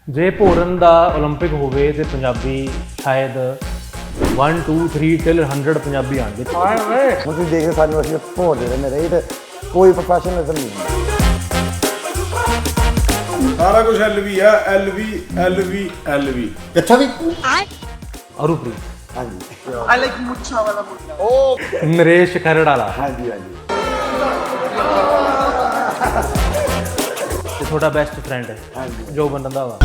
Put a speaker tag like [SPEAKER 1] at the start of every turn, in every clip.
[SPEAKER 1] ਜੇ ਭੋਰਨ ਦਾ ਓਲੰਪਿਕ ਹੋਵੇ ਤੇ ਪੰਜਾਬੀ ਸ਼ਾਇਦ 1 2 3 till 100 ਪੰਜਾਬੀ ਆਣਗੇ।
[SPEAKER 2] ਹੁਣ ਤੁਸੀਂ ਦੇਖਦੇ ਸਾਨੂੰ ਅਸੀਂ ਭੋਰਦੇ ਰਹਿੰਦੇ ਰਹੇ ਤੇ ਕੋਈ ਪ੍ਰੋਫੈਸ਼ਨਲਿਜ਼ਮ ਨਹੀਂ ਹੁੰਦਾ।
[SPEAKER 3] ਸਾਰਾ ਕੁਝ ਐਲਵੀ ਆ, ਐਲਵੀ
[SPEAKER 2] ਕਿੱਥੋਂ ਵੀ
[SPEAKER 1] ਅਰੂਪ੍ਰੀਤ
[SPEAKER 2] ਹਾਂਜੀ
[SPEAKER 4] I like ਮੁੱਛਾਂ ਵਾਲਾ ਮੁੰਡਾ।
[SPEAKER 2] ਉਹ
[SPEAKER 1] ਨਰੇਸ਼ ਖਰੜ ਵਾਲਾ
[SPEAKER 2] ਹਾਂਜੀ ਹਾਂਜੀ
[SPEAKER 1] ਤੇ ਤੁਹਾਡਾ ਬੈਸਟ ਫਰੈਂਡ ਹੈ
[SPEAKER 2] ਹਾਂਜੀ।
[SPEAKER 1] ਜੋ ਬੰਦਾ ਵਾ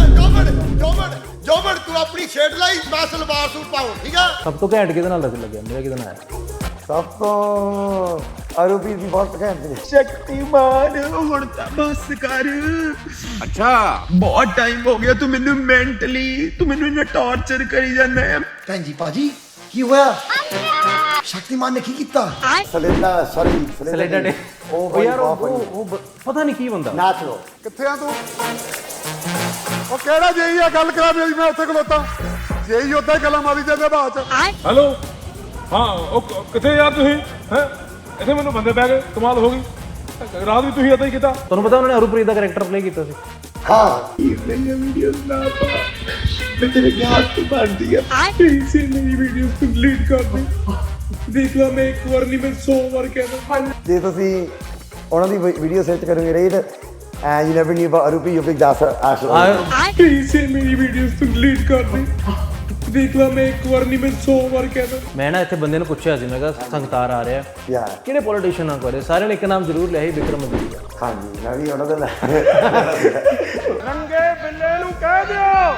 [SPEAKER 5] ਜੋਬਨ ਤੂੰ ਆਪਣੀ ਸ਼ੇਡ ਲਈ ਮੈਂ ਸਲਵਾਰ ਸੂਟ ਪਾਉਂ ਠੀਕ ਆ।
[SPEAKER 1] ਸਭ ਤੋਂ ਘੈਂਟ ਕਿਹਦੇ ਨਾਲ ਲੱਗਿਆ? ਮੇਰਾ ਕਿਹਦੇ ਨਾਲ ਆਇਆ?
[SPEAKER 2] ਸਭ ਤੋਂ ਅਰੂਪੀ ਦੀ ਬਹੁਤ ਘੈਂਟ ਸੀ।
[SPEAKER 4] ਸ਼ਕਤੀਮਾਨ ਹੁਣ ਤਾਂ ਬਸ ਕਰ।
[SPEAKER 3] ਅੱਛਾ
[SPEAKER 4] ਬਹੁਤ ਟਾਈਮ ਹੋ ਗਿਆ ਤੂੰ ਮੈਨੂੰ ਮੈਂਟਲੀ ਤੂੰ ਮੈਨੂੰ ਇੰਨਾ ਟੌਰਚਰ ਕਰੀ ਜਾਂਦਾ ਹੈ।
[SPEAKER 5] ਭੈਣ ਜੀ ਭਾਜੀ ਕੀ ਹੋਇਆ? ਸ਼ਕਤੀਮਾਨ ਨੇ ਕੀ ਕੀਤਾ?
[SPEAKER 2] ਸਲੇਡਾ
[SPEAKER 1] ਸਲੇਡਾ ਡੇ ਉਹ ਯਾਰ ਉਹ ਪਤਾ ਨਹੀਂ ਕੀ ਬੰਦਾ।
[SPEAKER 2] ਨੈਚੁਰਲ
[SPEAKER 3] ਕਿੱਥੇ ਆ ਤੂੰ? ਉਹ ਕਿਹੜਾ ਜੇਈ ਆ? ਗੱਲ ਕਰਾ ਮੇਰੀ, ਮੈਂ ਉੱਥੇ ਖਲੋਤਾ। ਜੇਈ ਉੱਥੇ ਗੱਲਾਂ ਮਾਰੀ ਜਾਂਦੇ ਬਾਅਦ ਚ।
[SPEAKER 6] ਹੈਲੋ ਹਾਂ ਉਹ ਕਿੱਥੇ ਯਾਰ ਤੁਸੀਂ ਹੈ? ਇੱਥੇ ਮੈਨੂੰ ਬੰਦੇ ਪੈ ਗਏ, ਕਮਾਲ ਹੋ ਗਈ। ਰਾਤ ਵੀ ਤੁਸੀਂ ਏਦਾਂ ਹੀ ਕੀਤਾ।
[SPEAKER 1] ਤੁਹਾਨੂੰ ਪਤਾ ਉਹਨਾਂ ਨੇ ਅਰੂਪ੍ਰੀਤ ਦਾ ਕਰੈਕਟਰ ਪਲੇ ਕੀਤਾ ਸੀ।
[SPEAKER 2] ਹਾਂ
[SPEAKER 4] ਮੇਰੀਆਂ ਵੀਡੀਓਜ਼ ਨਾ ਪਾ ਮੈਂ ਤੇਰੇ ਯਾਦ ਤੋਂ ਬਣਦੀ ਆ। ਪਲੀਜ਼ ਮੇਰੀ ਵੀਡੀਓਜ਼ ਤੂੰ ਡਿਲੀਟ ਕਰ ਦੇ। ਦੇਖ ਲਾ ਮੈਂ ਇੱਕ ਵਾਰ ਨਹੀਂ ਮੈਂ 100 ਵਾਰ ਕਹਿੰਦਾ।
[SPEAKER 2] ਜੇ ਤੁਸੀਂ ਉਹਨਾਂ ਦੀ ਵੀਡੀਓ ਸਰਚ ਕਰੋਗੇ right and you never knew about ਅਰੂਪੀ you pick that actually
[SPEAKER 4] please ਮੇਰੀ ਵੀਡੀਓਜ਼ ਤੂੰ ਡਿਲੀਟ ਕਰ ਦੇ। ਦੇਖ ਲਾ ਮੈਂ ਇੱਕ ਵਾਰ ਨਹੀਂ ਮੈਂ 100 ਵਾਰ ਕਹਿੰਦਾ।
[SPEAKER 1] ਮੈਂ ਨਾ ਇੱਥੇ ਬੰਦੇ ਨੂੰ ਪੁੱਛਿਆ ਸੀ, ਮੈਂ ਕਿਹਾ ਸੰਗਤਾਰ ਆ ਰਿਹਾ
[SPEAKER 2] ਯਾ
[SPEAKER 1] ਕਿਹੜੇ ਪੋਲੀਟੀਸ਼ੀਅਨ ਨਾਲ ਕਰੇ? ਸਾਰਿਆਂ ਨੇ ਇੱਕ ਨਾਮ ਜ਼ਰੂਰ ਲਿਆ ਸੀ, ਵਿਕਰਮ ਮਜੀਠੀਆ।
[SPEAKER 2] ਹਾਂਜੀ ਮੈਂ ਵੀ ਉਹਨਾਂ ਦਾ
[SPEAKER 6] ਨੰਗੇ ਬਿੱਲੇ ਨੂੰ ਕਹਿ ਦਿਓ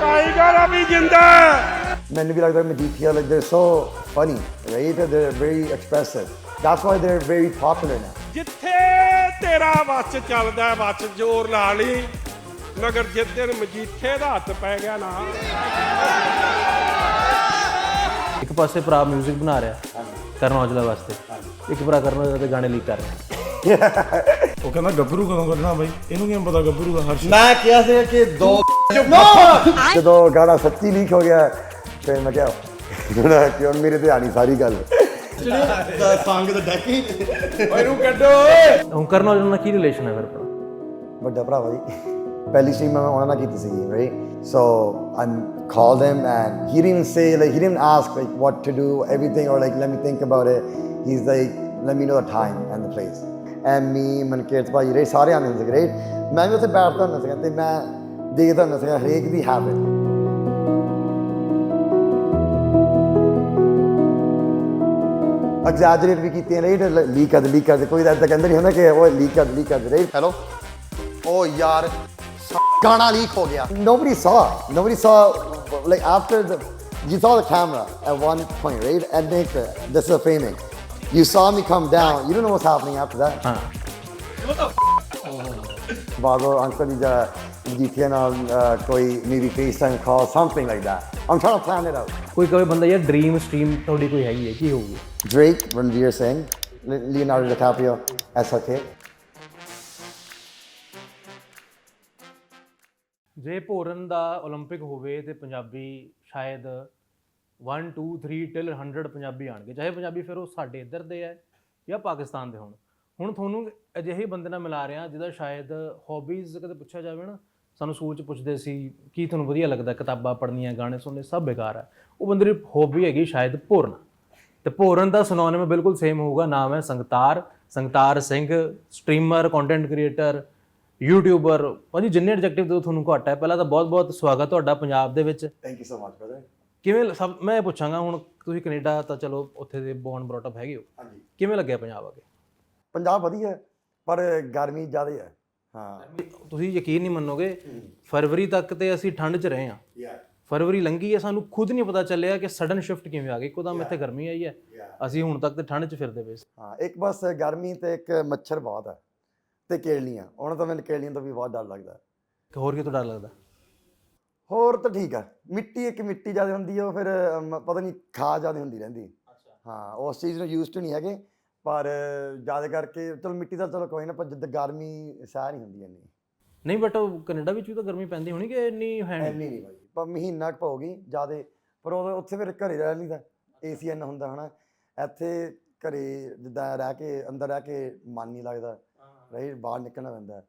[SPEAKER 6] ਟਾਈਗਰ ਅਭੀ ਜਿੰਦਾ।
[SPEAKER 2] ਮੈਨੂੰ ਵੀ ਲੱਗਦਾ Majithia like they're so funny right they're very expressive that's why they're very popular now।
[SPEAKER 6] ਜਿੱਥੇ ਤੇਰਾ ਵੱਸ ਚੱਲਦਾ ਵੱਸ ਜ਼ੋਰ ਲਾ ਲਈ, ਮਗਰ ਜਿੱਦਣ ਮਜੀਠੇ ਦਾ ਹੱਥ ਪੈ ਗਿਆ ਨਾ।
[SPEAKER 1] ਇੱਕ ਪਾਸੇ ਭਰਾ ਮਿਊਜ਼ਿਕ ਬਣਾ ਰਿਹਾ ਕਰਨ ਔਜਲਾ ਵਾਸਤੇ, ਇੱਕ ਭਰਾ ਕਰਨ ਔਜਲਾ ਦੇ ਗਾਣੇ ਲੀਕ ਕਰ ਰਿਹਾ।
[SPEAKER 3] ਉਹ ਕਹਿੰਦਾ ਗੱਭਰੂ ਕਦੋਂ ਕੱਢਣਾ ਬਾਈ? ਇਹਨੂੰ ਕੀ ਪਤਾ ਗੱਭਰੂ ਦਾ ਹਰ
[SPEAKER 5] ਮੈਂ ਕਿਹਾ ਸੀ ਕਿ ਦੋ
[SPEAKER 2] ਜਦੋਂ ਗਾਣਾ ਸੱਚੀ ਲੀਕ ਹੋ ਗਿਆ ਫਿਰ ਮੈਂ ਕਿਹਾ ਕਿ ਹੁਣ ਮੇਰੇ ਤੇ ਆਣੀ ਸਾਰੀ ਗੱਲ।
[SPEAKER 5] ਸੰਗ ਦਾ ਡੈਕੀ
[SPEAKER 6] ਇਹਨੂੰ ਕੱਢੋ।
[SPEAKER 1] ਹੁਣ ਕਰਨ ਔਜਲਾ ਨਾਲ ਕੀ ਰਿਲੇਸ਼ਨ ਹੈ ਫਿਰ ਆਪਣਾ?
[SPEAKER 2] ਵੱਡਾ ਭਰਾਵਾ ਜੀ ਪਹਿਲੀ ਸਟ੍ਰੀਮ ਮੈਂ ਉਹਨਾਂ ਨਾਲ ਕੀਤੀ ਸੀ right so I called him and he didn't say like he didn't ask like what to do everything or like let me think about it, he's like let me know the time and the place and me Mankirat ਭਾਈ ਰੇ ਸਾਰੇ ਆਉਂਦੇ ਹੁੰਦੇ ਸੀ right. ਮੈਂ ਵੀ ਉੱਥੇ ਬੈਠਦਾ ਹੁੰਦਾ ਸੀਗਾ ਤੇ ਮੈਂ ਦੇਖਦਾ ਹੁੰਦਾ ਸੀਗਾ ਹਰੇਕ ਦੀ ਹੈਬਿਟ। ਐਗਜ਼ੈਜਰੇਟ ਵੀ ਕੀਤੀਆਂ ਰਾਈਟ ਲੀਕ ਕਰਦੇ ਕੋਈ ਤਾਂ ਇੱਦਾਂ ਕਹਿੰਦਾ ਨਹੀਂ ਹੁੰਦਾ ਕਿ ਉਹ ਲੀਕ ਕਰਦੇ ਰਾਈਟ।
[SPEAKER 5] ਹੈਲੋ ਓ ਯਾਰ ਗਾਣਾ ਲੀਕ ਹੋ ਗਿਆ।
[SPEAKER 2] Nobody saw like after you saw the camera at one point right and make this is a framing you saw me come down you don't know what's happening after that। Bago uncle ji jithiya na koi maybe FaceTime call something like that I'm trying to plan it out।
[SPEAKER 1] ਕੋਈ ਕਵੇ ਬੰਦਾ ਯਾਰ dream stream ਤੁਹਾਡੀ ਕੋਈ ਹੈਗੀ ਹੈ, ਕੀ ਹੋਊਗੀ?
[SPEAKER 2] Drake, Ranveer Singh, Leonardo DiCaprio, SRK।
[SPEAKER 1] ਜੇ ਭੋਰਨ ਦਾ ਓਲੰਪਿਕ ਹੋਵੇ ਤੇ ਪੰਜਾਬੀ ਸ਼ਾਇਦ 1 2 3 till 100 ਪੰਜਾਬੀ ਆਣਗੇ। ਚਾਹੇ ਪੰਜਾਬੀ ਫਿਰ ਉਹ ਸਾਡੇ ਇੱਧਰ ਦੇ ਹੈ ਜਾਂ ਪਾਕਿਸਤਾਨ ਦੇ ਹੋਣ। ਹੁਣ ਤੁਹਾਨੂੰ ਅਜਿਹੇ ਬੰਦੇ ਨਾਲ ਮਿਲਾ ਰਿਹਾ ਜਿਹਦਾ ਸ਼ਾਇਦ ਹੌਬੀਜ਼ ਕਦੇ ਪੁੱਛਿਆ ਜਾਵੇ ਨਾ, ਸਾਨੂੰ ਸਕੂਲ 'ਚ ਪੁੱਛਦੇ ਸੀ ਕੀ ਤੁਹਾਨੂੰ ਵਧੀਆ ਲੱਗਦਾ, ਕਿਤਾਬਾਂ ਪੜ੍ਹਨੀਆਂ, ਗਾਣੇ ਸੁਣਨੇ, ਸਭ ਬੇਕਾਰ ਹੈ। ਉਹ ਬੰਦੇ ਦੀ ਹੌਬੀ ਹੈਗੀ ਸ਼ਾਇਦ ਭੋਰਨ, ਤੇ ਭੋਰਨ ਦਾ ਸਿਨੋਨਿਮ ਬਿਲਕੁਲ ਸੇਮ ਹੋਊਗਾ। ਨਾਮ ਹੈ Sangtar Singh, ਸਟ੍ਰੀਮਰ, content creator, YouTuber. ਭਾਜੀ ਜਿੰਨੇ ਐਡਜੈਕਟਿਵ ਦਿਓ ਤੁਹਾਨੂੰ ਘੱਟ ਹੈ। ਪਹਿਲਾਂ ਤਾਂ ਬਹੁਤ ਬਹੁਤ ਸਵਾਗਤ ਤੁਹਾਡਾ ਪੰਜਾਬ ਦੇ ਵਿੱਚ।
[SPEAKER 2] Thank you so much brother।
[SPEAKER 1] ਕਿਵੇਂ ਮੈਂ ਪੁੱਛਾਂਗਾ ਹੁਣ ਤੁਸੀਂ ਕੈਨੇਡਾ ਤਾਂ ਚਲੋ ਉੱਥੇ ਦੇ ਬੋਰਨ ਬਰੌਟ ਅਪ ਹੈਗੇ ਹੋ,
[SPEAKER 2] ਹਾਂਜੀ
[SPEAKER 1] ਕਿਵੇਂ ਲੱਗਿਆ ਪੰਜਾਬ ਆ ਕੇ?
[SPEAKER 2] ਪੰਜਾਬ ਵਧੀਆ ਹੈ ਪਰ ਗਰਮੀ ਜ਼ਿਆਦਾ ਹੈ। ਹਾਂ
[SPEAKER 1] ਤੁਸੀਂ ਯਕੀਨ ਨਹੀਂ ਮੰਨੋਗੇ ਫਰਵਰੀ ਤੱਕ ਤੇ ਅਸੀਂ ਠੰਡ 'ਚ ਰਹੇ ਹਾਂ। ਫਰਵਰੀ ਲੰਘੀ ਹੈ, ਸਾਨੂੰ ਖੁਦ ਨਹੀਂ ਪਤਾ ਚੱਲਿਆ ਕਿ ਸਡਨ ਸ਼ਿਫਟ ਕਿਵੇਂ ਆ ਗਈ। ਇੱਕਦਮ ਇੱਥੇ ਗਰਮੀ ਆਈ ਹੈ, ਅਸੀਂ ਹੁਣ ਤੱਕ ਤੇ ਠੰਡ 'ਚ ਫਿਰਦੇ ਪਏ ਸੀ।
[SPEAKER 2] ਹਾਂ ਇੱਕ ਬਸ ਗਰਮੀ ਤੇ ਇੱਕ ਮੱਛਰ ਬਹੁਤ ਹੈ ਤੇ ਕੇਲੀਆਂ। ਉਹਨਾਂ ਤੋਂ ਮੈਨੂੰ ਕੇਲੀਆਂ ਤੋਂ ਵੀ ਬਹੁਤ ਡਰ ਲੱਗਦਾ।
[SPEAKER 1] ਹੋਰ ਕੀ ਤੋਂ ਡਰ ਲੱਗਦਾ?
[SPEAKER 2] ਹੋਰ ਤਾਂ ਠੀਕ ਆ, ਮਿੱਟੀ ਜ਼ਿਆਦਾ ਹੁੰਦੀ ਹੈ, ਉਹ ਫਿਰ ਪਤਾ ਨਹੀਂ ਖਾਦ ਜ਼ਿਆਦਾ ਹੁੰਦੀ ਰਹਿੰਦੀ। ਹਾਂ ਉਸ ਚੀਜ਼ ਨੂੰ ਯੂਜ਼ ਟੂ ਨਹੀਂ ਹੈਗੇ ਪਰ ਜ਼ਿਆਦਾ ਕਰਕੇ ਚਲੋ ਮਿੱਟੀ ਦਾ ਚਲੋ ਕੋਈ ਨਾ, ਪਰ ਜਿੱਦਾਂ ਗਰਮੀ ਸਹਿ ਨਹੀਂ ਹੁੰਦੀ ਇੰਨੀ।
[SPEAKER 1] ਨਹੀਂ ਬਟ ਕੈਨੇਡਾ ਵਿੱਚ ਵੀ ਤਾਂ ਗਰਮੀ ਪੈਂਦੀ ਹੋਣੀ ਕਿ ਇੰਨੀ ਹੈ
[SPEAKER 2] ਇੰਨੀ ਨਹੀਂ ਭਾਈ, ਪਰ ਮਹੀਨਾ ਕੁ ਪਊਗੀ ਜ਼ਿਆਦਾ। ਪਰ ਉਹ ਉੱਥੇ ਫਿਰ ਘਰੇ ਰਹਿ ਲਈਦਾ, AC ਇੰਨਾ ਹੁੰਦਾ ਹੈ ਨਾ। ਇੱਥੇ ਘਰੇ ਜਿੱਦਾਂ ਰਹਿ ਕੇ ਅੰਦਰ ਰਹਿ ਕੇ ਮਨ ਨਹੀਂ ਲੱਗਦਾ ਰਾਈਟ, ਬਾਹਰ ਨਿਕਲਣਾ ਪੈਂਦਾ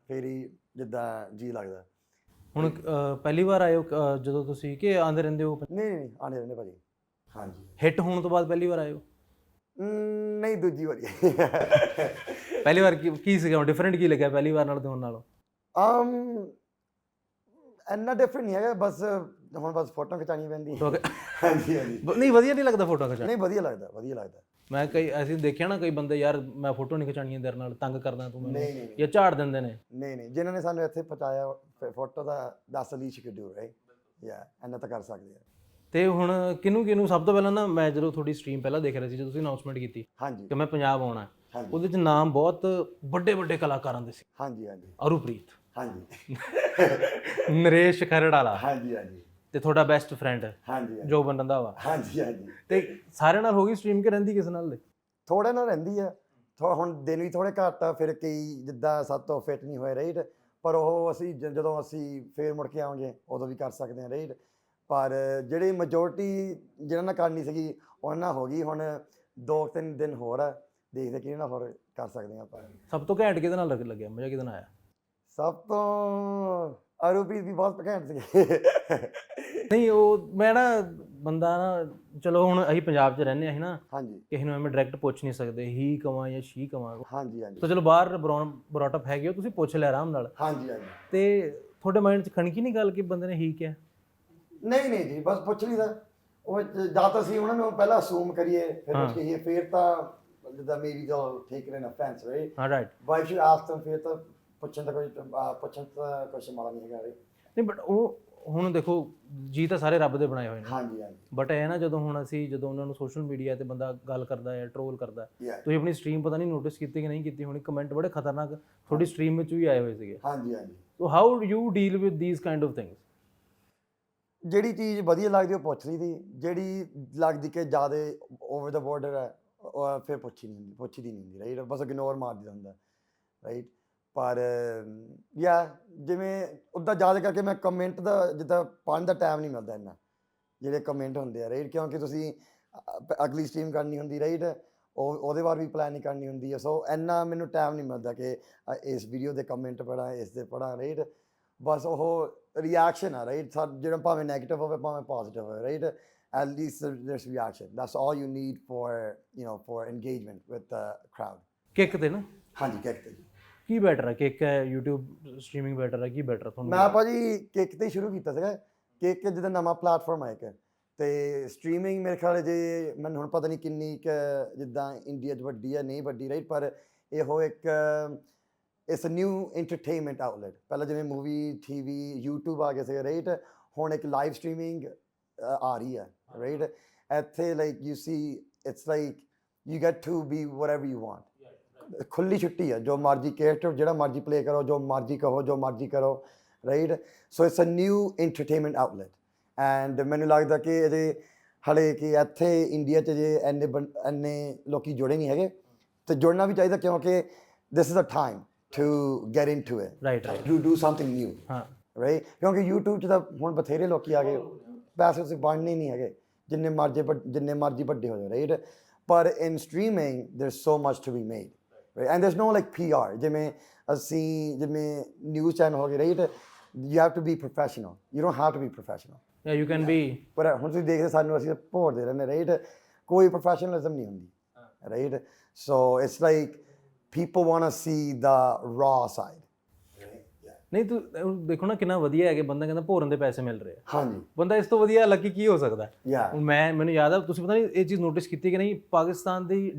[SPEAKER 2] ਫਿਰ ਹੀ ਜਿੱਦਾਂ ਜੀ ਲੱਗਦਾ।
[SPEAKER 1] ਹੁਣ ਪਹਿਲੀ ਵਾਰ ਆਏ ਹੋ ਜਦੋਂ ਤੁਸੀਂ ਕਿ ਆਉਂਦੇ ਰਹਿੰਦੇ ਹੋ?
[SPEAKER 2] ਨਹੀਂ ਆਣੇ ਰਹਿੰਦੇ ਭਾਜੀ। ਹਾਂਜੀ।
[SPEAKER 1] ਹਿੱਟ ਹੋਣ ਤੋਂ ਬਾਅਦ ਪਹਿਲੀ ਵਾਰ ਆਏ ਹੋ?
[SPEAKER 2] ਨਹੀਂ ਦੂਜੀ ਵਾਰੀ।
[SPEAKER 1] ਪਹਿਲੀ ਵਾਰ ਕੀ ਸੀਗਾ ਡਿਫਰੈਂਟ, ਕੀ ਲੱਗਿਆ ਪਹਿਲੀ ਵਾਰ ਨਾਲ ਤੇ ਹੁਣ ਨਾਲੋਂ?
[SPEAKER 2] ਇੰਨਾ ਡਿਫਰੈਂਟ ਨਹੀਂ ਹੈਗਾ, ਬਸ ਹੁਣ ਬਸ ਫੋਟੋ ਖਿਚਾਉਣੀਆਂ ਪੈਂਦੀਆਂ। ਹਾਂਜੀ ਹਾਂਜੀ।
[SPEAKER 1] ਨਹੀਂ ਵਧੀਆ ਨਹੀਂ ਲੱਗਦਾ ਫੋਟੋ ਖਿਚਾਉਣਾ?
[SPEAKER 2] ਨਹੀਂ ਵਧੀਆ ਲੱਗਦਾ, ਵਧੀਆ ਲੱਗਦਾ।
[SPEAKER 1] ਮੈਂ ਕਈ ਅਸੀਂ ਦੇਖਿਆ ਨਾ ਕਈ ਬੰਦੇ ਯਾਰ ਮੈਂ ਫੋਟੋ ਨਹੀਂ ਖਿਚਾਉਣੀ ਤੇਰੇ ਨਾਲ, ਤੰਗ ਕਰਦਾ ਤੂੰ ਮੈਨੂੰ,
[SPEAKER 2] ਨਹੀਂ
[SPEAKER 1] ਜਾਂ ਝਾੜ ਦਿੰਦੇ ਨੇ।
[SPEAKER 2] ਨਹੀਂ ਜਿਨ੍ਹਾਂ ਨੇ ਸਾਨੂੰ ਇੱਥੇ ਪਹੁੰਚਾਇਆ ਫੋਟੋ ਦਾ ਦੱਸ ਲੀਸ਼ ਕਿ ਡੂ ਰਾਈਟ ਯਾ ਇੰਨਾ ਤਾਂ ਕਰ ਸਕਦੇ ਆ।
[SPEAKER 1] ਤੇ ਹੁਣ ਕਿਹਨੂੰ ਸਭ ਤੋਂ ਪਹਿਲਾਂ ਨਾ ਮੈਂ ਜਦੋਂ ਤੁਹਾਡੀ ਸਟਰੀਮ ਪਹਿਲਾਂ ਦੇਖ ਰਿਹਾ ਸੀ, ਜਦੋਂ ਤੁਸੀਂ ਅਨਾਉਂਸਮੈਂਟ ਕੀਤੀ
[SPEAKER 2] ਹਾਂਜੀ
[SPEAKER 1] ਕਿ ਮੈਂ ਪੰਜਾਬ ਆਉਣਾ,
[SPEAKER 2] ਹਾਂਜੀ।
[SPEAKER 1] ਉਹਦੇ 'ਚ ਨਾਮ ਬਹੁਤ ਵੱਡੇ ਕਲਾਕਾਰਾਂ ਦੇ ਸੀ।
[SPEAKER 2] ਹਾਂਜੀ ਹਾਂਜੀ
[SPEAKER 1] ਅਰੂਪ੍ਰੀਤ,
[SPEAKER 2] ਹਾਂਜੀ
[SPEAKER 1] ਨਰੇਸ਼ ਖਰੜ ਵਾਲਾ,
[SPEAKER 2] ਹਾਂਜੀ ਹਾਂਜੀ
[SPEAKER 1] ਤੇ ਤੁਹਾਡਾ ਬੈਸਟ ਫਰੈਂਡ
[SPEAKER 2] ਹਾਂਜੀ
[SPEAKER 1] ਜੋਬਨ ਰੰਧਾਵਾ।
[SPEAKER 2] ਹਾਂਜੀ ਹਾਂਜੀ।
[SPEAKER 1] ਤੇ ਸਾਰਿਆਂ ਨਾਲ ਹੋ ਗਈ ਸਟਰੀਮ ਕਿ ਰਹਿੰਦੀ ਕਿਸੇ ਨਾਲ?
[SPEAKER 2] ਥੋੜੇ ਨਾਲ ਰਹਿੰਦੀ ਆ, ਹੁਣ ਦਿਨ ਵੀ ਥੋੜੇ ਘੱਟ ਆ, ਫਿਰ ਕਈ ਜਿੱਦਾਂ ਸਭ ਤੋਂ ਫਿੱਟ ਨਹੀਂ ਹੋਏ ਰਾਈਟ, ਪਰ ਉਹ ਅਸੀਂ ਜਦੋਂ ਅਸੀਂ ਫੇਰ ਮੁੜ ਕੇ ਆਵਾਂਗੇ ਉਦੋਂ ਵੀ ਕਰ ਸਕਦੇ ਹਾਂ ਰਾਈਟ। ਪਰ ਜਿਹੜੀ ਮੈਜੋਰਟੀ ਜਿਹਨਾਂ ਨਾਲ ਕਰਨੀ ਸੀਗੀ ਉਹਨਾਂ ਨਾਲ ਹੋ ਗਈ। ਹੁਣ 2-3 ਦਿਨ ਹੋਰ ਆ, ਦੇਖਦੇ ਕਿਹਦੇ ਨਾਲ ਹੋਰ ਕਰ ਸਕਦੇ ਹਾਂ ਆਪਾਂ।
[SPEAKER 1] ਸਭ ਤੋਂ ਘੈਂਟ ਕਿਹਦੇ ਨਾਲ ਲੱਗਿਆ, ਮਜ਼ਾ ਕਿਹਦੇ ਨਾਲ ਆਇਆ?
[SPEAKER 2] ਸਭ ਤੋਂ ਅਰੂਪ੍ਰੀਤ ਵੀ ਬਹੁਤ ਘੈਂਟ ਸੀਗੇ।
[SPEAKER 1] ਨਹੀਂ ਉਹ ਮੈਂ ਨਾ ਬੰਦਾ ਨਾ, ਚਲੋ ਹੁਣ ਅਸੀਂ ਪੰਜਾਬ 'ਚ ਰਹਿੰਦੇ ਅਸੀਂ ਨਾ,
[SPEAKER 2] ਹਾਂਜੀ
[SPEAKER 1] ਕਿਸੇ ਨੂੰ ਐਵੇਂ ਡਾਇਰੈਕਟ ਪੁੱਛ ਨਹੀਂ ਸਕਦੇ ਹੀ ਕਵਾਂ ਜਾਂ ਸ਼ੀ ਕਵਾਂ।
[SPEAKER 2] ਹਾਂਜੀ ਹਾਂਜੀ
[SPEAKER 1] ਤਾਂ ਚਲੋ ਬਾਹਰ ਬਰੌਟਅਪ ਹੈਗੇ ਹੋ, ਤੁਸੀਂ ਪੁੱਛ ਲਿਆ ਆਰਾਮ ਨਾਲ।
[SPEAKER 2] ਹਾਂਜੀ ਹਾਂਜੀ।
[SPEAKER 1] ਤੇ ਤੁਹਾਡੇ ਮਾਈਂਡ 'ਚ ਖਣਕੀ ਨਹੀਂ ਗੱਲ ਕਿ ਬੰਦੇ ਨੇ ਹੀ ਕਿਹਾ?
[SPEAKER 2] ਨਹੀਂ ਜੀ, ਬਸ ਪੁੱਛ ਲਈਦਾ। ਉਹ ਜਾਂ ਤਾਂ ਅਸੀਂ ਉਹਨਾਂ ਨੂੰ ਪਹਿਲਾਂ ਅਸੂਮ ਕਰੀਏ, ਫਿਰ ਪੁੱਛ ਕਹੀਏ, ਫਿਰ ਤਾਂ ਜਿੱਦਾਂ ਮੇਰੀ ਜੋ take it in offence right.
[SPEAKER 1] ਹਾਂ right.
[SPEAKER 2] Why should ask them, ਫਿਰ ਤਾਂ ਪੁੱਛਣ ਦਾ ਕੁਛ ਮਾੜਾ ਨਹੀਂ ਹੈਗਾ ਰਾਈਟ।
[SPEAKER 1] ਨਹੀਂ ਬਟ ਉਹ ਹੁਣ ਦੇਖੋ ਜੀ ਤਾਂ ਸਾਰੇ ਰੱਬ ਦੇ ਬਣਾਏ ਹੋਏ ਨੇ।
[SPEAKER 2] ਹਾਂਜੀ ਹਾਂਜੀ।
[SPEAKER 1] ਬਟ ਇਹ ਨਾ ਜਦੋਂ ਉਹਨਾਂ ਨੂੰ ਸੋਸ਼ਲ ਮੀਡੀਆ ਤੇ ਬੰਦਾ ਗੱਲ ਕਰਦਾ ਹੈ, ਟ੍ਰੋਲ ਕਰਦਾ,
[SPEAKER 2] Yeah.
[SPEAKER 1] ਤੁਸੀਂ ਆਪਣੀ ਸਟਰੀਮ ਪਤਾ ਨਹੀਂ ਨੋਟਿਸ ਕੀਤੀ ਕਿ ਨਹੀਂ ਕੀਤੀ ਹੋਣੀ, ਕਮੈਂਟ ਬੜੇ ਖਤਰਨਾਕ ਤੁਹਾਡੀ ਸਟਰੀਮ ਵਿੱਚ ਵੀ ਆਏ ਹੋਏ ਸੀਗੇ।
[SPEAKER 2] ਹਾਂਜੀ ਹਾਂਜੀ।
[SPEAKER 1] ਸੋ how do you deal with these kind of things?
[SPEAKER 2] ਜਿਹੜੀ ਚੀਜ਼ ਵਧੀਆ ਲੱਗਦੀ ਉਹ ਪੁੱਛ ਲਈਦੀ, ਜਿਹੜੀ ਲੱਗਦੀ ਕਿ ਜ਼ਿਆਦਾ ਓਵਰ ਦਾ ਬਾਰਡਰ ਹੈ ਉਹ ਫਿਰ ਪੁੱਛੀ ਨਹੀਂ ਹੁੰਦੀ ਰਾਈਟ, ਬਸ ਇਗਨੋਰ ਮਾਰ ਦਿੰਦਾ ਹੁੰਦਾ ਰਾਈਟ। ਪਰ ਯਾ ਜਿਵੇਂ ਉੱਦਾਂ ਜ਼ਿਆਦਾ ਕਰਕੇ ਮੈਂ ਕਮੈਂਟ ਦਾ ਜਿੱਦਾਂ ਪੜ੍ਹਨ ਦਾ ਟਾਈਮ ਨਹੀਂ ਮਿਲਦਾ ਇੰਨਾ, ਜਿਹੜੇ ਕਮੈਂਟ ਹੁੰਦੇ ਆ ਰਾਈਟ, ਕਿਉਂਕਿ ਤੁਸੀਂ ਅਗਲੀ ਸਟਰੀਮ ਕਰਨੀ ਹੁੰਦੀ ਰਾਈਟ, ਉਹਦੇ ਬਾਰੇ ਵੀ ਪਲਾਨਿੰਗ ਕਰਨੀ ਹੁੰਦੀ ਹੈ। ਸੋ ਇੰਨਾ ਮੈਨੂੰ ਟਾਈਮ ਨਹੀਂ ਮਿਲਦਾ ਕਿ ਇਸ ਵੀਡੀਓ ਦੇ ਕਮੈਂਟ ਪੜ੍ਹਾਂ, ਇਸ ਦੇ ਪੜ੍ਹਾਂ ਰਾਈਟ। ਬਸ ਉਹ ਰਿਐਕਸ਼ਨ ਆ ਰਾਈਟ, ਜਿਹੜਾ ਭਾਵੇਂ ਨੈਗੇਟਿਵ ਹੋਵੇ ਭਾਵੇਂ ਪੋਜ਼ੀਟਿਵ ਹੋਵੇ right, at least ਦੇਅਰਸ reaction, that's all you need for engagement with the crowd।
[SPEAKER 1] Kick ਤੇ ਨਾ?
[SPEAKER 2] ਹਾਂਜੀ ਕਿੱਕ ਤੇ ਜੀ।
[SPEAKER 1] ਕੀ ਬੈਟਰ ਹੈ, ਕਿੱਕ ਹੈ, YouTube ਸਟਰੀਮਿੰਗ ਬੈਟਰ ਹੈ, ਕੀ ਬੈਟਰ ਤੁਹਾਨੂੰ?
[SPEAKER 2] ਮੈਂ ਭਾਜੀ ਕਿੱਕ ਤੇ ਸ਼ੁਰੂ ਕੀਤਾ ਸੀਗਾ, ਕਿੱਕ ਜਿੱਦਾਂ ਨਵਾਂ ਪਲੇਟਫਾਰਮ ਆ ਇੱਕ, ਤੇ ਸਟਰੀਮਿੰਗ ਮੇਰੇ ਖਿਆਲ ਜੇ ਮੈਨੂੰ ਹੁਣ ਪਤਾ ਨਹੀਂ ਕਿੰਨੀ ਕੁ ਜਿੱਦਾਂ ਇੰਡੀਆ 'ਚ ਵੱਡੀ ਹੈ ਨਹੀਂ ਵੱਡੀ ਰਾਈਟ, ਪਰ ਇਹੋ ਇੱਕ it's a new entertainment outlet. ਪਹਿਲਾਂ ਜਿਵੇਂ ਮੂਵੀ, ਟੀਵੀ, YouTube ਆ ਗਏ ਸੀਗੇ ਰਾਈਟ, ਹੁਣ ਇੱਕ ਲਾਈਵ ਸਟਰੀਮਿੰਗ ਆ ਰਹੀ ਹੈ ਰਾਈਟ। ਇੱਥੇ like you see it's like you get to be whatever you want, ਖੁੱਲੀ ਛੁੱਟੀ ਹੈ, ਜੋ ਮਰਜ਼ੀ ਕੈਰੈਕਟਰ ਜਿਹੜਾ ਮਰਜ਼ੀ ਪਲੇ ਕਰੋ, ਜੋ ਮਰਜ਼ੀ ਕਹੋ, ਜੋ ਮਰਜ਼ੀ ਕਰੋ right. So it's a new entertainment outlet and ਮੈਨੂੰ ਲੱਗਦਾ ਕਿ ਇਹਦੇ ਹਾਲੇ ਕਿ ਇੱਥੇ ਇੰਡੀਆ 'ਚ ਜੇ ਇੰਨੇ ਲੋਕੀ ਜੁੜੇ ਨਹੀਂ ਹੈਗੇ, ਤੇ ਜੁੜਨਾ ਵੀ ਚਾਹੀਦਾ ਕਿਉਂਕਿ this is a time to get into it,
[SPEAKER 1] right
[SPEAKER 2] to do something new, right? ਕਿਉਂਕਿ YouTube 'ਚ ਤਾਂ ਹੁਣ ਬਥੇਰੇ ਲੋਕੀ ਆ ਗਏ, ਪੈਸੇ ਤੁਸੀਂ ਬਣਨੇ ਨਹੀਂ ਹੈਗੇ ਜਿੰਨੇ ਮਰਜ਼ੀ ਵੱਡੇ ਹੋ ਜਾਓ ਰਾਈਟ। ਪਰ in streaming there's so much to be made, right? And there's no like PR, ਜਿਵੇਂ ਨਿਊਜ਼ ਚੈਨਲ ਹੋ ਗਏ right, you have to be professional, you don't have to be professional,
[SPEAKER 1] yeah you can be,
[SPEAKER 2] ਪਰ ਹੁਣ ਤੁਸੀਂ ਦੇਖਦੇ ਸਾਨੂੰ ਅਸੀਂ ਭੋਰਦੇ ਰਹਿੰਦੇ ਰਾਈਟ, ਕੋਈ ਪ੍ਰੋਫੈਸ਼ਨਲਿਜ਼ਮ ਨਹੀਂ ਹੁੰਦੀ right. So it's like people want to see the raw side।
[SPEAKER 1] ਨਹੀਂ ਤੂੰ ਦੇਖੋ ਨਾ ਕਿੰਨਾ ਵਧੀਆ ਹੈ ਕਿ ਬੰਦਾ ਕਹਿੰਦਾ ਭੋਰਨ ਦੇ ਪੈਸੇ ਮਿਲ ਰਹੇ ਆ।
[SPEAKER 2] ਹਾਂਜੀ।
[SPEAKER 1] ਬੰਦਾ ਇਸ ਤੋਂ ਵਧੀਆ ਲੱਕੀ ਕੀ ਹੋ ਸਕਦਾ?
[SPEAKER 2] ਯਾ
[SPEAKER 1] ਹੁਣ ਮੈਨੂੰ ਯਾਦ ਆ, ਤੁਸੀਂ ਪਤਾ ਨਹੀਂ ਇਹ ਚੀਜ਼ ਨੋਟਿਸ ਕੀਤੀ ਕਿ ਨਹੀਂ, ਪਾਕਿਸਤਾਨ ਦੀ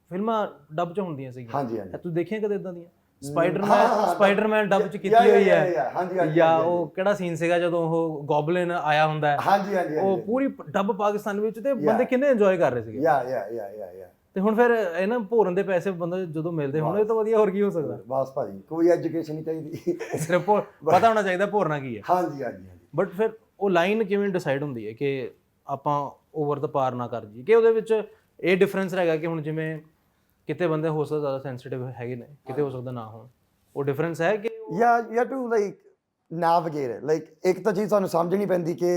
[SPEAKER 1] ਫਿਲਮਾਂ ਡੱਬ 'ਚ ਹੁੰਦੀਆਂ ਸੀਗੀਆਂ।
[SPEAKER 2] ਹਾਂਜੀ ਹਾਂਜੀ।
[SPEAKER 1] ਤੁਸੀਂ ਦੇਖੀਆਂ ਕਦੇ ਇਦਾਂ ਦੀਆਂ? ਸਪਾਈਡਰਮੈਨ ਡੱਬ 'ਚ ਕੀਤੀ ਹੋਈ ਹੈ, ਜਾਂ ਉਹ ਕਿਹੜਾ ਸੀਨ ਸੀਗਾ ਜਦੋਂ ਉਹ ਗੋਬਲਿਨ ਆਇਆ ਹੁੰਦਾ,
[SPEAKER 2] ਹਾਂਜੀ ਹਾਂਜੀ,
[SPEAKER 1] ਉਹ ਪੂਰੀ ਡੱਬ ਪਾਕਿਸਤਾਨ ਵਿੱਚ, ਤੇ ਬੰਦੇ ਕਿੰਨੇ ਇੰਜੋਏ ਕਰ ਰਹੇ ਸੀਗੇ।
[SPEAKER 2] ਯਾ
[SPEAKER 1] ਤੇ ਹੁਣ ਫਿਰ ਇਹ ਨਾ ਭੋਰਨ ਦੇ ਪੈਸੇ ਬੰਦੇ ਜਦੋਂ ਮਿਲਦੇ ਹੁਣ, ਇਹ ਤਾਂ ਵਧੀਆ ਹੋਰ ਕੀ ਹੋ ਸਕਦਾ?
[SPEAKER 2] ਬਸ ਭਾਜੀ ਕੋਈ ਐਜੂਕੇਸ਼ਨ ਨਹੀਂ ਚਾਹੀਦੀ,
[SPEAKER 1] ਸਿਰਫ ਪਤਾ ਹੋਣਾ ਚਾਹੀਦਾ ਭੋਰਨਾ ਕੀ ਹੈ।
[SPEAKER 2] ਹਾਂਜੀ ਹਾਂਜੀ ਹਾਂਜੀ।
[SPEAKER 1] ਬਟ ਫਿਰ ਉਹ ਲਾਈਨ ਕਿਵੇਂ ਡਿਸਾਈਡ ਹੁੰਦੀ ਹੈ ਕਿ ਆਪਾਂ ਓਵਰ ਦਾ ਪਾਰ ਨਾ ਕਰ ਜੀ, ਕਿ ਉਹਦੇ ਵਿੱਚ ਇਹ ਡਿਫਰੈਂਸ ਹੈਗਾ ਕਿ ਹੁਣ ਜਿਵੇਂ ਕਿਤੇ ਬੰਦੇ ਹੋ ਸਕਦਾ ਜ਼ਿਆਦਾ ਸੈਂਸਿਟਿਵ ਹੈਗੇ ਨੇ, ਕਿਤੇ ਹੋ ਸਕਦਾ ਨਾ ਹੋਣ, ਉਹ ਡਿਫਰੈਂਸ ਹੈ ਕਿ
[SPEAKER 2] ਯਾ you have to like navigate it. Like ਇੱਕ ਤਾਂ ਚੀਜ਼ ਤੁਹਾਨੂੰ ਸਮਝਣੀ ਪੈਂਦੀ ਕਿ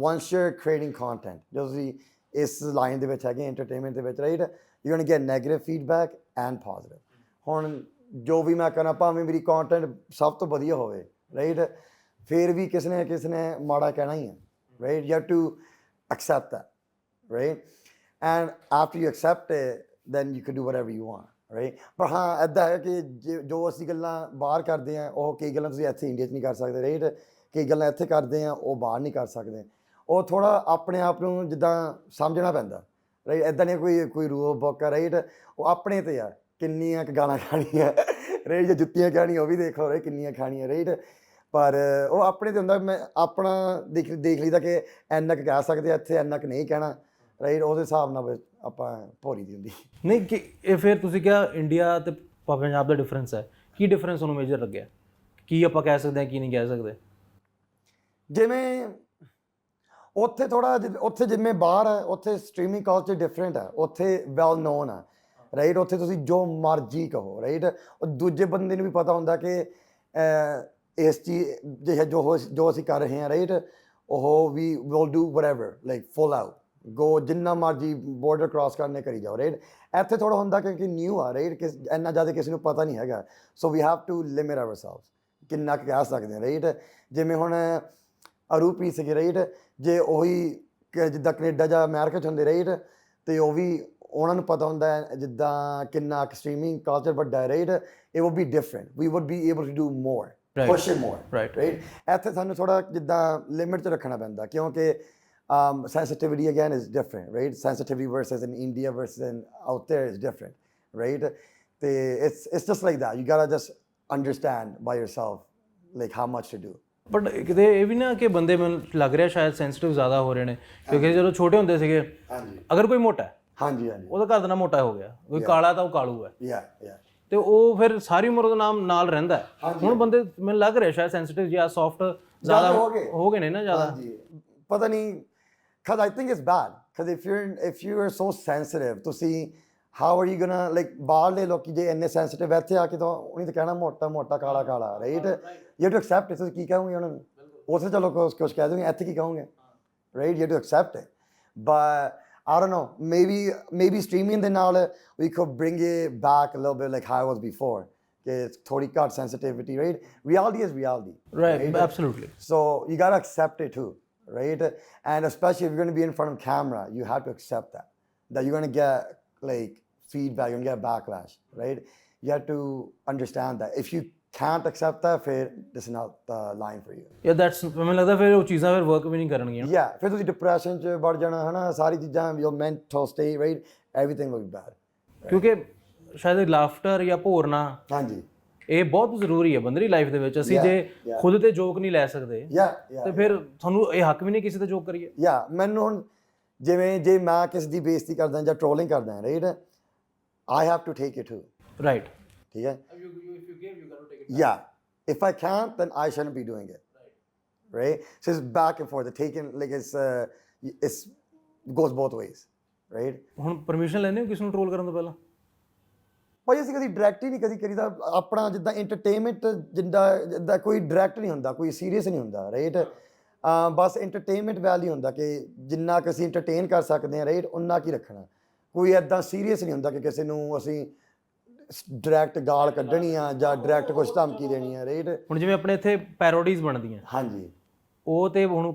[SPEAKER 2] once you're creating content, ਜਦੋਂ ਤੁਸੀਂ ਇਸ ਲਾਈਨ ਦੇ ਵਿੱਚ ਹੈਗੇ ਐਂਟਰਟੇਨਮੈਂਟ ਦੇ ਵਿੱਚ right, you going to get negative feedback and positive. ਹੁਣ ਜੋ ਵੀ ਮੈਂ ਕਰਾਂ, ਭਾਵੇਂ ਮੇਰੀ ਕੰਟੈਂਟ ਸਭ ਤੋਂ ਵਧੀਆ ਹੋਵੇ ਰਾਈਟ, ਫਿਰ ਵੀ ਕਿਸੇ ਨੇ ਮਾੜਾ ਕਹਿਣਾ ਹੀ ਹੈ, right, you have to accept that, right? And after you accept it, then you can do whatever you want, right? ਪਰ ਹਾਂ ਇੱਦਾਂ ਹੈ ਕਿ ਜੋ ਅਸੀਂ ਗੱਲਾਂ ਬਾਹਰ ਕਰਦੇ ਹਾਂ ਉਹ ਕਈ ਗੱਲਾਂ ਤੁਸੀਂ ਇੱਥੇ ਇੰਡੀਆ 'ਚ ਨਹੀਂ ਕਰ ਸਕਦੇ, ਰਾਈਟ, ਕਈ ਗੱਲਾਂ ਇੱਥੇ ਕਰਦੇ ਹਾਂ ਉਹ ਬਾਹਰ ਨਹੀਂ ਕਰ ਸਕਦੇ। ਉਹ ਥੋੜ੍ਹਾ ਆਪਣੇ ਆਪ ਨੂੰ ਜਿੱਦਾਂ ਸਮਝਣਾ ਪੈਂਦਾ, ਰਾਈਟ, ਇੱਦਾਂ ਨਹੀਂ ਕੋਈ ਰੂਲ ਬੁੱਕ ਹੈ, ਰਾਈਟ, ਉਹ ਆਪਣੇ 'ਤੇ ਆ ਕਿੰਨੀਆਂ ਕੁ ਗਾਲਾਂ ਖਾਣੀਆਂ, ਰਾਈਟ, ਜੇ ਜੁੱਤੀਆਂ ਖਾਣੀਆਂ ਉਹ ਵੀ ਦੇਖ ਲਓ, ਰਾਈਟ, ਕਿੰਨੀਆਂ ਖਾਣੀਆਂ, ਰਾਈਟ, ਪਰ ਉਹ ਆਪਣੇ 'ਤੇ ਹੁੰਦਾ। ਮੈਂ ਆਪਣਾ ਦੇਖ ਲਈਦਾ ਕਿ ਇੰਨਾ ਕੁ ਕਹਿ ਸਕਦੇ ਆ ਇੱਥੇ, ਇੰਨਾ ਕੁ ਨਹੀਂ ਕਹਿਣਾ, ਰਾਈਟ, ਉਹਦੇ ਹਿਸਾਬ ਨਾਲ ਆਪਾਂ ਭੋਰੀ ਦੀ ਹੁੰਦੀ।
[SPEAKER 1] ਨਹੀਂ ਕਿ ਇਹ ਫਿਰ ਤੁਸੀਂ ਕਿਹਾ ਇੰਡੀਆ ਅਤੇ ਪੰਜਾਬ ਦਾ ਡਿਫਰੈਂਸ ਹੈ, ਕੀ ਡਿਫਰੈਂਸ ਤੁਹਾਨੂੰ ਮੇਜਰ ਲੱਗਿਆ, ਕੀ ਆਪਾਂ ਕਹਿ ਸਕਦੇ ਹਾਂ ਕੀ ਨਹੀਂ ਕਹਿ ਸਕਦੇ?
[SPEAKER 2] ਜਿਵੇਂ ਉੱਥੇ ਥੋੜ੍ਹਾ ਉੱਥੇ ਜਿਵੇਂ ਬਾਹਰ ਹੈ ਉੱਥੇ ਸਟਰੀਮਿੰਗ ਕਲਚਰ ਡਿਫਰੈਂਟ ਹੈ, ਉੱਥੇ ਵੈਲ ਨੋਨ ਆ, ਰਾਈਟ, ਉੱਥੇ ਤੁਸੀਂ ਜੋ ਮਰਜ਼ੀ ਕਹੋ, ਰਾਈਟ, ਉਹ ਦੂਜੇ ਬੰਦੇ ਨੂੰ ਵੀ ਪਤਾ ਹੁੰਦਾ ਕਿ ਇਸ ਚੀਜ਼ ਜੋ ਅਸੀਂ ਕਰ ਰਹੇ ਹਾਂ, right, uh we will do whatever, like full out go, ਜਿੰਨਾ ਮਰਜ਼ੀ ਬੋਰਡਰ ਕ੍ਰਾਸ ਕਰਨੇ ਕਰੀ ਜਾਓ, ਰਾਈਟ। ਇੱਥੇ ਥੋੜ੍ਹਾ ਹੁੰਦਾ ਕਿ ਨਿਊ ਆ, ਰਾਈਟ, ਇੰਨਾ ਜ਼ਿਆਦਾ ਕਿਸੇ ਨੂੰ ਪਤਾ ਨਹੀਂ ਹੈਗਾ, so we have to limit ourselves, ਕਿੰਨਾ ਕੁ ਕਹਿ ਸਕਦੇ ਹਾਂ, ਰਾਈਟ। ਜਿਵੇਂ ਹੁਣ ਅਰੂਪੀ ਸੀਗੇ, ਰਾਈਟ, ਜੇ ਉਹੀ ਜਿੱਦਾਂ ਕੈਨੇਡਾ ਜਾਂ ਅਮਰੀਕਾ 'ਚ ਹੁੰਦੇ, ਰਾਈਟ, ਅਤੇ ਉਹ ਵੀ ਉਹਨਾਂ ਨੂੰ ਪਤਾ ਹੁੰਦਾ ਹੈ ਜਿੱਦਾਂ ਕਿੰਨਾ ਸਟਰੀਮਿੰਗ ਕਲਚਰ ਵੱਡਾ ਹੈ, right, it will be different, we would be able to do more, push it more, right. ਇੱਥੇ ਸਾਨੂੰ ਥੋੜ੍ਹਾ ਜਿੱਦਾਂ ਲਿਮਿਟ 'ਚ ਰੱਖਣਾ ਪੈਂਦਾ, ਕਿਉਂਕਿ sensitivity again is different, right? Sensitivity versus in India versus in out there is different, right? It's just like that. You gotta just understand by yourself like how much to do.
[SPEAKER 1] But ਕਿਤੇ ਇਹ ਵੀ ਨਾ ਕਿ ਬੰਦੇ ਮੈਨੂੰ ਲੱਗ ਰਿਹਾ ਸ਼ਾਇਦ sensitive ਜ਼ਿਆਦਾ ਹੋ ਰਹੇ ਨੇ, ਕਿਉਂਕਿ ਜਦੋਂ ਛੋਟੇ ਹੁੰਦੇ ਸੀਗੇ ਅਗਰ ਕੋਈ ਮੋਟਾ
[SPEAKER 2] ਹਾਂਜੀ
[SPEAKER 1] ਉਹਦਾ ਘਰ ਦਾ ਨਾਮ ਮੋਟਾ ਹੋ ਗਿਆ, ਕੋਈ ਕਾਲਾ ਤਾਂ ਉਹ ਕਾਲੂ ਹੈ,
[SPEAKER 2] ਯਾ,
[SPEAKER 1] ਤੇ ਉਹ ਫਿਰ ਸਾਰੀ ਉਮਰ ਉਹਦਾ ਨਾਮ ਨਾਲ ਰਹਿੰਦਾ ਹੈ। ਹੁਣ ਬੰਦੇ ਮੈਨੂੰ ਲੱਗ ਰਿਹਾ ਸ਼ਾਇਦ ਸੈਂਸਿਟਿਵ ਜਾਂ ਸੌਫਟ ਜ਼ਿਆਦਾ ਹੋ ਗਏ ਨੇ ਨਾ ਜ਼ਿਆਦਾ,
[SPEAKER 2] ਪਤਾ ਨਹੀਂ, because I think it's bad, because if you are so sensitive, ਤੁਸੀਂ how are you gonna like ਬਾਹਰਲੇ ਲੋਕੀ ਜੇ ਇੰਨੇ ਸੈਂਸਿਟਿਵ ਇੱਥੇ ਆ ਕੇ ਤਾਂ ਉਹਨੇ ਤਾਂ ਕਹਿਣਾ ਮੋਟਾ ਕਾਲਾ, right, you have to accept it। ਤੁਸੀਂ ਕੀ ਕਹੋਗੇ ਉਹਨਾਂ ਨੂੰ, ਉੱਥੇ ਚਲੋ ਕੁਛ ਕਹਿ ਦੋਗੇ, ਇੱਥੇ ਕੀ ਕਹੋਗੇ, right, you have to accept it, but I don't know, maybe streaming ਦੇ ਨਾਲ we could bring it back a little bit like how it was before, ਕਿ ਥੋੜੀ ਘੱਟ sensitivity, right? Reality is reality,
[SPEAKER 1] right? Absolutely.
[SPEAKER 2] So you gotta accept it too, right? And especially if you're going to be in front of camera, you have to accept that you're going to get like feedback, you're going to get backlash, right? You have to understand that. If you can't accept that, this is not the line for you.
[SPEAKER 1] Yeah, that's ਮੈਨੂੰ ਲੱਗਦਾ ਫਿਰ ਉਹ ਚੀਜ਼ਾਂ ਫਿਰ work ਵੀ ਨਹੀਂ ਕਰਨਗੀਆਂ।
[SPEAKER 2] Yeah, ਫਿਰ ਤੁਸੀਂ ਡਿਪਰੈਸ਼ਨ 'ਚ ਵੜ ਜਾਣਾ, ਹਨਾ, ਸਾਰੀ ਚੀਜ਼ਾਂ, your mental state, right? Everything will be bad.
[SPEAKER 1] ਕਿਉਂਕਿ ਸ਼ਾਇਦ ਲਾਫਟਰ ਜਾਂ ਭੋਰਨਾ,
[SPEAKER 2] ਹਾਂਜੀ,
[SPEAKER 1] ਇਹ ਬਹੁਤ ਜ਼ਰੂਰੀ ਹੈ ਬੰਦੇ ਦੀ ਲਾਈਫ ਦੇ ਵਿੱਚ। ਅਸੀਂ ਜੇ ਖੁਦ ਤੇ ਜੋਕ ਨਹੀਂ ਲੈ ਸਕਦੇ ਤੇ ਫਿਰ ਤੁਹਾਨੂੰ ਇਹ ਹੱਕ ਵੀ ਨਹੀਂ ਕਿਸੇ ਤੇ ਜੋਕ ਕਰੀਏ।
[SPEAKER 2] ਮੈਨੂੰ ਹੁਣ ਜਿਵੇਂ ਜੇ ਮੈਂ ਕਿਸੇ ਦੀ ਬੇਇੱਜ਼ਤੀ ਕਰਦਾ ਜਾਂ ਟ੍ਰੋਲਿੰਗ ਕਰਦਾ, right, I have to take it too,
[SPEAKER 1] right,
[SPEAKER 2] ਠੀਕ ਹੈ, if I can't then I shouldn't be doing it, right? So it's back and forth, taking like it's goes both ways, right?
[SPEAKER 1] ਹੁਣ permission ਲੈਣੇ ਹੋ ਕਿਸ ਨੂੰ troll ਕਰਨ ਤੋਂ ਪਹਿਲਾਂ?
[SPEAKER 2] ਭਾਈ ਅਸੀਂ ਕਦੀ ਡਾਇਰੈਕਟ ਹੀ ਨਹੀਂ ਕਦੀ ਕਰੀਦਾ, ਆਪਣਾ ਜਿੱਦਾਂ ਇੰਟਰਟੇਨਮੈਂਟ ਜਿੱਦਾਂ ਕੋਈ ਡਾਇਰੈਕਟ ਨਹੀਂ ਹੁੰਦਾ, ਕੋਈ ਸੀਰੀਅਸ ਨਹੀਂ ਹੁੰਦਾ, ਰਾਈਟ, ਬਸ ਇੰਟਰਟੇਨਮੈਂਟ ਵੈਲਿਊ ਹੁੰਦਾ ਕਿ ਜਿੰਨਾ ਕੁ ਅਸੀਂ ਇੰਟਰਟੇਨ ਕਰ ਸਕਦੇ ਹਾਂ, ਰਾਈਟ, ਉਨਾ ਕੀ ਰੱਖਣਾ, ਕੋਈ ਇੱਦਾਂ ਸੀਰੀਅਸ ਨਹੀਂ ਹੁੰਦਾ ਕਿ ਕਿਸੇ ਨੂੰ ਅਸੀਂ ਡਾਇਰੈਕਟ ਗਾਲ ਕੱਢਣੀ ਆ ਜਾਂ ਡਾਇਰੈਕਟ ਕੁਛ ਧਮਕੀ ਦੇਣੀ ਆ, ਰਾਈਟ। ਹੁਣ
[SPEAKER 1] ਜਿਵੇਂ ਆਪਣੇ ਇੱਥੇ ਪੈਰੋਡੀਜ਼ ਬਣਦੀਆਂ,
[SPEAKER 2] ਹਾਂਜੀ,
[SPEAKER 1] ਉਹ ਤੇ ਹੁਣ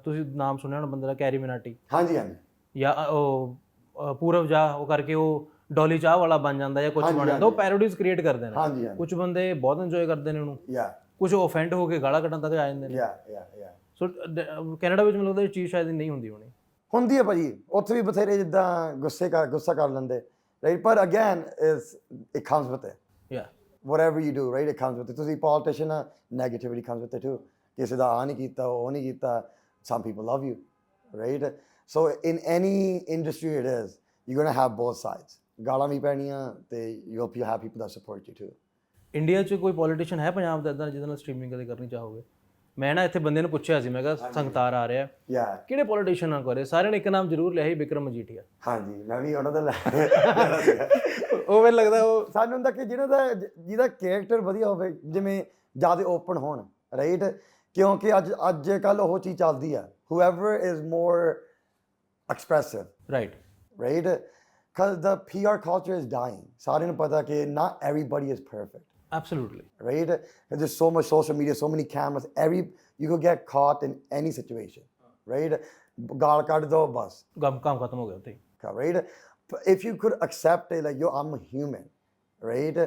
[SPEAKER 1] ਤੁਸੀਂ ਨਾਮ ਸੁਣਿਆ ਹੋਣਾ ਬੰਦੇ ਦਾ, ਕੈਰੀ ਮਿਨਾਟੀ,
[SPEAKER 2] ਹਾਂਜੀ,
[SPEAKER 1] ਜਾਂ ਉਹ ਪੂਰਵ ਜਾ ਉਹ ਕਰਕੇ ਉਹ ਡੋਲੀ ਚਾਹ ਵਾਲਾ ਬਣ ਜਾਂਦਾ ਜਾਂ ਕੁਝ ਬਣ ਜਾਂਦਾ, ਉਹ ਪੈਰੋਡੀਜ਼ ਕ੍ਰੀਏਟ ਕਰਦੇ ਨੇ। ਕੁਝ ਬੰਦੇ ਬਹੁਤ ਇੰਜੋਏ ਕਰਦੇ ਨੇ ਉਹਨੂੰ, ਕੁਝ ਓਫੈਂਡ ਹੋ ਕੇ ਗਾਲਾਂ ਕੱਢਣ ਤੱਕ ਆ ਜਾਂਦੇ ਨੇ। ਸੋ ਕੈਨੇਡਾ ਵਿੱਚ ਮੈਨੂੰ ਲੱਗਦਾ ਇਹ ਚੀਜ਼ ਸ਼ਾਇਦ ਨਹੀਂ ਹੁੰਦੀ ਹੋਣੀ।
[SPEAKER 2] ਹੁੰਦੀ ਹੈ ਭਾਜੀ, ਉੱਥੇ ਵੀ ਬਥੇਰੇ ਜਿੱਦਾਂ ਗੁੱਸਾ ਕਰ ਲੈਂਦੇ, ਰਾਈਟ, ਪਰ again it comes with it, whatever you do, right, it comes with it. ਤੁਸੀਂ ਪੋਲੀਟੀਸ਼ੀਅਨ ਆ, negativity comes with it too, ਕਿਸੇ ਦਾ ਆ ਨਹੀਂ ਕੀਤਾ, ਉਹ ਨਹੀਂ ਕੀਤਾ, some people love you, right? So in any industry it is, you're going to have both sides, ਗਾਲਾਂ ਵੀ ਪੈਣੀਆਂ ਤੇ you'll have people that support you too.
[SPEAKER 1] India 'ਚ ਕੋਈ ਪੋਲੀਟੀਸ਼ੀਅਨ ਹੈ ਪੰਜਾਬ ਦਾ ਇੱਦਾਂ ਜਿਹਦੇ ਨਾਲ ਸਟ੍ਰੀਮਿੰਗ ਕਦੇ ਕਰਨੀ ਚਾਹੋਗੇ? ਮੈਂ ਨਾ ਇੱਥੇ ਬੰਦੇ ਨੂੰ ਪੁੱਛਿਆ ਸੀ, ਮੈਂ ਕਿਹਾ ਸੰਗਤਾਰ ਆ ਰਿਹਾ, ਕਿਹੜੇ ਪੋਲੀਟੀਸ਼ੀਅਨ ਨਾਲ ਕਰੇ? ਸਾਰਿਆਂ ਨੇ ਇੱਕ ਨਾਮ ਜ਼ਰੂਰ ਲਿਆ ਸੀ, ਬਿਕਰਮ ਮਜੀਠੀਆ।
[SPEAKER 2] ਹਾਂਜੀ, ਮੈਂ ਵੀ ਉਹਨਾਂ ਦਾ ਲੈ
[SPEAKER 1] ਉਹ ਮੈਨੂੰ ਲੱਗਦਾ ਉਹ
[SPEAKER 2] ਸਾਨੂੰ ਹੁੰਦਾ ਕਿ ਜਿਹਦਾ ਕੈਰੈਕਟਰ ਵਧੀਆ ਹੋਵੇ, ਜਿਵੇਂ ਜ਼ਿਆਦਾ ਓਪਨ ਹੋਣ, ਰਾਈਟ, ਕਿਉਂਕਿ ਅੱਜ ਕੱਲ੍ਹ ਉਹ ਚੀਜ਼ ਚੱਲਦੀ ਆ, whoever is more expressive, right, because the PR culture is dying. ਸਾਰਿਆਂ ਨੂੰ ਪਤਾ ਕਿ not everybody is perfect.
[SPEAKER 1] Absolutely.
[SPEAKER 2] right? And there's so much social media, so many cameras. You could get caught in any situation, right? Gaal ਕੱਢ ਦੋ ਬਸ,
[SPEAKER 1] ਕੰਮ ਖਤਮ ਹੋ ਗਿਆ ਉੱਥੇ ਹੀ।
[SPEAKER 2] right? But if you could accept it, like, yo, I'm a human, right?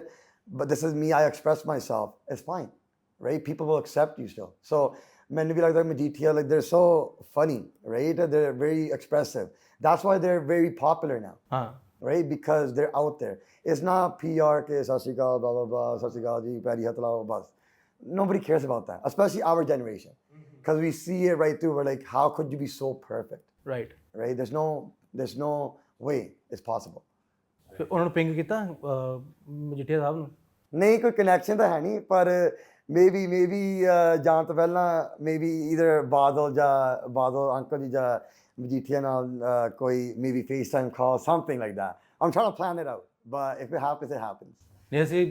[SPEAKER 2] But this is me, I express myself, it's fine, right? People will accept you still. So ਮੈਨੂੰ ਵੀ ਲੱਗਦਾ Majithia, like, they're so funny, right? They're very expressive. That's why they're very popular now.
[SPEAKER 1] ਹਾਂ
[SPEAKER 2] Right? Because they're out there. It's not PR, ke sat shri akal, blah, blah, blah, sat shri akal ji, pairi hath lao, bas. Nobody cares about that, especially our generation. Because we see it right through, we're like, how could you be so perfect?
[SPEAKER 1] Right.
[SPEAKER 2] Right? There's no way it's possible.
[SPEAKER 1] ਫਿਰ ਉਹਨਾਂ ਨੂੰ ਪਿੰਗ ਕੀਤਾ ਮਜੀਠੀਆ ਸਾਹਿਬ ਨੂੰ?
[SPEAKER 2] ਨਹੀਂ ਕੋਈ connection ਤਾਂ ਹੈ ਨਹੀਂ, ਪਰ ਮੇਬੀ ਜਾਣ ਤੋਂ ਪਹਿਲਾਂ ਮੇਬੀ ਈਦਰ ਬਾਦਲ ਅੰਕਲ ਜੀ ਜਾਂ Majithia ਨਾਲ ਕੋਈ maybe FaceTime call, something like that. I'm trying to plan it out, but if it happens, it happens.
[SPEAKER 1] ਨਹੀਂ ਅਸੀਂ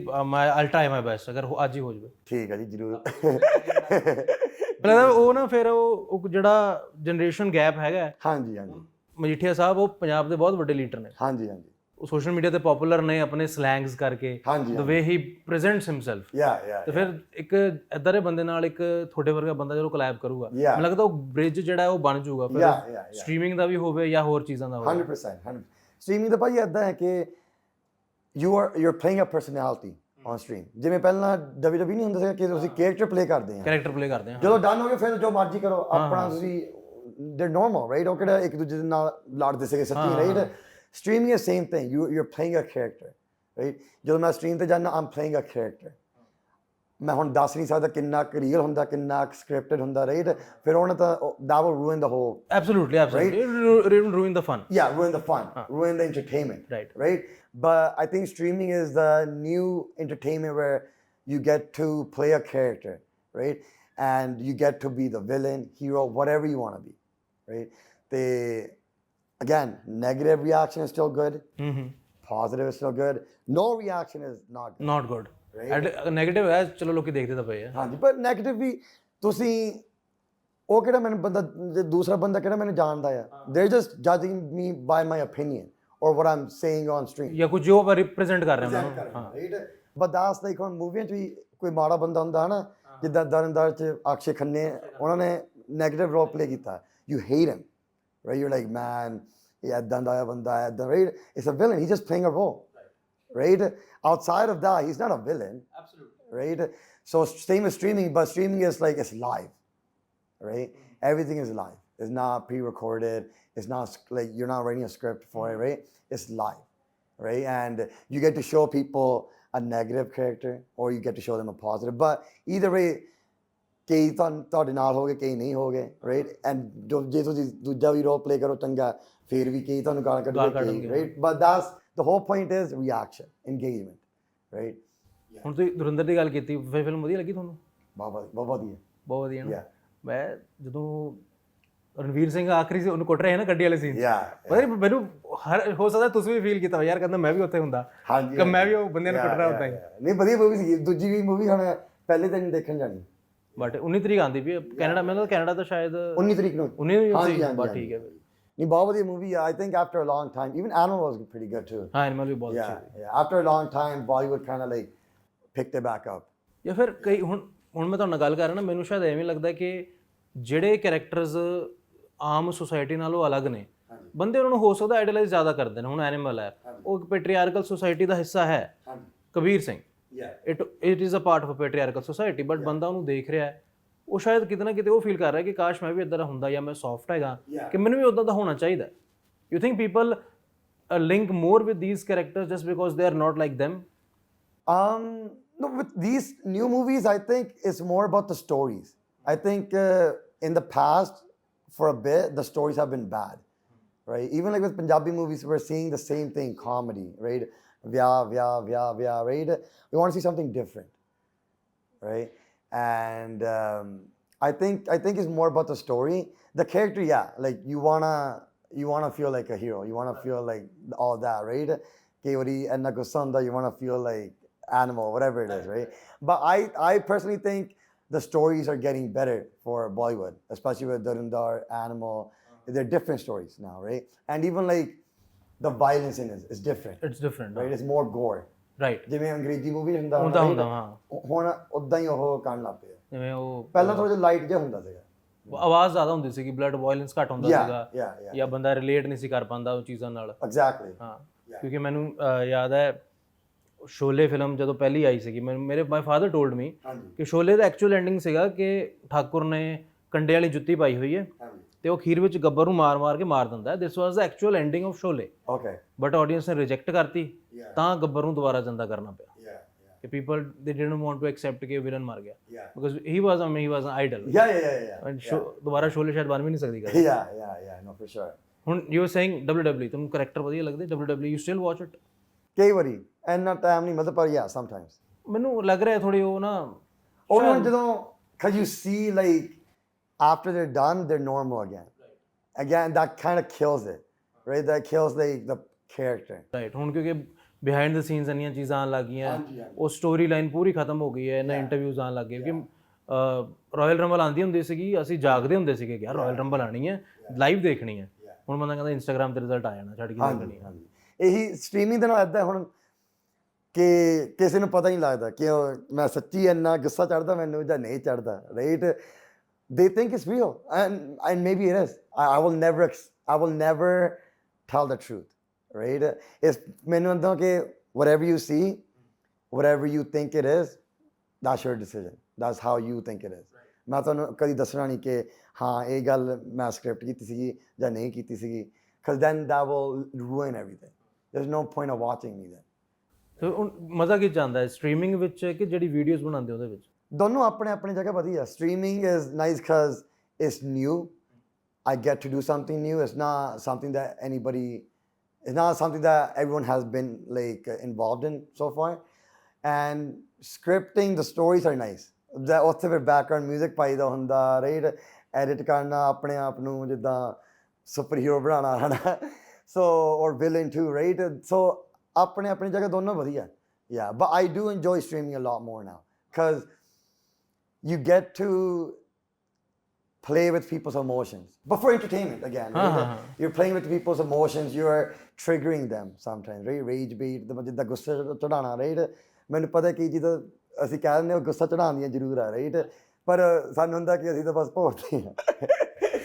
[SPEAKER 1] I'll try my best ਅਗਰ ਅੱਜ ਹੀ ਹੋ ਜਾਵੇ।
[SPEAKER 2] ਠੀਕ ਹੈ ਜੀ, ਜ਼ਰੂਰ।
[SPEAKER 1] ਮਤਲਬ ਉਹ ਨਾ ਫਿਰ ਉਹ ਜਿਹੜਾ ਜਨਰੇਸ਼ਨ ਗੈਪ ਹੈਗਾ,
[SPEAKER 2] ਹਾਂਜੀ ਹਾਂਜੀ
[SPEAKER 1] ਮਜੀਠੀਆ ਸਾਹਿਬ ਉਹ ਪੰਜਾਬ ਦੇ ਬਹੁਤ ਵੱਡੇ ਲੀਡਰ ਨੇ,
[SPEAKER 2] ਹਾਂਜੀ ਹਾਂਜੀ
[SPEAKER 1] ਉਹ ਸੋਸ਼ਲ ਮੀਡੀਆ ਤੇ ਪਪੂਲਰ ਨੇ ਆਪਣੇ ਸਲੈਂਗਸ ਕਰਕੇ,
[SPEAKER 2] ਹਾਂਜੀ,
[SPEAKER 1] the way he presents himself।
[SPEAKER 2] yeah
[SPEAKER 1] ਤੇ ਫਿਰ ਇੱਕ ਏਦਾਂ ਦੇ ਬੰਦੇ ਨਾਲ ਇੱਕ ਤੁਹਾਡੇ ਵਰਗਾ ਬੰਦਾ ਜਦੋਂ ਕੋਲੈਬ ਕਰੂਗਾ,
[SPEAKER 2] Yeah.
[SPEAKER 1] ਮੈਨੂੰ ਲੱਗਦਾ ਉਹ ਬ੍ਰਿਜ ਜਿਹੜਾ ਉਹ ਬਣ ਜਾਊਗਾ ਫਿਰ,
[SPEAKER 2] Yeah.
[SPEAKER 1] ਸਟਰੀਮਿੰਗ ਦਾ ਵੀ ਹੋਵੇ ਜਾਂ ਹੋਰ ਚੀਜ਼ਾਂ ਦਾ ਹੋਵੇ।
[SPEAKER 2] 100%. ਸਟ੍ਰੀਮਿੰਗ ਦਾ ਭਾਈ ਏਦਾਂ ਹੈ ਕਿ you're playing a personality on stream. ਜਿਵੇਂ ਪਹਿਲਾਂ WWE ਨਹੀਂ ਹੁੰਦਾ ਸੀ ਕਿ ਤੁਸੀਂ ਕੈਰੈਕਟਰ ਪਲੇ ਕਰਦੇ ਆ,
[SPEAKER 1] ਕੈਰੈਕਟਰ ਪਲੇ ਕਰਦੇ ਆ।
[SPEAKER 2] ਜਦੋਂ ਡਨ ਹੋ ਗਿਆ ਫਿਰ ਜੋ ਮਰਜ਼ੀ ਕਰੋ ਆਪਣਾ, ਤੁਸੀਂ they're normal, right? ਉਹ ਕਿਹੜਾ ਇੱਕ ਦੂਜੇ ਦੇ ਨਾਲ ਲੜਦੇ ਸੀਗੇ ਸੱਚੀ, right? Streaming is the same thing. You're playing a character, right? ਜਦੋਂ ਮੈਂ ਸਟ੍ਰੀਮ ਤੇ ਜਾਂਦਾ, I'm playing a character. ਮੈਂ ਹੁਣ ਦੱਸ ਨਹੀਂ ਸਕਦਾ ਕਿੰਨਾ ਰੀਅਲ ਹੁੰਦਾ, ਕਿੰਨਾ ਸਕ੍ਰਿਪਟਡ ਹੁੰਦਾ, right? ਫਿਰ ਉਹਨਾਂ ਤਾਂ that will ruin the whole.
[SPEAKER 1] Absolutely. Ruin the fun.
[SPEAKER 2] Yeah, ruin the fun, ruin the entertainment, right? But I think streaming is the new entertainment where you get to play a character, right? And you get to be the villain, hero, whatever you want to be, right? Again, negative reaction is still good. Positive is still good. No reaction is not good.
[SPEAKER 1] Not good. Right? Negative ਹੈ, ਚਲੋ ਲੋਕੀ ਦੇਖਦੇ ਤਾਂ ਪਏ ਆ।
[SPEAKER 2] ਹਾਂਜੀ, ਪਰ negative ਵੀ ਤੁਸੀਂ ਉਹ ਕਿਹੜਾ ਮੈਨੂੰ ਬੰਦਾ, ਦੂਸਰਾ ਬੰਦਾ ਕਿਹੜਾ ਮੈਨੂੰ ਜਾਣਦਾ ਆ, they're just judging me by my opinion or what I'm saying on stream.
[SPEAKER 1] ਜਾਂ ਕੁਝ ਜੋ ਆਪਾਂ ਰਿਪਰੈਜ਼ੈਂਟ ਕਰ ਰਹੇ ਹਾਂ ਉਹਨਾਂ ਨੂੰ। ਹਾਂ,
[SPEAKER 2] right? But that's like ਹੁਣ ਮੂਵੀਆਂ 'ਚ ਵੀ ਕੋਈ ਮਾੜਾ ਬੰਦਾ ਹੁੰਦਾ ਹੈ ਨਾ, ਜਿੱਦਾਂ ਦਰਨਦਾਰ 'ਚ ਅਕਸ਼ੇ ਖੰਨੇ, ਉਹਨਾਂ ਨੇ ਨੈਗੇਟਿਵ ਰੋਲ ਪਲੇ ਕੀਤਾ, you hate him, right? You're like, man, ਇਹ ਏਦਾਂ ਦਾ ਬੰਦਾ ਹੈ, ਏਦਾਂ, right? It's a villain, he's just playing a role, right? Outside of that, he's not a villain. Absolutely. Right? So same as streaming, but streaming is like, it's live, right? Everything is live. It's not pre-recorded. It's not like you're not writing a script for it, right? It's live, right? And you get to show people a negative character or you get to show them a positive. But either way, ਕਈ ਤੁਹਾਡੇ ਨਾਲ ਹੋ ਗਏ, ਕਈ ਨਹੀਂ ਹੋ ਗਏ, right? And ਜੇ ਤੁਸੀਂ ਦੂਜਾ ਵੀ ਰੋਲ ਪਲੇ ਕਰੋ ਚੰਗਾ, ਫਿਰ ਵੀ ਕਈ ਤੁਹਾਨੂੰ ਗਾਲ ਕੱਢਣਗੇ, right? But that's the whole point is reaction, engagement, right?
[SPEAKER 1] ਹੁਣ ਤੁਸੀਂ ਧੁਰੰਦਰ ਦੀ ਗੱਲ ਕੀਤੀ, ਫਿਲਮ ਵਧੀਆ ਲੱਗੀ ਤੁਹਾਨੂੰ?
[SPEAKER 2] ਬਹੁਤ ਵਧੀਆ।
[SPEAKER 1] ਬਹੁਤ ਵਧੀਆ ਨਾ। ਮੈਂ ਜਦੋਂ ਰਣਵੀਰ ਸਿੰਘ ਆਖਰੀ ਸੀ ਉਹਨੂੰ ਕੁੱਟ ਰਹੇ ਨਾ ਗੱਡੀ ਵਾਲੇ ਸੀਨ, ਪਤਾ ਨਹੀਂ ਮੈਨੂੰ ਹੋ ਸਕਦਾ ਤੁਸੀਂ ਵੀ ਫੀਲ ਕੀਤਾ ਯਾਰ, ਕਹਿੰਦਾ ਮੈਂ ਵੀ ਉੱਥੇ ਹੁੰਦਾ, ਕਿ ਮੈਂ ਵੀ ਉਹ ਬੰਦਿਆਂ ਨੂੰ ਕੁੱਟ ਰਿਹਾ ਹੁੰਦਾ ਹੀ।
[SPEAKER 2] ਨਹੀਂ, ਵਧੀਆ ਮੂਵੀ ਸੀ। ਦੂਜੀ ਵੀ ਮੂਵੀ ਹੁਣ ਪਹਿਲੇ ਦਿਨ ਦੇਖਣ ਜਾਣੀ,
[SPEAKER 1] ਬਟ 19 ਤਰੀਕ ਆਉਂਦੀ ਵੀ ਕੈਨੇਡਾ, ਮੈਨੂੰ ਕੈਨੇਡਾ ਤਾਂ ਸ਼ਾਇਦ
[SPEAKER 2] 19 ਤਰੀਕ ਨੂੰ।
[SPEAKER 1] 19 ਬਸ ਠੀਕ ਹੈ।
[SPEAKER 2] ਨਹੀਂ, ਬਹੁਤ ਵਧੀਆ ਮੂਵੀ ਆ। I think after a long time, even Animal was pretty good too.
[SPEAKER 1] ਹਾਂ, ਐਨੀਮਲ ਵੀ ਬਹੁਤ ਅੱਛੀ ਸੀ।
[SPEAKER 2] After a long time, Bollywood kind of like picked it back up.
[SPEAKER 1] ਜਾਂ ਫਿਰ ਕਈ ਹੁਣ ਮੈਂ ਤੁਹਾਡੇ ਨਾਲ ਗੱਲ ਕਰ ਰਿਹਾ ਨਾ, ਮੈਨੂੰ ਸ਼ਾਇਦ ਐਵੇਂ ਲੱਗਦਾ ਕਿ ਜਿਹੜੇ ਕੈਰੈਕਟਰਸ ਆਮ ਸੁਸਾਇਟੀ ਨਾਲੋਂ ਅਲੱਗ ਨੇ, ਬੰਦੇ ਉਹਨਾਂ ਨੂੰ ਹੋ ਸਕਦਾ ਆਈਡਲਾਈਜ਼ ਜ਼ਿਆਦਾ ਕਰਦੇ ਨੇ। ਹੁਣ ਐਨੀਮਲ ਹੈ, ਉਹ ਪੈਟਰੀਆਰਕਲ ਸੁਸਾਇਟੀ ਦਾ ਹਿੱਸਾ ਹੈ। Kabir Singh, it is a part of a patriarchal society, but ਬੰਦਾ ਉਹਨੂੰ ਦੇਖ ਰਿਹਾ, ਉਹ ਸ਼ਾਇਦ ਕਿਤੇ ਨਾ ਕਿਤੇ ਉਹ ਫੀਲ ਕਰ ਰਿਹਾ ਕਿ ਕਾਸ਼ ਮੈਂ ਵੀ ਇੱਦਾਂ ਦਾ ਹੁੰਦਾ, ਜਾਂ ਮੈਂ ਸੌਫਟ ਹੈਗਾ, ਕਿ ਮੈਨੂੰ ਵੀ ਉੱਦਾਂ ਦਾ ਹੋਣਾ ਚਾਹੀਦਾ। You think people link more with these characters just because they are not like them?
[SPEAKER 2] No, with these new movies, I think it's more about the stories. I think in the past, for a bit, the stories have been bad, right? Even like with Punjabi movies, we're seeing the same thing, comedy, right? Vya, right? We want to see something different, right? And I think it's more about the story. The character, yeah, like you wanna feel like a hero. You wanna feel like all that, right? Kevori and Nagosanda, you wanna feel like Animal, whatever it is, right? But I personally think the stories are getting better for Bollywood, especially with Dhurandhar, Animal. They're different stories now, right? And even like the violence in it is different.
[SPEAKER 1] It's different,
[SPEAKER 2] right? It's more gore,
[SPEAKER 1] right
[SPEAKER 2] ਜਿਵੇਂ ਅੰਗਰੇਜ਼ੀ movie ਹੁੰਦਾ
[SPEAKER 1] ਹੁੰਦਾ
[SPEAKER 2] right?
[SPEAKER 1] ਹੁੰਦਾ ਹਾਂ
[SPEAKER 2] ਹੁਣ ਉਦਾਂ ਹੀ ਉਹ ਕਰਨ ਲੱਗ ਪਏ ਆ।
[SPEAKER 1] ਜਿਵੇਂ ਉਹ
[SPEAKER 2] ਪਹਿਲਾਂ ਥੋੜਾ ਜਿਹਾ ਲਾਈਟ ਜਿਹਾ ਹੁੰਦਾ ਸੀਗਾ।
[SPEAKER 1] ਆਵਾਜ਼ ਜ਼ਿਆਦਾ ਹੁੰਦੀ ਸੀਗੀ, ਬਲੱਡ ਬੋਇਲੈਂਸ ਘੱਟ ਹੁੰਦਾ ਸੀਗਾ
[SPEAKER 2] yeah.
[SPEAKER 1] ਜਾਂ ਬੰਦਾ ਰਿਲੇਟ ਨਹੀਂ ਸੀ ਕਰ ਪਾਉਂਦਾ ਉਹ ਚੀਜ਼ਾਂ ਨਾਲ।
[SPEAKER 2] Exactly.
[SPEAKER 1] ਹਾਂ ਕਿਉਂਕਿ ਮੈਨੂੰ ਯਾਦ ਹੈ ਸ਼ੋਲੇ ਫਿਲਮ ਜਦੋਂ ਪਹਿਲੀ ਆਈ ਸੀਗੀ, ਮੇਰੇ ਮਾਈ ਫਾਦਰ ਟੋਲਡ ਮੀ ਕਿ ਸ਼ੋਲੇ ਦਾ ਐਕਚੁਅਲ ਐਂਡਿੰਗ ਸੀਗਾ ਕਿ ਠਾਕੁਰ ਨੇ ਕੰਡੇ ਵਾਲੀ ਜੁੱਤੀ ਪਾਈ ਹੋਈ ਹੈ ਤੇ ਉਹ ਅਖੀਰ ਵਿੱਚ ਗੱਬਰ ਨੂੰ ਮਾਰ ਕੇ ਮਾਰ ਦਿੰਦਾ ਹੈ। This was the actual ending of Sholay.
[SPEAKER 2] Okay.
[SPEAKER 1] But audience ਨੇ ਰਿਜੈਕਟ ਕਰਤੀ ਤਾਂ ਗੱਬਰ ਨੂੰ ਦੁਬਾਰਾ ਜ਼ਿੰਦਾ ਕਰਨਾ ਪਿਆ ਕਿ ਪੀਪਲ ਦੇ ਡਿਡਨਟ ਵਾਂਟ ਟੂ ਐਕਸੈਪਟ ਕਿ ਵਿਲਨ ਮਰ ਗਿਆ because he was N Idol.
[SPEAKER 2] Yeah.
[SPEAKER 1] ਦੁਬਾਰਾ ਸ਼ੋਲੇ ਸ਼ਾਇਦ ਬਣ ਵੀ ਨਹੀਂ ਸਕਦੀ ਗੱਲ।
[SPEAKER 2] Yeah. No, for sure.
[SPEAKER 1] ਹੁਣ ਯੂ ਆਰ ਸੇਇੰਗ WWE ਤੁਹਾਨੂੰ ਕਰੈਕਟਰ ਵਧੀਆ ਲੱਗਦੇ WWE, you still watch it?
[SPEAKER 2] ਕਈ ਵਾਰੀ ਇੰਨਾ ਟਾਈਮ ਨਹੀਂ ਮਿਲਦਾ ਪਰ yeah, sometimes.
[SPEAKER 1] ਮੈਨੂੰ ਲੱਗ ਰਿਹਾ ਥੋੜੀ ਉਹ ਨਾ
[SPEAKER 2] ਉਹ ਨਾ ਜਦੋਂ because you see like after they're done they're normal again that kind of kills it, right? That kills the character.
[SPEAKER 1] Right ਹੁਣ ਕਿਉਂਕਿ ਬਿਹਾਈਂਡ ਦ ਸੀਨਸ ਇੰਨੀਆਂ ਚੀਜ਼ਾਂ ਆਉਣ ਲੱਗ ਗਈਆਂ, ਉਹ ਸਟੋਰੀ ਲਾਈਨ ਪੂਰੀ ਖਤਮ ਹੋ ਗਈ ਹੈ, ਇਹਨਾਂ ਇੰਟਰਵਿਊਜ਼ ਆਉਣ ਲੱਗ ਗਏ ਕਿਉਂਕਿ ਰਾਇਲ ਰੰਬਲ ਆਉਂਦੀ ਹੁੰਦੀ ਸੀਗੀ, ਅਸੀਂ ਜਾਗਦੇ ਹੁੰਦੇ ਸੀਗੇ ਕਿ ਯਾਰ ਰਾਇਲ ਰੰਬਲ ਆਣੀ ਹੈ, ਲਾਈਵ ਦੇਖਣੀ ਹੈ। ਹੁਣ ਬੰਦਾ ਕਹਿੰਦਾ ਇੰਸਟਾਗ੍ਰਾਮ ਤੇ ਰਿਜ਼ਲਟ ਆ ਜਾਣਾ, ਛੱਡ ਕੇ ਦੇਖਣੀ ਹੈ।
[SPEAKER 2] ਇਹੀ ਸਟ੍ਰੀਮਿੰਗ ਦੇ ਨਾਲ ਇੱਦਾਂ ਹੁਣ ਕਿ ਕਿਸੇ ਨੂੰ ਪਤਾ ਨਹੀਂ ਲੱਗਦਾ ਕਿ ਮੈਂ ਸੱਚੀ ਇੰਨਾ ਗੁੱਸਾ ਚੜਦਾ ਮੈਨੂੰ ਜਾਂ ਨਹੀਂ ਚੜਦਾ, right? They think it's real and maybe it is. I will never tell the truth, right? It's ਮੈਨੂੰ ਹੁੰਦਾ ਕਿ whatever you see, whatever you think it is, that's your decision. That's how you think it is. ਮੈਂ ਤੁਹਾਨੂੰ ਕਦੀ ਦੱਸਣਾ ਨਹੀਂ ਕਿ ਹਾਂ ਇਹ ਗੱਲ ਮੈਂ ਸਕ੍ਰਿਪਟ ਕੀਤੀ ਸੀਗੀ ਜਾਂ ਨਹੀਂ ਕੀਤੀ ਸੀਗੀ, because then that will ruin everything. There's no point of watching me then.
[SPEAKER 1] ਸੋ ਹੁਣ ਮਜ਼ਾ ਕੀ ਚਾਹੁੰਦਾ ਹੈ ਸਟ੍ਰੀਮਿੰਗ ਵਿੱਚ ਕਿ ਜਿਹੜੀ ਵੀਡੀਓਜ਼ ਬਣਾਉਂਦੇ ਉਹਦੇ ਵਿੱਚ?
[SPEAKER 2] ਦੋਨੋਂ ਆਪਣੀ ਜਗ੍ਹਾ ਵਧੀਆ। Streaming is nice because it's new. I get to do something new. It's not something that everyone has been like involved in so far. And scripting, the stories are nice. ਉੱਥੇ ਫਿਰ background music ਪਾਈਦਾ ਹੁੰਦਾ, right? Edit ਕਰਨਾ ਆਪਣੇ ਆਪ ਨੂੰ ਜਿੱਦਾਂ super hero ਬਣਾਉਣਾ ਹੈ ਨਾ, so or villain too, right? So ਆਪਣੀ ਜਗ੍ਹਾ ਦੋਨੋਂ ਵਧੀਆ। Yeah, but I do enjoy streaming a lot more now because you get to play with people's emotions, but for entertainment again, right? You're playing with people's emotions, you are triggering them sometimes, right? Rage bait, ਜਿੱਦਾਂ ਗੁੱਸੇ ਚੜਾਉਣਾ, right? ਮੈਨੂੰ ਪਤਾ ਕਿ ਜਦੋਂ ਅਸੀਂ ਕਹਿ ਦਿੰਦੇ ਹਾਂ ਗੁੱਸਾ ਚੜਾਉਣੀਆਂ ਜ਼ਰੂਰ ਆ, right? ਪਰ ਸਾਨੂੰ ਹੁੰਦਾ ਕਿ ਅਸੀਂ ਤਾਂ ਬਸ ਭੋਰਦੇ ਹਾਂ।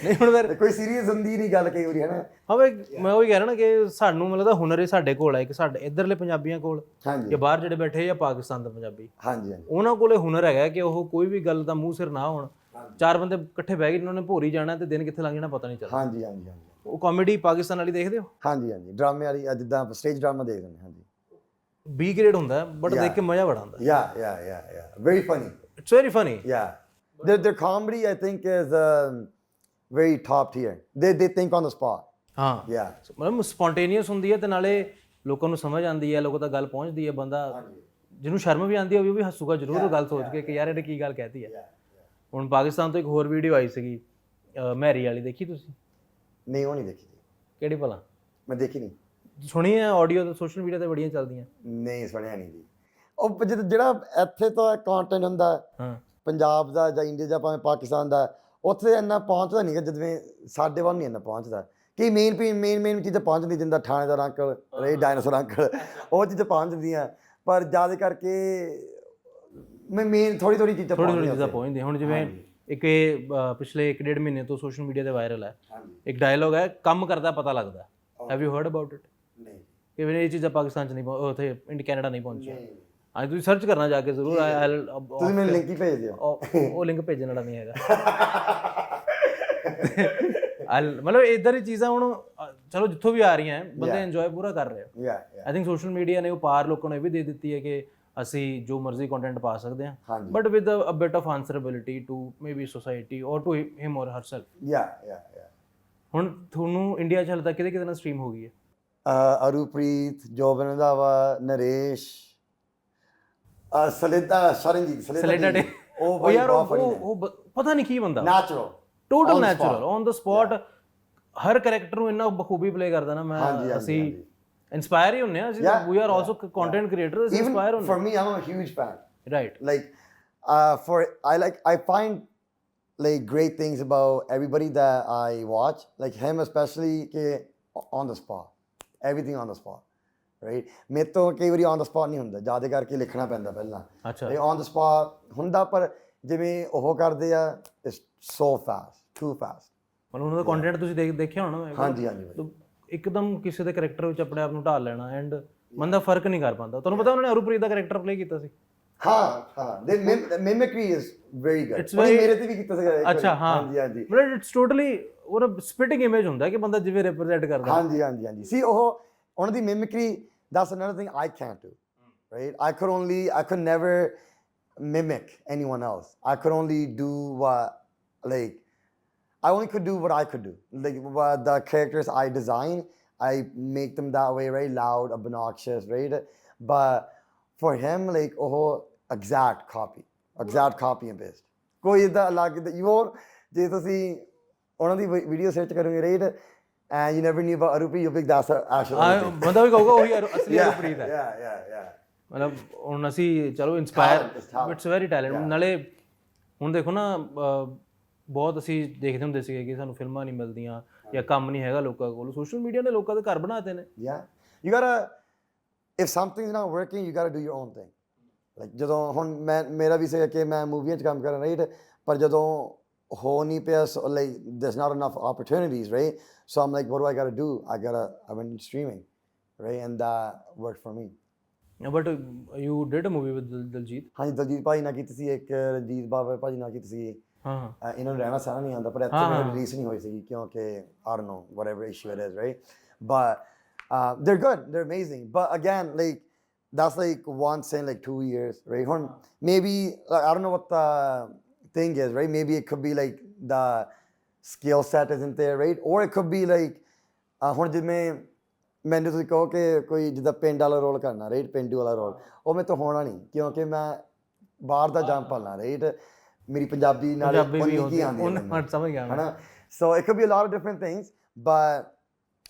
[SPEAKER 1] ਨਹੀਂ ਹੁਣ ਫਿਰ
[SPEAKER 2] ਕੋਈ ਸੀਰੀਅਸ ਹੁੰਦੀ ਨਹੀਂ ਗੱਲ ਕਈ ਵਾਰੀ, ਹੈ ਨਾ?
[SPEAKER 1] ਹਾਂ ਬਈ ਮੈਂ ਉਹੀ ਕਹਿ ਰਿਹਾ ਨਾ ਕਿ ਸਾਨੂੰ ਮਤਲਬ ਦਾ ਹੁਨਰ ਹੀ ਸਾਡੇ ਕੋਲ ਹੈ, ਕਿ ਸਾਡੇ ਇੱਧਰਲੇ ਪੰਜਾਬੀਆਂ ਕੋਲ ਜਾਂ ਬਾਹਰ ਜਿਹੜੇ ਬੈਠੇ ਜਾਂ ਪਾਕਿਸਤਾਨ ਦੇ ਪੰਜਾਬੀ, ਉਹਨਾਂ ਕੋਲੇ ਹੁਨਰ ਹੈਗਾ ਕਿ ਉਹ ਕੋਈ ਵੀ ਗੱਲ ਦਾ ਮੂੰਹ ਸਿਰ ਨਾ ਹੋਣ, ਚਾਰ ਬੰਦੇ ਇਕੱਠੇ ਬਹਿ ਗਏ ਉਹਨਾਂ ਨੇ ਭੋਰੀ ਜਾਣਾ ਤੇ ਦਿਨ ਕਿੱਥੇ ਲੰਘ ਜਾਣਾ ਪਤਾ ਨਹੀਂ ਚੱਲਦਾ।
[SPEAKER 2] ਹਾਂਜੀ।
[SPEAKER 1] ਉਹ ਕਾਮੇਡੀ ਪਾਕਿਸਤਾਨ ਵਾਲੀ ਦੇਖਦੇ ਹੋ? ਹਾਂਜੀ
[SPEAKER 2] ਡਰਾਮੇ ਵਾਲੀ ਜਿੱਦਾਂ ਸਟੇਜ ਡਰਾਮਾ ਦੇਖਦੇ ਨੇ। ਹਾਂਜੀ
[SPEAKER 1] B ਗ੍ਰੇਡ ਹੁੰਦਾ ਬਟ ਦੇਖ ਕੇ ਮਜ਼ਾ ਬੜਾ ਆਉਂਦਾ।
[SPEAKER 2] Yeah. Very funny.
[SPEAKER 1] It's very funny.
[SPEAKER 2] Yeah. Their comedy I think is very top tier. They think on the spot.
[SPEAKER 1] ਹਾਂ
[SPEAKER 2] Yeah.
[SPEAKER 1] ਮਤਲਬ ਸਪੌਂਟੇਨੀਅਸ ਹੁੰਦੀ ਹੈ ਤੇ ਨਾਲੇ ਲੋਕਾਂ ਨੂੰ ਸਮਝ ਆਉਂਦੀ ਹੈ, ਲੋਕਾਂ ਤੱਕ ਗੱਲ ਪਹੁੰਚਦੀ ਹੈ, ਬੰਦਾ ਜਿਹਨੂੰ ਸ਼ਰਮ ਵੀ ਆਉਂਦੀ ਹੈ ਉਹ ਵੀ ਹੱਸੂਗਾ ਜ਼ਰੂਰ ਉਹ ਗੱਲ ਸੋਚ ਕੇ ਕਿ ਯਾਰ ਇਹਨੇ ਕੀ ਗੱਲ ਕਹਿਤੀ ਹੈ। ਹੁਣ ਪਾਕਿਸਤਾਨ ਤੋਂ ਇੱਕ ਹੋਰ ਵੀਡੀਓ ਆਈ ਸੀਗੀ ਮੈਰੀ ਵਾਲੀ, ਦੇਖੀ ਤੁਸੀਂ?
[SPEAKER 2] ਨਹੀਂ ਉਹ ਨਹੀਂ ਦੇਖੀ।
[SPEAKER 1] ਕਿਹੜੀ ਭਲਾ?
[SPEAKER 2] ਮੈਂ ਦੇਖੀ ਨਹੀਂ।
[SPEAKER 1] ਸੁਣੀ ਹੈ ਆਡੀਓ ਤੇ ਸੋਸ਼ਲ ਮੀਡੀਆ ਤੇ ਬੜੀਆਂ ਚੱਲਦੀਆਂ।
[SPEAKER 2] ਨਹੀਂ ਸੁਣਿਆ ਨਹੀਂ ਜੀ। ਉਹ ਜਿਹੜਾ ਇੱਥੇ ਤੋਂ ਕੰਟੈਂਟ ਹੁੰਦਾ ਪੰਜਾਬ ਦਾ ਜਾਂ ਇੰਡੀਆ ਜਾਂ ਭਾਵੇਂ ਪਾਕਿਸਤਾਨ ਦਾ, ਉੱਥੇ ਇੰਨਾ ਪਹੁੰਚਦਾ ਨਹੀਂ ਜਿਵੇਂ ਸਾਡੇ ਵੱਲ ਨਹੀਂ ਇੰਨਾ ਪਹੁੰਚਦਾ। ਕਿ ਮੇਨ ਚੀਜ਼ਾਂ ਪਹੁੰਚਦੀ ਜਿੱਦਾਂ ਥਾਣੇਦਾਰ ਅੰਕਲ, ਰੇ ਡਾਇਨਾਸੌਰ ਅੰਕਲ, ਉਹ ਚੀਜ਼ਾਂ ਪਹੁੰਚਦੀਆਂ, ਪਰ ਜ਼ਿਆਦਾ ਕਰਕੇ ਮੈਂ ਮੇਨ ਥੋੜੀ ਚੀਜ਼ਾਂ
[SPEAKER 1] ਪਹੁੰਚਦੀਆਂ। ਹੁਣ ਜਿਵੇਂ ਇੱਕ ਪਿਛਲੇ 1.5 ਮਹੀਨੇ ਤੋਂ ਸੋਸ਼ਲ ਮੀਡੀਆ ਤੇ ਵਾਇਰਲ ਹੈ ਇੱਕ ਡਾਇਲੋਗ ਹੈ, ਕੰਮ ਕਰਦਾ ਪਤਾ ਲੱਗਦਾ। Have you heard about it? ਨਹੀਂ। ਕਿ ਇਹ ਚੀਜ਼ਾਂ ਪਾਕਿਸਤਾਨ 'ਚ ਨਹੀਂ, ਉੱਥੇ ਕੈਨੇਡਾ ਨਹੀਂ ਪਹੁੰਚੀਆਂ। ਅੱਜ ਤੁਸੀਂ ਸਰਚ ਕਰਨਾ ਜਾ ਕੇ ਜ਼ਰੂਰ।
[SPEAKER 2] ਤੁਸੀਂ ਮੈਨੂੰ ਲਿੰਕ ਹੀ ਭੇਜ ਦਿਓ।
[SPEAKER 1] ਉਹ ਲਿੰਕ ਭੇਜਣ ਵਾਲਾ ਨਹੀਂ ਹੈਗਾ। ਮਤਲਬ ਇੱਧਰ ਦੀ ਚੀਜ਼ਾਂ ਹੁਣ ਚਲੋ ਜਿੱਥੋਂ ਵੀ ਆ ਰਹੀਆਂ ਬੰਦੇ ਇੰਜੋਏ ਪੂਰਾ ਕਰ ਰਹੇ ਹੋ। ਆਈ ਥਿੰਕ ਸੋਸ਼ਲ ਮੀਡੀਆ ਨੇ ਉਹ ਪਾਰ ਲੋਕਾਂ ਨੂੰ ਇਹ ਵੀ ਦੇ ਦਿੱਤੀ ਹੈ ਕਿ ਅਸੀਂ ਜੋ ਮਰਜ਼ੀ ਕੰਟੈਂਟ ਪਾ ਸਕਦੇ ਹਾਂ, but with a bit of answerability to maybe society or to him or herself. ਹੁਣ ਤੁਹਾਨੂੰ ਇੰਡੀਆ 'ਚ ਹਾਲੇ ਤੱਕ ਕਿਹਦੇ ਨਾਲ ਸਟ੍ਰੀਮ ਹੋ ਗਈ ਹੈ?
[SPEAKER 2] ਅਰੂਪ੍ਰੀਤ, ਜੋਬਨ ਰੰਧਾਵਾ, ਨਰੇਸ਼, ਸਲੇਡਾ। ਉਹ ਯਾਰ
[SPEAKER 1] ਉਹ ਪਤਾ ਨਹੀਂ ਕੀ ਬੰਦਾ,
[SPEAKER 2] natural,
[SPEAKER 1] total natural, on the spot ਹਰ ਕਰੈਕਟਰ ਨੂੰ ਇੰਨਾ ਬਖੂਬੀ ਪਲੇ ਕਰਦਾ ਨਾ। ਮੈਂ ਅਸੀਂ inspire ਹੀ ਹੁੰਨੇ ਆ, ਅਸੀਂ we are also content creators, ਅਸੀਂ inspire ਹੁੰਨੇ।
[SPEAKER 2] For me, I'm a huge fan.
[SPEAKER 1] Right.
[SPEAKER 2] Like I find like great things about everybody that I watch, like him especially, on the spot, everything on the spot, right ਮੇਰੇ ਤੋਂ ਕਈ ਵਾਰੀ on the spot ਨਹੀਂ ਹੁੰਦਾ, ਜ਼ਿਆਦਾ ਕਰਕੇ ਲਿਖਣਾ ਪੈਂਦਾ ਪਹਿਲਾਂ।
[SPEAKER 1] ਅੱਛਾ।
[SPEAKER 2] ਇਹ ਔਨ ਦਾ ਸਪੌਟ ਹੁੰਦਾ, ਪਰ ਜਿਵੇਂ ਉਹ ਕਰਦੇ ਆ it's so fast, too fast.
[SPEAKER 1] ਮਤਲਬ ਉਹਨਾਂ ਦਾ ਕੰਟੈਂਟ ਤੁਸੀਂ ਦੇਖਿਆ ਹੋਣਾ।
[SPEAKER 2] ਹਾਂਜੀ ਹਾਂਜੀ ਭਾਈ।
[SPEAKER 1] ਇੱਕਦਮ ਕਿਸੇ ਦੇ ਕਰੈਕਟਰ ਵਿੱਚ ਆਪਣੇ ਆਪ ਨੂੰ ਢਾਲ ਲੈਣਾ ਐਂਡ ਬੰਦਾ ਫਰਕ ਨਹੀਂ ਕਰ ਪਾਉਂਦਾ। ਤੁਹਾਨੂੰ ਪਤਾ ਉਹਨਾਂ ਨੇ ਹਰਪ੍ਰੀਤ ਦਾ ਕਰੈਕਟਰ ਪਲੇ ਕੀਤਾ ਸੀ।
[SPEAKER 2] ਹਾਂ ਦੇ mimicry is very good.
[SPEAKER 1] It's very-
[SPEAKER 2] ਮੇਰੇ ਤੇ ਵੀ ਕੀਤਾ ਸੀਗਾ।
[SPEAKER 1] ਅੱਛਾ ਹਾਂ
[SPEAKER 2] ਹਾਂਜੀ ਹਾਂਜੀ
[SPEAKER 1] ਮਤਲਬ ਇਟਸ ਟੋਟਲੀ ਉਹ ਸਪਿਟਿੰਗ ਇਮੇਜ ਹੁੰਦਾ ਕਿ ਬੰਦਾ ਜਿਵੇਂ ਰਿਪਰੈਜ਼ੈਂਟ ਕਰਦਾ।
[SPEAKER 2] ਹਾਂਜੀ ਹਾਂਜੀ ਹਾਂਜੀ ਸੀ ਉਹ ਉਹਨਾਂ ਦੀ mimicry, that's another thing I can't do, right? I could never mimic anyone else. I could only do I only could do what I could do. Like what the characters I design, I make them that way, right? Loud, obnoxious, right? But for him, like exact copy and paste. ਕੋਈ ਇਦਾਂ ਅਲੱਗ ਜੇ ਤੁਸੀਂ ਉਹਨਾਂ ਦੀ video search ਕਰੋਗੇ, right, and you never knew about Arupi, you'll think that's actually
[SPEAKER 1] ਬੰਦਾ ਵੀ ਕਹੂਗਾ ਉਹੀ ਅਸਲੀ ਹਰਪ੍ਰੀਤ ਹੈ।
[SPEAKER 2] yeah
[SPEAKER 1] ਮਤਲਬ ਹੁਣ ਅਸੀਂ ਚਲੋ ਇੰਸਪਾਇਰ, ਇਟਸ ਵੈਰੀ ਟੈਲੈਂਟ। ਨਾਲੇ ਹੁਣ ਦੇਖੋ ਨਾ ਬਹੁਤ ਅਸੀਂ ਦੇਖਦੇ ਹੁੰਦੇ ਸੀਗੇ ਕਿ ਸਾਨੂੰ ਫਿਲਮਾਂ ਨਹੀਂ ਮਿਲਦੀਆਂ ਜਾਂ ਕੰਮ ਨਹੀਂ ਹੈਗਾ ਲੋਕਾਂ ਕੋਲ। ਸੋਸ਼ਲ ਮੀਡੀਆ ਨੇ ਲੋਕਾਂ ਦੇ ਘਰ ਬਣਾਤੇ ਨੇ।
[SPEAKER 2] you gotta, if something's not working, you gotta do your own thing. Like ਜਦੋਂ ਹੁਣ ਮੇਰਾ ਵੀ ਸੀਗਾ ਕਿ ਮੈਂ ਮੂਵੀਆਂ 'ਚ ਕੰਮ ਕਰਾਂ, ਰਾਈਟ, ਪਰ ਜਦੋਂ ਹੋ ਨਹੀਂ ਪਿਆ, like there's not enough opportunities, right? So I'm like, what do I gotta do? I went into streaming, right? And that worked for me.
[SPEAKER 1] But you did a movie with Diljit.
[SPEAKER 2] ਹਾਂਜੀ ਦਲਜੀਤ ਭਾਈ ਨਾਲ ਕੀਤੀ ਸੀ, ਇੱਕ ਰਣਜੀਤ ਬਾਵਾ ਭਾਜੀ ਨਾਲ ਕੀਤੀ ਸੀ।
[SPEAKER 1] ਹਾਂ
[SPEAKER 2] ਇਹਨਾਂ ਨੂੰ ਰਹਿਣਾ ਸਹਿਣਾ ਨਹੀਂ ਆਉਂਦਾ, ਪਰ ਇੱਥੇ ਮੈਨੂੰ ਰਿਲੀਜ਼ ਨਹੀਂ ਹੋਈ ਸੀਗੀ ਕਿਉਂਕਿ I don't know whatever issue it is, right? But they're good, they're amazing, but again, like that's like once in like 2 years, right? Hun, maybe like, I don't know what the thing is, right? Maybe it could be like the skill set isn't there, right? Or it could be like ਹੁਣ ਜਿਵੇਂ ਮੈਨੂੰ ਤੁਸੀਂ ਕਹੋ ਕਿ ਕੋਈ ਜਿੱਦਾਂ ਪਿੰਡ ਵਾਲਾ ਰੋਲ ਕਰਨਾ, ਰਾਈਟ, ਪੇਂਡੂ ਵਾਲਾ ਰੋਲ, ਉਹ ਮੇਰੇ ਤੋਂ ਹੋਣਾ ਨਹੀਂ ਕਿਉਂਕਿ ਮੈਂ ਬਾਹਰ ਦਾ ਜੰਮ ਪਾਲਣਾ, ਰਾਈਟ, ਮੇਰੀ ਪੰਜਾਬੀ ਨਾਲ ਕੀ ਆਉਂਦੀ
[SPEAKER 1] ਸਮਝ ਗਿਆ
[SPEAKER 2] ਹੈ ਨਾ। So it could be a lot of different things, but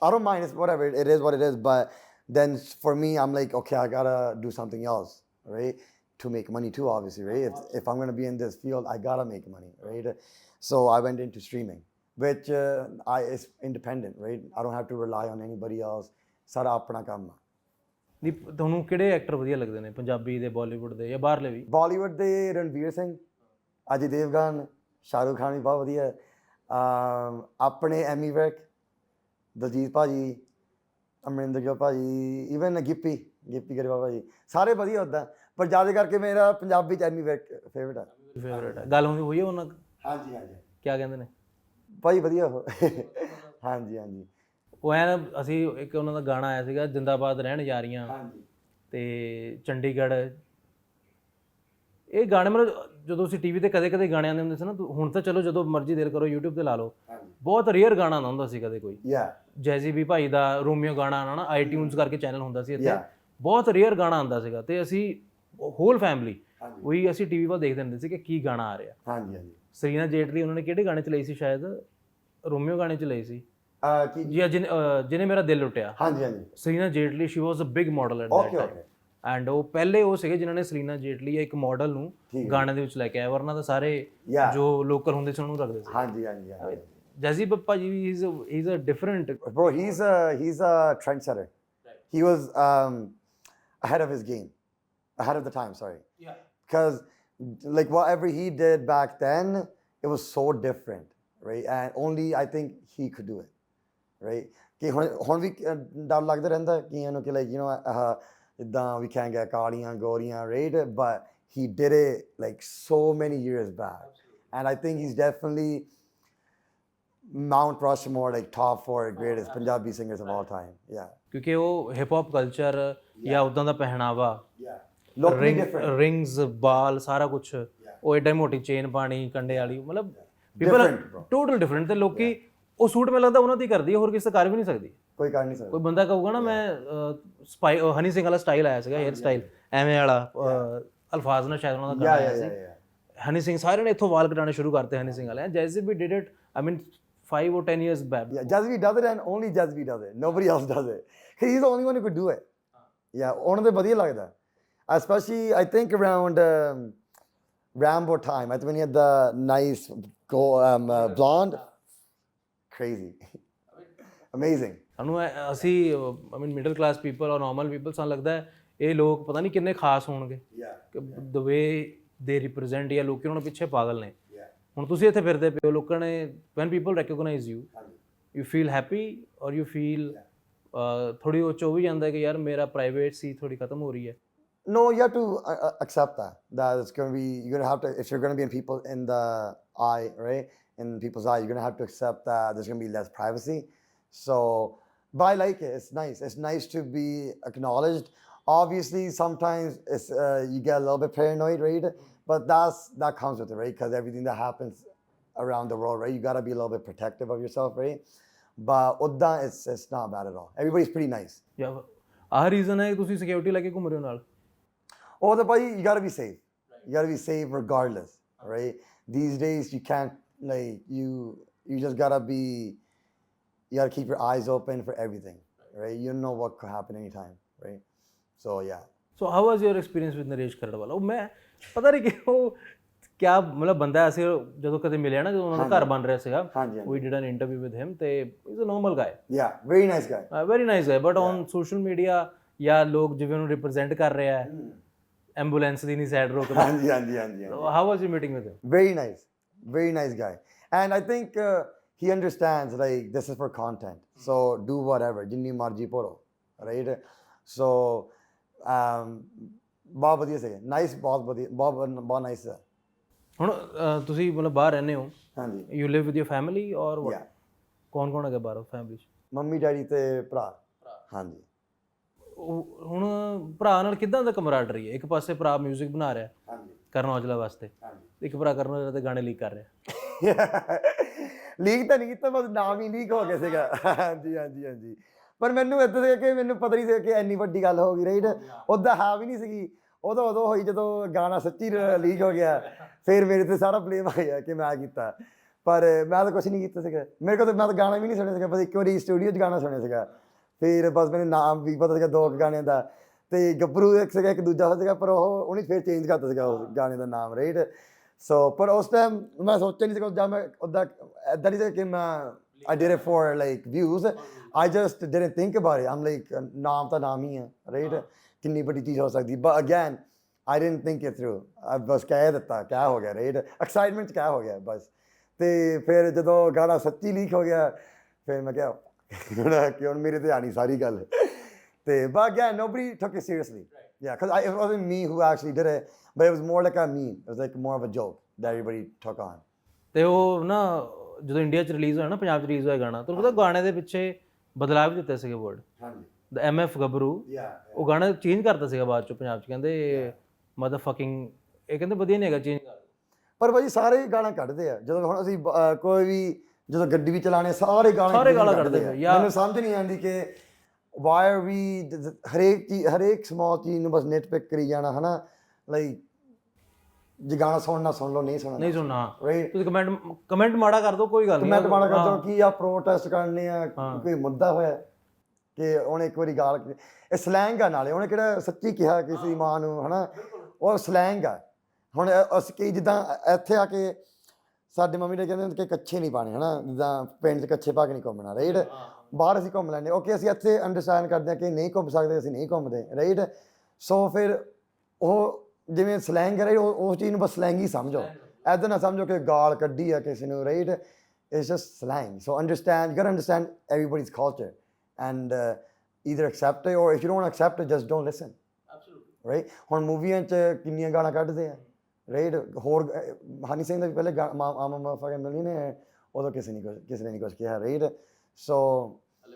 [SPEAKER 2] I don't mind. It's whatever, it is what it is. But then for me, I'm like, okay, I gotta do something else, right, to make money too, obviously, right? If I'm gonna be in this field, I gotta make money, right? So I went into streaming, which is independent, right? I don't have to rely on anybody else. ਸਾਰਾ ਆਪਣਾ ਕੰਮ ਆ।
[SPEAKER 1] ਤੁਹਾਨੂੰ ਕਿਹੜੇ actor ਵਧੀਆ ਲੱਗਦੇ ਨੇ, ਪੰਜਾਬੀ ਦੇ, ਬਾਲੀਵੁੱਡ ਦੇ ਜਾਂ ਬਾਹਰਲੇ ਵੀ?
[SPEAKER 2] ਬਾਲੀਵੁੱਡ ਦੇ ਰਣਵੀਰ ਸਿੰਘ, ਅਜੇ ਦੇਵਗਨ, ਸ਼ਾਹਰੁਖ ਖਾਨ ਵੀ ਬਹੁਤ ਵਧੀਆ। ਆਪਣੇ ਐਮੀ ਵਿਰਕ, ਦਲਜੀਤ ਭਾਜੀ, ਅਮਰਿੰਦਰ ਗਿੱਲ ਭਾਜੀ, ਈਵਨ ਗਿੱਪੀ ਗਰੇਵਾਲ ਭਾਜੀ, ਸਾਰੇ ਵਧੀਆ ਉੱਦਾਂ, ਪਰ ਜ਼ਿਆਦਾ ਕਰਕੇ ਮੇਰਾ ਪੰਜਾਬੀ 'ਚ ਐਮੀ ਵਿਰਕ ਫੇਵਰਟ ਆ।
[SPEAKER 1] ਫੇਵਰਟ ਹੈ। ਗੱਲ ਹੋਈ ਹੈ ਉਹਨਾਂ?
[SPEAKER 2] ਹਾਂਜੀ ਹਾਂਜੀ।
[SPEAKER 1] ਕੀ ਕਹਿੰਦੇ ਨੇ
[SPEAKER 2] ਭਾਈ? ਵਧੀਆ ਉਹ। ਹਾਂਜੀ ਹਾਂਜੀ।
[SPEAKER 1] ਉਹ ਐ ਅਸੀਂ ਇੱਕ ਉਹਨਾਂ ਦਾ ਗਾਣਾ ਆਇਆ ਸੀਗਾ, ਜ਼ਿੰਦਾਬਾਦ ਰਹਿਣ ਜਾ ਰਹੀਆਂ, ਤੇ ਚੰਡੀਗੜ੍ਹ। ਇਹ ਗਾਣੇ ਮਤਲਬ ਜਦੋਂ ਅਸੀਂ ਟੀਵੀ ਤੇ ਕਦੇ ਕਦੇ ਗਾਣੇ ਆਉਂਦੇ ਹੁੰਦੇ ਸੀ ਨਾ, ਹੁਣ ਤਾਂ ਚਲੋ ਜਦੋਂ ਮਰਜ਼ੀ ਦਿਲ ਕਰੋ YouTube ਤੇ ਲਾ ਲਓ, ਬਹੁਤ ਰੇਅਰ ਗਾਣਾ ਆਉਂਦਾ ਹੁੰਦਾ ਸੀ ਕਦੇ ਕੋਈ। ਜੈਜ਼ੀ ਬੀ ਭਾਈ ਦਾ ਰੋਮੀਓ ਗਾਣਾ ਆਉਣਾ ਨਾ, iTunes ਕਰਕੇ ਚੈਨਲ ਹੁੰਦਾ ਸੀ ਇੱਥੇ, ਬਹੁਤ ਰੇਅਰ ਗਾਣਾ ਆਉਂਦਾ ਸੀਗਾ, ਤੇ ਅਸੀਂ ਹੋਲ ਫੈਮਿਲੀ ਉਹੀ ਅਸੀਂ ਟੀਵੀ ਵੱਲ ਦੇਖਦੇ ਹੁੰਦੇ ਸੀ ਕਿ ਕੀ ਗਾਣਾ ਆ ਰਿਹਾ।
[SPEAKER 2] ਹਾਂਜੀ ਹਾਂਜੀ।
[SPEAKER 1] ਸਰੀਨਾ ਜੇਟਲੀ ਉਹਨਾਂ ਨੇ ਕਿਹੜੇ ਗਾਣੇ 'ਚ ਲਈ ਸੀ? ਸ਼ਾਇਦ ਰੋਮੀਓ ਗਾਣੇ 'ਚ ਲਈ ਸੀ ਜੀ, ਜਿਹਨੇ ਮੇਰਾ ਦਿਲ ਲੁੱਟਿਆ।
[SPEAKER 2] ਹਾਂਜੀ ਹਾਂਜੀ।
[SPEAKER 1] Celina Jaitly, she was a big model at that time, and ਉਹ ਪਹਿਲੇ ਉਹ ਸੀਗੇ ਜਿਨ੍ਹਾਂ ਨੇ ਸਰੀਨਾ ਜੇਟਲੀ ਇੱਕ ਮਾਡਲ ਨੂੰ ਗਾਣੇ ਦੇ ਵਿੱਚ ਲੈ ਕੇ ਆਇਆ, ਵਰਨਾ ਤਾਂ ਸਾਰੇ ਜੋ ਲੋਕਲ ਹੁੰਦੇ ਸੀ ਉਹਨੂੰ ਰੱਖਦੇ ਸੀ।
[SPEAKER 2] ਹਾਂਜੀ ਹਾਂਜੀ।
[SPEAKER 1] ਜੈਜ਼ੀ ਬੱਪਾ ਜੀ he is a different
[SPEAKER 2] bro, he's a trendsetter. He was ahead of his game, ahead of the time, sorry. Yeah. Because like whatever he did back then, it was so different, right? And only I think he could do it, right? ਕਿ ਹੁਣ ਵੀ ਡਰ ਲੱਗਦਾ ਰਹਿੰਦਾ ਕਿ ਇਹਨੂੰ ਕਿ like you know ਇੱਦਾਂ we can't get ਕਾਲੀਆਂ ਗੋਰੀਆਂ, right? But he did it like so many years back, and I think he's definitely Mount Rushmore, like top 4 greatest Punjabi singers of all time. Yeah.
[SPEAKER 1] ਕਿਉਂਕਿ ਉਹ hip hop culture ਜਾਂ ਉਦਾਂ ਦਾ ਪਹਿਨਾਵਾ, rings, ਬਾਲ, ਸਾਰਾ ਕੁਛ, ਉਹ ਏਡਾ ਮੋਟੀ ਚੇਨ ਪਾਣੀ ਕੰਡੇ ਵਾਲੀ, ਮਤਲਬ ਪੀਪਲ ਟੋਟਲ ਡਿਫਰੈਂਟ। ਤੇ ਲੋਕੀ ਉਹ ਸੂਟ ਮੈਨੂੰ ਲੱਗਦਾ ਉਹਨਾਂ ਦੀ ਕਰਦੀ ਹੈ, ਹੋਰ ਕਿਸੇ ਕਰ ਵੀ ਨਹੀਂ ਸਕਦੀ,
[SPEAKER 2] ਕੋਈ ਕਰ ਨਹੀਂ ਸਕਦਾ।
[SPEAKER 1] ਕੋਈ ਬੰਦਾ ਕਹੂਗਾ ਨਾ ਮੈਂ ਹਨੀ ਸਿੰਘ ਵਾਲਾ ਸਟਾਈਲ ਆਇਆ ਸੀਗਾ, ਹੇਅਰ ਸਟਾਈਲ ਐਵੇਂ ਵਾਲਾ, ਅਲਫਾਜ਼ ਨਾਲ ਸ਼ਾਇਦ ਉਹਨਾਂ ਦਾ ਗਾਣਾ ਆਇਆ ਸੀ, ਹਨੀ ਸਿੰਘ, ਸਾਰਿਆਂ ਨੇ ਇੱਥੋਂ ਵਾਲ ਕਟਾਉਣੇ ਸ਼ੁਰੂ ਕਰਤੇ ਹਨੀ ਸਿੰਘ ਵਾਲੇ। ਜੈਜ਼ੀ ਵੀ did it, I mean 5 or 10 years back.
[SPEAKER 2] Yeah, Jazzy does it, and only Jazzy does it. Nobody else does it. He's the only one who could do it. Yeah, ਉਹਨਾਂ ਦੇ ਵਧੀਆ ਲੱਗਦਾ, especially I think around Rambo time. I think when he had the nice blonde, crazy, amazing.
[SPEAKER 1] ਸਾਨੂੰ ਅਸੀਂ ਆਈ ਮੀਨ middle class people ਔਰ normal people ਸਾਨੂੰ ਲੱਗਦਾ ਹੈ ਇਹ ਲੋਕ ਪਤਾ ਨਹੀਂ ਕਿੰਨੇ ਖਾਸ ਹੋਣਗੇ ਦ ਵੇ ਦੇ ਰਿਪਰੈਜ਼ੈਂਟ ਜਾਂ ਲੋਕੀ ਉਹਨਾਂ ਪਿੱਛੇ ਪਾਗਲ ਨੇ। ਹੁਣ ਤੁਸੀਂ ਇੱਥੇ ਫਿਰਦੇ ਪਏ ਹੋ, ਲੋਕਾਂ ਨੇ when people recognise you feel happy or you feel ਥੋੜੀ ਉਹ ਚ ਵੀ ਜਾਂਦਾ ਕਿ ਯਾਰ ਮੇਰਾ ਪ੍ਰਾਈਵੇਟ ਸੀ ਥੋੜੀ ਖਤਮ ਹੋ ਰਹੀ ਹੈ।
[SPEAKER 2] No, you have to accept that it's going to be, you're going to have to, if you're going to be in people in the eye, right, in people's eye, you're going to have to accept that there's going to be less privacy. So, but I like it. It's nice to be acknowledged. Obviously sometimes it's you get a little bit paranoid, right, but that comes with it, right, because everything that happens around the world, right, you got to be a little bit protective of yourself, right, but udda it's not bad at all. Everybody's pretty nice.
[SPEAKER 1] ਯਾ ਆਹ reason ਹੈ ਕਿ ਤੁਸੀਂ security ਲੈ ਕੇ ਘੁੰਮ ਰਹੇ ਹੋ ਨਾਲ।
[SPEAKER 2] Oh, the boy, you gotta be safe. You gotta be safe regardless, right? These days, you can't you just gotta be. You gotta keep your eyes open for everything, right? You don't know what could happen anytime, right? So yeah.
[SPEAKER 1] So how was your experience with Naresh Kharar ਵਾਲਾ? ਉਹ ਮੈਂ ਪਤਾ ਨਹੀਂ ਕਿ ਉਹ ਕਿਆ ਮਤਲਬ ਬੰਦਾ ਅਸੀਂ ਜਦੋਂ ਕਦੇ ਮਿਲਿਆ ਨਾ ਜਦੋਂ ਉਹਨਾਂ ਦਾ ਘਰ ਬਣ ਰਿਹਾ ਸੀਗਾ, we did an interview with him ਤੇ he's a normal guy.
[SPEAKER 2] Yeah, very nice guy.
[SPEAKER 1] Very nice guy, but on social media ਜਾਂ ਲੋਕ ਜਿਵੇਂ ਉਹਨੂੰ ਰਿਪਰੈਜ਼ੈਂਟ ਕਰ ਰਿਹਾ ਹੈ, ਐਂਬੂਲੈਂਸ ਦੀ ਨਹੀਂ ਸਾਈਡ ਰੋਕਦਾ।
[SPEAKER 2] ਹਾਂਜੀ।
[SPEAKER 1] How was you meeting with him?
[SPEAKER 2] Very nice guy. And I think he understands like this is for content. So do whatever, ਜਿੰਨੀ ਮਰਜ਼ੀ ਪੜੋ, right? So ਬਹੁਤ ਵਧੀਆ ਸੀ, nice, ਬਹੁਤ ਵਧੀਆ, ਬਹੁਤ nice ਹੈ।
[SPEAKER 1] ਹੁਣ ਤੁਸੀਂ ਮਤਲਬ ਬਾਹਰ ਰਹਿੰਦੇ ਹੋ,
[SPEAKER 2] ਹਾਂਜੀ।
[SPEAKER 1] You Liv with your family ਔਰ
[SPEAKER 2] Yeah.
[SPEAKER 1] ਕੌਣ ਹੈਗਾ ਬਾਹਰ ਫੈਮਿਲੀ 'ਚ?
[SPEAKER 2] ਮੰਮੀ ਡੈਡੀ ਤੇ ਭਰਾ। ਹਾਂਜੀ।
[SPEAKER 1] ਹੁਣ ਭਰਾ ਨਾਲ ਕਿੱਦਾਂ ਦਾ ਕਮਰਾਡਰੀ ਹੈ? ਇੱਕ ਪਾਸੇ ਭਰਾ ਮਿਊਜ਼ਿਕ ਬਣਾ ਰਿਹਾ
[SPEAKER 2] ਹਾਂਜੀ।
[SPEAKER 1] ਕਰਨ ਔਜਲਾ ਵਾਸਤੇ, ਇੱਕ ਭਰਾ ਕਰਨ ਔਜਲਾ ਤੇ ਗਾਣੇ ਲੀਕ ਕਰ ਰਿਹਾ।
[SPEAKER 2] ਲੀਕ ਤਾਂ ਨਹੀਂ ਕੀਤਾ, ਬਸ ਨਾਮ ਹੀ ਲੀਕ ਹੋ ਗਿਆ ਸੀਗਾ। ਹਾਂਜੀ। ਪਰ ਮੈਨੂੰ ਇੱਦਾਂ ਸੀਗਾ ਕਿ ਮੈਨੂੰ ਪਤਾ ਨਹੀਂ ਸੀ ਕਿ ਇੰਨੀ ਵੱਡੀ ਗੱਲ ਹੋ ਗਈ, ਰਾਈਟ? ਉੱਦਾਂ ਹੈ ਵੀ ਨਹੀਂ ਸੀਗੀ, ਉਦੋਂ ਹੋਈ ਜਦੋਂ ਗਾਣਾ ਸੱਚੀ ਲੀਕ ਹੋ ਗਿਆ, ਫਿਰ ਮੇਰੇ ਤੇ ਸਾਰਾ ਬਲੇਮ ਆ ਗਿਆ ਕਿ ਮੈਂ ਕੀਤਾ, ਪਰ ਮੈਂ ਤਾਂ ਕੁਛ ਨਹੀਂ ਕੀਤਾ ਸੀਗਾ। ਮੇਰੇ ਕੋਲ ਤਾਂ ਮੈਂ ਤਾਂ ਗਾਣਾ ਵੀ ਨਹੀਂ ਸੁਣਿਆ ਸੀਗਾ, ਬਸ ਇੱਕ ਵਾਰੀ ਸਟੂਡੀਓ 'ਚ ਗਾਣਾ ਸੁਣਿਆ ਸੀਗਾ, ਫਿਰ ਬਸ ਮੈਨੂੰ ਨਾਮ ਵੀ ਪਤਾ ਸੀਗਾ 2 ਗਾਣਿਆਂ ਦਾ, ਤੇ ਗੱਭਰੂ ਇੱਕ ਸੀਗਾ, ਇੱਕ ਦੂਜਾ ਸੀਗਾ, ਪਰ ਉਹਨੇ ਫਿਰ ਚੇਂਜ ਕਰਤਾ ਸੀਗਾ ਉਸ ਗਾਣੇ ਦਾ ਨਾਮ, ਰਾਈਟ? ਸੋ ਪਰ ਉਸ ਟਾਈਮ ਮੈਂ ਸੋਚਿਆ ਨਹੀਂ ਸੀਗਾ, ਜਾਂ ਮੈਂ ਉੱਦਾਂ ਇੱਦਾਂ ਨਹੀਂ ਸੀਗਾ ਕਿ ਮੈਂ I did it for like views. I just didn't think about it. I'm like ਨਾਮ ਤਾਂ ਨਾਮ ਹੀ ਹੈ, ਰਾਈਟ? ਕਿੰਨੀ ਵੱਡੀ ਚੀਜ਼ ਹੋ ਸਕਦੀ, but again I didn't think it through. ਬਸ ਕਹਿ ਦਿੱਤਾ, ਕਿਆ ਹੋ ਗਿਆ, ਰਾਈਟ? ਐਕਸਾਈਟਮੈਂਟ 'ਚ ਕਿਆ ਹੋ ਗਿਆ ਬਸ। ਤੇ ਫਿਰ ਜਦੋਂ ਗਾਣਾ ਸੱਚੀ ਲੀਕ ਹੋ ਗਿਆ, ਫਿਰ ਮੈਂ ਕਿਹਾ ਕਿ ਹੁਣ ਮੇਰੇ ਤੇ ਆਣੀ ਸਾਰੀ ਗੱਲ। ਤੇ but again nobody took it seriously. Yeah, because it wasn't me who actually did it, but it was more like a meme. It was like more of a joke that everybody took on.
[SPEAKER 1] ਤੇ ਉਹ ਨਾ ਜਦੋਂ India 'ਚ release ਹੋਇਆ ਨਾ, ਪੰਜਾਬ 'ਚ release ਹੋਇਆ ਗਾਣਾ, ਤੁਹਾਨੂੰ ਪਤਾ ਗਾਣੇ ਦੇ ਪਿੱਛੇ ਬਦਲਾਅ ਵੀ ਦਿੱਤੇ ਸੀਗੇ ਵਰਡ।
[SPEAKER 2] ਹਾਂਜੀ।
[SPEAKER 1] ਦ MF ਗੱਭਰੂ, ਉਹ ਗਾਣਾ ਚੇਂਜ ਕਰਤਾ ਸੀਗਾ ਬਾਅਦ 'ਚ ਪੰਜਾਬ 'ਚ, ਕਹਿੰਦੇ ਮਦਰ ਫਕਿੰਗ, ਇਹ ਕਹਿੰਦੇ ਵਧੀਆ ਨਹੀਂ ਹੈਗਾ, ਚੇਂਜ ਕਰ।
[SPEAKER 2] ਪਰ ਭਾਜੀ ਸਾਰੇ ਗਾਣਾ ਕੱਢਦੇ ਆ, ਜਦੋਂ ਹੁਣ ਅਸੀਂ ਕੋਈ ਵੀ ਜਦੋਂ ਗੱਡੀ ਵੀ ਚਲਾਣੇ ਸਾਰੇ ਗਾਣਾ ਕੱਢਦੇ ਆ। ਮੈਨੂੰ ਸਮਝ ਨਹੀਂ ਆਉਂਦੀ ਕਿ why are we ਹਰੇਕ ਸਮਾਲ ਚੀਜ਼ ਨੂੰ ਬਸ ਨਿਟ ਪਿਕ ਕਰੀ ਜਾਣਾ, ਹਨਾ? ਲਾਈਕ ਜੇ ਗਾਣਾ ਸੁਣਨਾ ਸੁਣ ਲਓ, ਨਹੀਂ ਸੁਣਨਾ ਰਾਈਟ? ਤੁਸੀਂ ਕਮੈਂਟ ਮਾੜਾ ਕਰ ਦਿਓ, ਕੋਈ ਗੱਲ ਨਹੀਂ, ਕਮੈਂਟ ਮਾੜਾ ਕਰ ਦਿਓ, ਕੀ ਆ ਪ੍ਰੋਟੈਸਟ ਕਰਨੇ ਆ, ਕੋਈ ਮੁੱਦਾ ਹੋਇਆ ਕਿ ਉਹਨੇ ਇੱਕ ਵਾਰੀ ਗਾਲ, ਇਹ ਸਲੈਂਗ ਆ, ਨਾਲੇ ਉਹਨੇ ਕਿਹੜਾ ਸੱਚੀ ਕਿਹਾ ਕਿਸੇ ਮਾਂ ਨੂੰ, ਹਨਾ? ਉਹ ਸਲੈਂਗ ਆ। ਹੁਣ ਅਸੀਂ ਕਈ ਜਿੱਦਾਂ ਇੱਥੇ ਆ ਕੇ ਸਾਡੇ ਮੰਮੀ ਨੇ ਕਹਿੰਦੇ ਕਿ ਕੱਛੇ ਨਹੀਂ ਪਾਣੇ, ਹਨਾ? ਜਿੱਦਾਂ ਪਿੰਡ 'ਚ ਕੱਛੇ ਪਾ ਕੇ ਨਹੀਂ ਘੁੰਮਣਾ, ਰਾਈਟ? ਬਾਹਰ ਅਸੀਂ ਘੁੰਮ ਲੈਂਦੇ, ਓਕੇ, ਅਸੀਂ ਇੱਥੇ ਅੰਡਰਸਟੈਂਡ ਕਰਦੇ ਹਾਂ ਕਿ ਨਹੀਂ ਘੁੰਮ ਸਕਦੇ, ਅਸੀਂ ਨਹੀਂ ਘੁੰਮਦੇ, ਰਾਈਟ? ਸੋ ਫਿਰ ਉਹ ਜਿਵੇਂ ਸਲੈਂਗ ਹੈ, ਰਾਈਟ? ਉਸ ਚੀਜ਼ ਨੂੰ ਬਸ ਸਲੈਂਗ ਹੀ ਸਮਝੋ, ਇੱਦਾਂ ਨਾ ਸਮਝੋ ਕਿ ਗਾਲ ਕੱਢੀ ਆ ਕਿਸੇ ਨੂੰ, right? It's just slang. So understand, you got understand everybody's culture and either accept it or if you don't accept it just don't listen. Absolutely. Right? ਹੁਣ ਮੂਵੀਆਂ 'ਚ ਕਿੰਨੀਆਂ ਗਾਲਾਂ ਕੱਢਦੇ ਆ, ਰਾਈਟ? ਹੋਰ ਹਨੀ ਸਿੰਘ ਦਾ ਵੀ ਪਹਿਲੇ ਮਾਮਾ ਫਾਕੇ ਮਿਲੀ ਨੇ, ਉਦੋਂ ਕਿਸੇ ਨੇ ਨਹੀਂ ਕੁਛ ਕਿਹਾ, ਰਾਈਟ? ਸੋ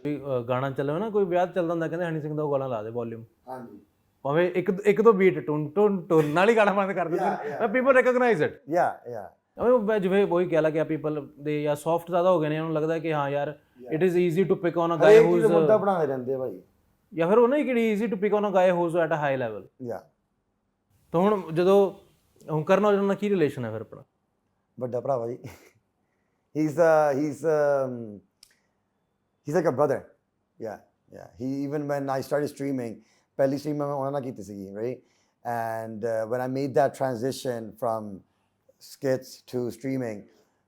[SPEAKER 1] ਵੀ ਗਾਣਾ ਚੱਲਿਆ ਨਾ, ਕੋਈ ਵਿਆਹ ਚੱਲਦਾ ਹੁੰਦਾ, ਕਹਿੰਦੇ ਹਨੀ ਸਿੰਘ ਦਾ ਉਹ ਗਾਣਾ ਲਾ ਦੇ ਵੋਲਿਊਮ,
[SPEAKER 2] ਹਾਂਜੀ,
[SPEAKER 1] ਭਾਵੇਂ ਇੱਕ ਦੋ ਬੀਟ ਟੁਨ ਨਾਲ ਹੀ ਗਾਣਾ ਬੰਦ ਕਰ ਦਿੰਦੇ, ਪੀਪਲ ਰੈਕਗਨਾਈਜ਼ ਇਟ। ਜਿਵੇਂ ਉਹੀ ਕਹਿ ਲੱਗਿਆ, ਪੀਪਲ ਦੇ ਜਾਂ ਸੌਫਟ ਜ਼ਿਆਦਾ ਹੋ ਗਏ ਨੇ, ਉਹਨੂੰ ਲੱਗਦਾ ਕਿ ਹਾਂ ਯਾਰ it is easy to pick on a guy who is
[SPEAKER 2] ਮੁੱਦਾ ਬਣਾਉਂਦੇ ਰਹਿੰਦੇ ਭਾਈ,
[SPEAKER 1] ਜਾਂ ਫਿਰ ਉਹ ਨਾ ਕਿ easy to pick on a guy who is at a high level. ਤਾਂ ਹੁਣ ਜਦੋਂ ਹੁਣ ਕਰਨ ਔਜਲਾ ਨਾਲ ਕੀ ਰਿਲੇਸ਼ਨ ਹੈ ਫਿਰ ਆਪਣਾ?
[SPEAKER 2] ਵੱਡਾ ਭਰਾ ਜੀ, he's like a brother. Yeah. He even when I started streaming, ਪਹਿਲੀ stream ਮੈਂ ਉਹਨਾਂ ਨਾਲ ਕੀਤੀ ਸੀਗੀ, right? And when I made that transition from skits to streaming,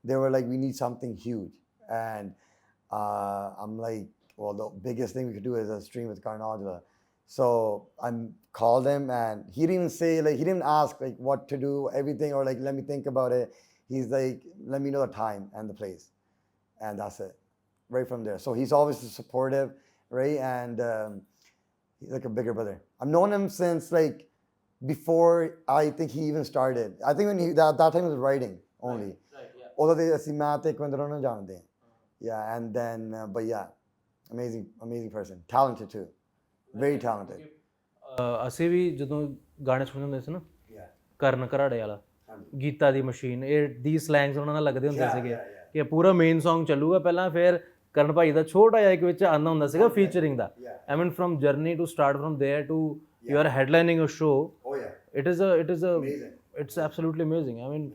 [SPEAKER 2] they were like, we need something huge. And I'm like, well, the biggest thing we could do is a stream with Karan Aujla. So I called him, and he didn't even say, like, he didn't ask like what to do, everything, or like let me think about it. He's like, let me know the time and the place, and that's it, right from there. So he's always supportive, right? And he's like a bigger brother. I've known him since like before I think he even started. I think when that time he was writing only.
[SPEAKER 1] Right, yeah.
[SPEAKER 2] Although they ਅਸੀਂ ਮੈਂ ਤੇ ਇਕਵਿੰਦਰ ਨੂੰ ਜਾਣਦੇ ਹਾਂ. Yeah, and then but yeah, amazing person, talented too, very talented.
[SPEAKER 1] ਅਸੀਂ ਵੀ ਜਦੋਂ ਗਾਣੇ ਸੁਣਦੇ ਹੁੰਦੇ ਸੀ ਨਾ, ਕਰਨ ਘਰਾੜੇ ਵਾਲਾ, ਗੀਤਾ ਦੀ ਮਸ਼ੀਨ, ਇਹ ਦੀ ਸਲੈਂਗਸ ਉਹਨਾਂ ਨਾਲ ਲੱਗਦੇ ਹੁੰਦੇ ਸੀਗੇ ਕਿ ਪੂਰਾ ਮੇਨ Song ਚੱਲੂਗਾ ਪਹਿਲਾਂ, ਫਿਰ ਕਰਨ ਭਾਈ ਦਾ ਛੋਟਾ ਜਿਹਾ ਇੱਕ ਵਿੱਚ ਆਉਂਦਾ ਹੁੰਦਾ ਸੀਗਾ featuring the. I mean from journey to start from there to you are headlining a show.
[SPEAKER 2] Oh yeah,
[SPEAKER 1] amazing. It's absolutely amazing. I mean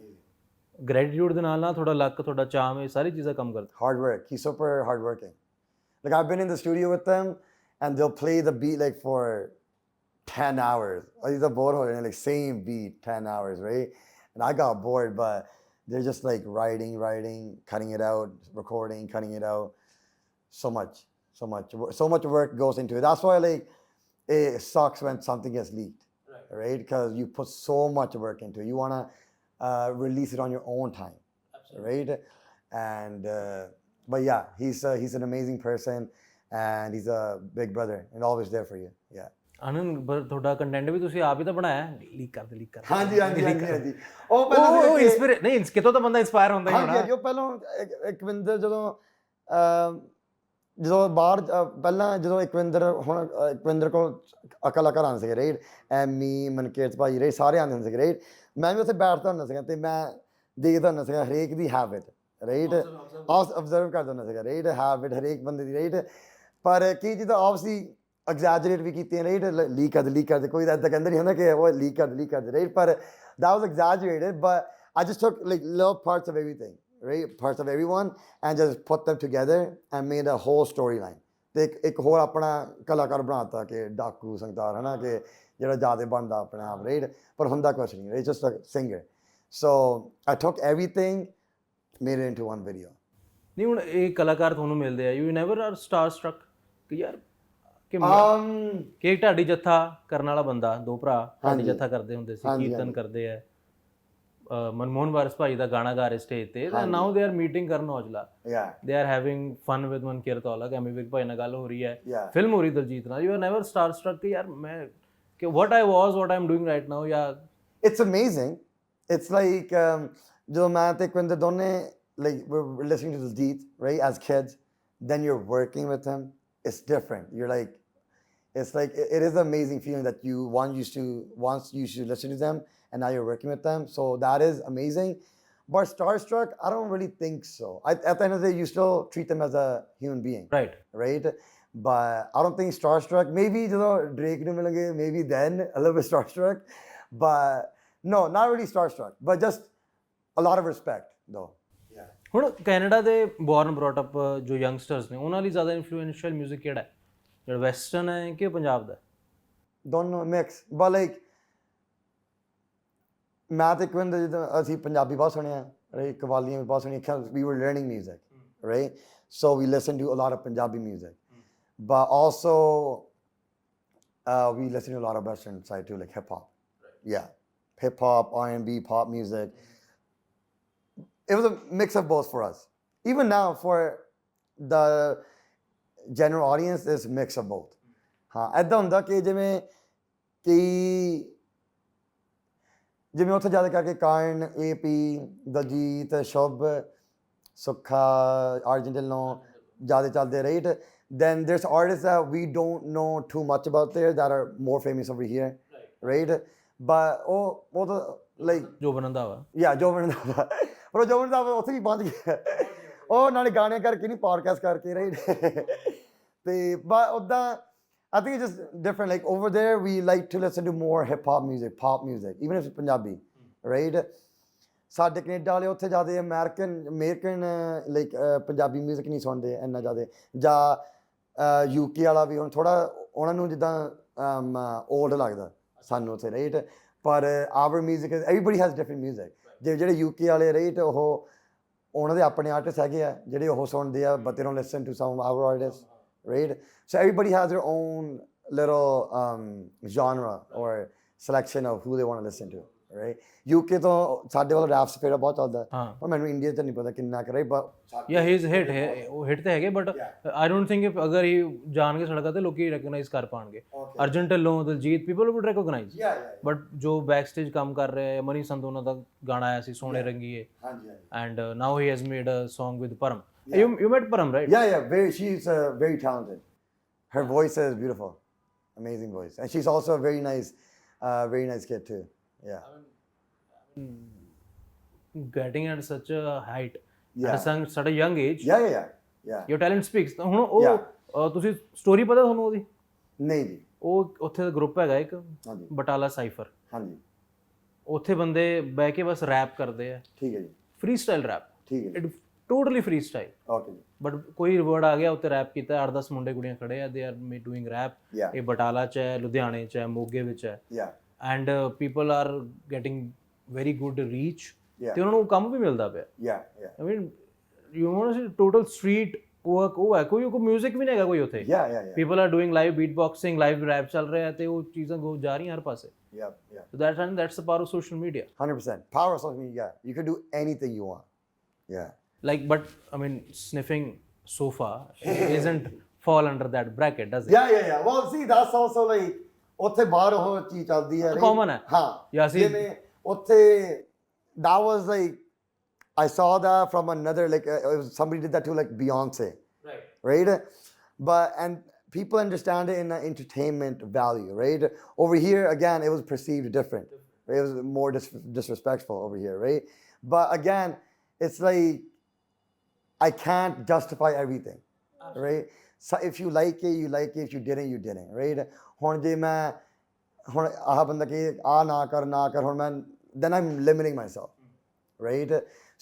[SPEAKER 1] gratitude ਦੇ ਨਾਲ ਨਾਲ ਥੋੜਾ ਲੱਕ, ਥੋੜਾ ਚਾਮ, ਇਹ ਸਾਰੀ ਚੀਜ਼ਾਂ ਕੰਮ ਕਰਦਾ.
[SPEAKER 2] hard work. He's super hard working. Like I've been in the studio with them, and they'll play the beat like for 10 hours. These are bored, like same beat 10 hours, right? And I got bored, but they're just like writing, cutting it out, recording, cutting it out. So much work goes into it. That's why like it sucks when something gets leaked, right? Because you put so much work into it. You want to release it on your own time. Absolutely. Right? And but yeah, he's an amazing person, and he's a big brother and always there for you. Yeah.
[SPEAKER 1] ਆਨੰਦ, ਤੁਹਾਡਾ content ਵੀ ਤੁਸੀਂ ਆਪ ਹੀ ਤਾਂ ਬਣਾਇਆ, leak ਕਰ
[SPEAKER 2] ਹਾਂਜੀ
[SPEAKER 1] ਉਹ ਪਹਿਲਾਂ inspire ਨਹੀਂ, ਕਿਤੋਂ ਤਾਂ ਬੰਦਾ ਇਨਸਪਾਇਰ ਹੁੰਦਾ ਹੀ ਹੋਣਾ.
[SPEAKER 2] ਹਾਂਜੀ, ਉਹ ਪਹਿਲਾਂ ਇਕਵਿੰਦਰ ਜਦੋਂ ਬਾਹਰ ਪਹਿਲਾਂ ਜਦੋਂ ਇਕਵਿੰਦਰ ਕੋਲ ਕਲਾਕਾਰ ਆਉਂਦੇ ਸੀਗੇ, ਰਾਈਟ? ਐਮੀ, ਮਨਕੀਰਤ ਭਾਜੀ, ਰਾਈਟ? ਸਾਰੇ ਆਉਂਦੇ ਹੁੰਦੇ ਸੀਗੇ, ਰਾਈਟ? ਮੈਂ ਵੀ ਉੱਥੇ ਬੈਠਦਾ ਹੁੰਦਾ ਸੀਗਾ ਅਤੇ ਮੈਂ ਦੇਖਦਾ ਹੁੰਦਾ ਸੀਗਾ ਹਰੇਕ ਦੀ ਹੈਬਿਟ, ਰਾਈਟ? ਅਬਜ਼ਰਵ ਕਰਦਾ ਹੁੰਦਾ ਸੀਗਾ, ਰਾਈਟ? ਹੈਬਿਟ ਹਰੇਕ ਬੰਦੇ ਦੀ, ਰਾਈਟ? ਪਰ ਕਈ ਚੀਜ਼ਾਂ ਆਬਵੀਅਸਲੀ ਐਗਜ਼ੈਜਰੇਟ ਵੀ ਕੀਤੀਆਂ, ਰਾਈਟ? ਲੀਕ ਕਰਦੇ, ਕੋਈ ਇੱਦਾਂ ਕਹਿੰਦਾ ਨਹੀਂ ਹੁੰਦਾ ਕਿ ਉਹ ਲੀਕ ਕਰਦੇ, ਰਾਈਟ? ਪਰ that was exaggerated, but I just took like little parts of everything, right? Parts of everyone, and just put them together and made a whole storyline. ਤੇ ਇੱਕ ਹੋਰ ਆਪਣਾ ਕਲਾਕਾਰ ਬਣਾਤਾ ਕਿ ਡਾਕੂ ਸੰਗਤਾਰ, ਹੈ ਨਾ, ਕਿ ਜਿਹੜਾ ਜ਼ਿਆਦਾ ਬਣਦਾ ਆਪਣੇ ਆਪ, ਰਾਈਟ? ਪਰ ਹੁੰਦਾ ਕੁਛ ਨਹੀਂ, right? Just a singer. So I took everything, made it into one video.
[SPEAKER 1] ਨਹੀਂ, ਹੁਣ ਇਹ ਕਲਾਕਾਰ ਤੁਹਾਨੂੰ ਮਿਲਦੇ ਆ, ਯੂ ਨੈਵਰ ਆਰ ਸਟਾਰ ਸਟਰਕ ਕਿ ਯਾਰ ਕਿ ਢਾਡੀ ਜੱਥਾ ਕਰਨ ਵਾਲਾ ਬੰਦਾ, ਦੋ ਭਰਾ ਢਾਡੀ ਜੱਥਾ ਕਰਦੇ ਹੁੰਦੇ ਸੀ, ਕੀਰਤਨ ਕਰਦੇ ਆ, ਮਨਮੋਹਨ ਵਾਰਿਸ ਭਾਈ ਦਾ ਗਾਣਾ ਗਾ ਰਹੇ ਸਟੇਜ ਤੇ, ਨਾਓ they are meeting Karan Aujla, they are having fun with Mankirat Aulakh, Ammy Virk ਭਾਈ ਨਾਲ ਗੱਲ ਹੋ ਰਹੀ ਹੈ, ਫਿਲਮ ਹੋ ਰਹੀ ਦਲਜੀਤ ਨਾਲ. ਯੂ ਆਰ ਨੈਵਰ ਸਟਾਰ ਸਟਰਕ ਕਿ ਯਾਰ ਮੈਂ ਕਿ what I am doing right now? Yeah,
[SPEAKER 2] it's amazing. It's like ਜਦੋਂ ਮੈਂ ਤੇ ਕੁਇੰਦਰ ਦੋਨੇ like we're listening to Diljit, right, as kids, then you're working with him, it's different. You're like, it's like it is an amazing feeling that you once used to listen to them, and now you're working with them. So that is amazing. But starstruck, I don't really think so. At the end of the day, you still treat them as a human being, right? But I don't think starstruck. Maybe you know Drake nu milenge, maybe then a little bit starstruck, but no, not really starstruck. But just a lot of respect, though.
[SPEAKER 1] ਹੁਣ Canada ਦੇ born brought up ਜੋ youngsters ਨੇ, ਉਹਨਾਂ ਲਈ ਜ਼ਿਆਦਾ influential music ਕਿਹੜਾ ਹੈ, ਜਿਹੜਾ ਵੈਸਟਰਨ ਹੈ ਕਿ ਪੰਜਾਬ ਦਾ?
[SPEAKER 2] ਦੋਨੋਂ ਮਿਕਸ, ਬਟ ਲਾਈਕ ਮੈਂ ਤੇ ਕੁਇੰਦਰ ਜਦੋਂ ਅਸੀਂ ਪੰਜਾਬੀ ਬਹੁਤ ਸੁਣਿਆ, ਰਾਈਟ? ਕਵਾਲੀਆਂ ਵੀ ਬਹੁਤ ਸੁਣੀਆਂ, we were learning music, right? So we listened to a lot of Punjabi music, but also we listen to a lot of western side too, like hip hop. Yeah, hip hop, R&B, pop music. It was a mix of both for us. Even now, for the general audience, there's a mix of both. हाँ, ऐसा ਹੁੰਦਾ कि ਜਿਵੇਂ ਉੱਥੇ ਜ਼ਿਆਦਾ ਕਰਕੇ ਕਾਰਨ, AP, Daljit, ਸ਼ੁਭ, ਸੁੱਖਾ, ਅਰਜਨ ਢਿੱਲੋਂ ਜ਼ਿਆਦਾ ਚੱਲਦੇ, right? Then there's artists that we don't know too much about there that are more famous over here, right? But ਉਹ ਤਾਂ like
[SPEAKER 1] ਜੋ ਬਣਦਾ ਵਾ,
[SPEAKER 2] ਜੋ ਬਣਦਾ, ਪਰ ਉਹ ਜੋ ਬਣਦਾ ਉੱਥੇ ਵੀ ਬੰਦ ਗਿਆ, ਉਹ ਨਾਲੇ ਗਾਣੇ ਕਰਕੇ ਨਹੀਂ, ਪੋਡਕਾਸਟ ਕਰਕੇ, ਰਾਈਟ? ਤੇ ਬਟ ਉੱਦਾਂ I think it's just different. Like over there, we like to listen to more hip hop music, pop music, even if it's Punjabi, right? ਸਾਡੇ ਕੈਨੇਡਾ ਵਾਲੇ ਉੱਥੇ ਜ਼ਿਆਦਾ ਅਮਰੀਕਨ ਲਾਈਕ ਪੰਜਾਬੀ ਮਿਊਜ਼ਿਕ ਨਹੀਂ ਸੁਣਦੇ ਇੰਨਾ ਜ਼ਿਆਦਾ, ਜਾਂ UK ਵਾਲਾ ਵੀ ਹੁਣ ਥੋੜ੍ਹਾ ਉਹਨਾਂ ਨੂੰ ਜਿੱਦਾਂ ਓਲਡ ਲੱਗਦਾ ਸਾਨੂੰ ਉੱਥੇ, ਰਾਈਟ? ਪਰ our music, everybody has different music. ਜਿਹੜੇ UK ਵਾਲੇ, ਰਾਈਟ, ਉਹ ਉਹਨਾਂ ਦੇ ਆਪਣੇ ਆਰਟਿਸਟ ਹੈਗੇ ਆ ਜਿਹੜੇ ਉਹ ਸੁਣਦੇ ਆ, but they don't listen to some our artist, right? So everybody has their own little genre or selection of who they want to listen to, right? UK ਤੋਂ ਸਾਡੇ ਵੱਲ ਰੈਪ ਸਪੇਰਾ ਬਹੁਤ ਚੱਲਦਾ
[SPEAKER 1] ਹਾਂ
[SPEAKER 2] ਪਰ ਮੈਨੂੰ ਇੰਡੀਆ 'ਚ ਨਹੀਂ ਪਤਾ ਕਿੰਨਾ ਕਰੇ but
[SPEAKER 1] ਯਾ ਹੀ ਇਜ਼ ਹਿੱਟ ਹੈ ਉਹ ਹਿੱਟ ਤੇ ਹੈਗੇ but I don't think if ਅਗਰ ਹੀ ਜਾਣ ਕੇ ਸੜਕਾਂ ਤੇ ਲੋਕੀ ਰੈਕਗਨਾਈਜ਼ ਕਰ ਪਾਣਗੇ Arjan Dhillon Diljit people would recognise but ਜੋ ਬੈਕ ਸਟੇਜ ਕੰਮ ਕਰ ਰਹੇ ਹੈ ਮਨੀ ਸੰਧੂ ਉਹਨਾਂ ਦਾ ਗਾਣਾ ਆਇਆ ਸੀ ਸੋਹਣੇ ਰੰਗੀਏ and now he has made a Song with Param. You met Param, right?
[SPEAKER 2] Yeah, she's very talented. Her voice is beautiful, amazing voice, and she's also a very nice kid too. Yeah.
[SPEAKER 1] Getting at such a height at such a young age.
[SPEAKER 2] Yeah.
[SPEAKER 1] Your talent speaks. ਹੁਣ ਉਹ ਤੁਸੀਂ story ਪਤਾ ਤੁਹਾਨੂੰ ਉਹਦੀ?
[SPEAKER 2] ਨਹੀਂ ਜੀ।
[SPEAKER 1] ਉਹ ਉੱਥੇ ਦਾ ਗਰੁੱਪ ਹੈਗਾ ਇੱਕ ਬਟਾਲਾ ਸਾਈਫਰ।
[SPEAKER 2] ਹਾਂਜੀ।
[SPEAKER 1] ਉੱਥੇ ਬੰਦੇ ਬਹਿ ਕੇ ਬਸ ਰੈਪ ਕਰਦੇ ਆ।
[SPEAKER 2] ਠੀਕ ਹੈ ਜੀ।
[SPEAKER 1] Free style rap.
[SPEAKER 2] ਠੀਕ ਹੈ।
[SPEAKER 1] Totally free style.
[SPEAKER 2] ਓਕੇ ਜੀ।
[SPEAKER 1] ਬਟ ਕੋਈ ਵਰਡ ਆ ਗਿਆ ਉੱਤੇ ਰੈਪ ਕੀਤਾ 8-10 ਮੁੰਡੇ ਕੁੜੀਆਂ ਖੜੇ ਆ ਦੇ ਆਰ ਡੂਇੰਗ ਰੈਪ। ਇਹ ਬਟਾਲਾ 'ਚ ਹੈ, ਲੁਧਿਆਣੇ 'ਚ ਹੈ, ਮੋਗੇ ਵਿੱਚ ਹੈ। And people are getting very good reach ਤੇ ਉਹਨਾਂ ਨੂੰ ਕੰਮ ਵੀ ਮਿਲਦਾ ਪਿਆ। I mean you want to total street work ਉਹ ਹੈ ਕੋਈ ਮਿਊਜ਼ਿਕ ਵੀ ਨਹੀਂ ਹੈਗਾ ਕੋਈ ਉੱਥੇ। People are doing live beat boxing live rap ਚੱਲ ਰਿਹਾ ਤੇ ਉਹ ਚੀਜ਼ਾਂ ਜਾ ਰਹੀਆਂ ਹਰ ਪਾਸੇ। So that's the power of social media.
[SPEAKER 2] 100% power of social media. You can do anything you want.
[SPEAKER 1] Like but I mean sniffing sofa isn't fall under that bracket, does it?
[SPEAKER 2] Yeah. Well, see, that's also like ਉੱਥੇ ਬਾਹਰ ਉਹ ਚੀਜ਼ ਚੱਲਦੀ ਹੈ
[SPEAKER 1] common ਹੈ।
[SPEAKER 2] ਹਾਂ ਜਿਵੇਂ ਉੱਥੇ that was like I saw that from another like somebody did that to like Beyonce, right? But and people understand it in an entertainment value, right? Over here again it was perceived different, right? It was more disrespectful over here, right? But again it's like I can't justify everything, right? So if you like it, you like it. If you didn't, you didn't, right? ਹੁਣ ਜੇ ਮੈਂ ਹੁਣ ਆਹ ਬੰਦਾ ਕਿ ਆ ਨਾ ਕਰ ਹੁਣ ਮੈਂ then I'm limiting myself, right?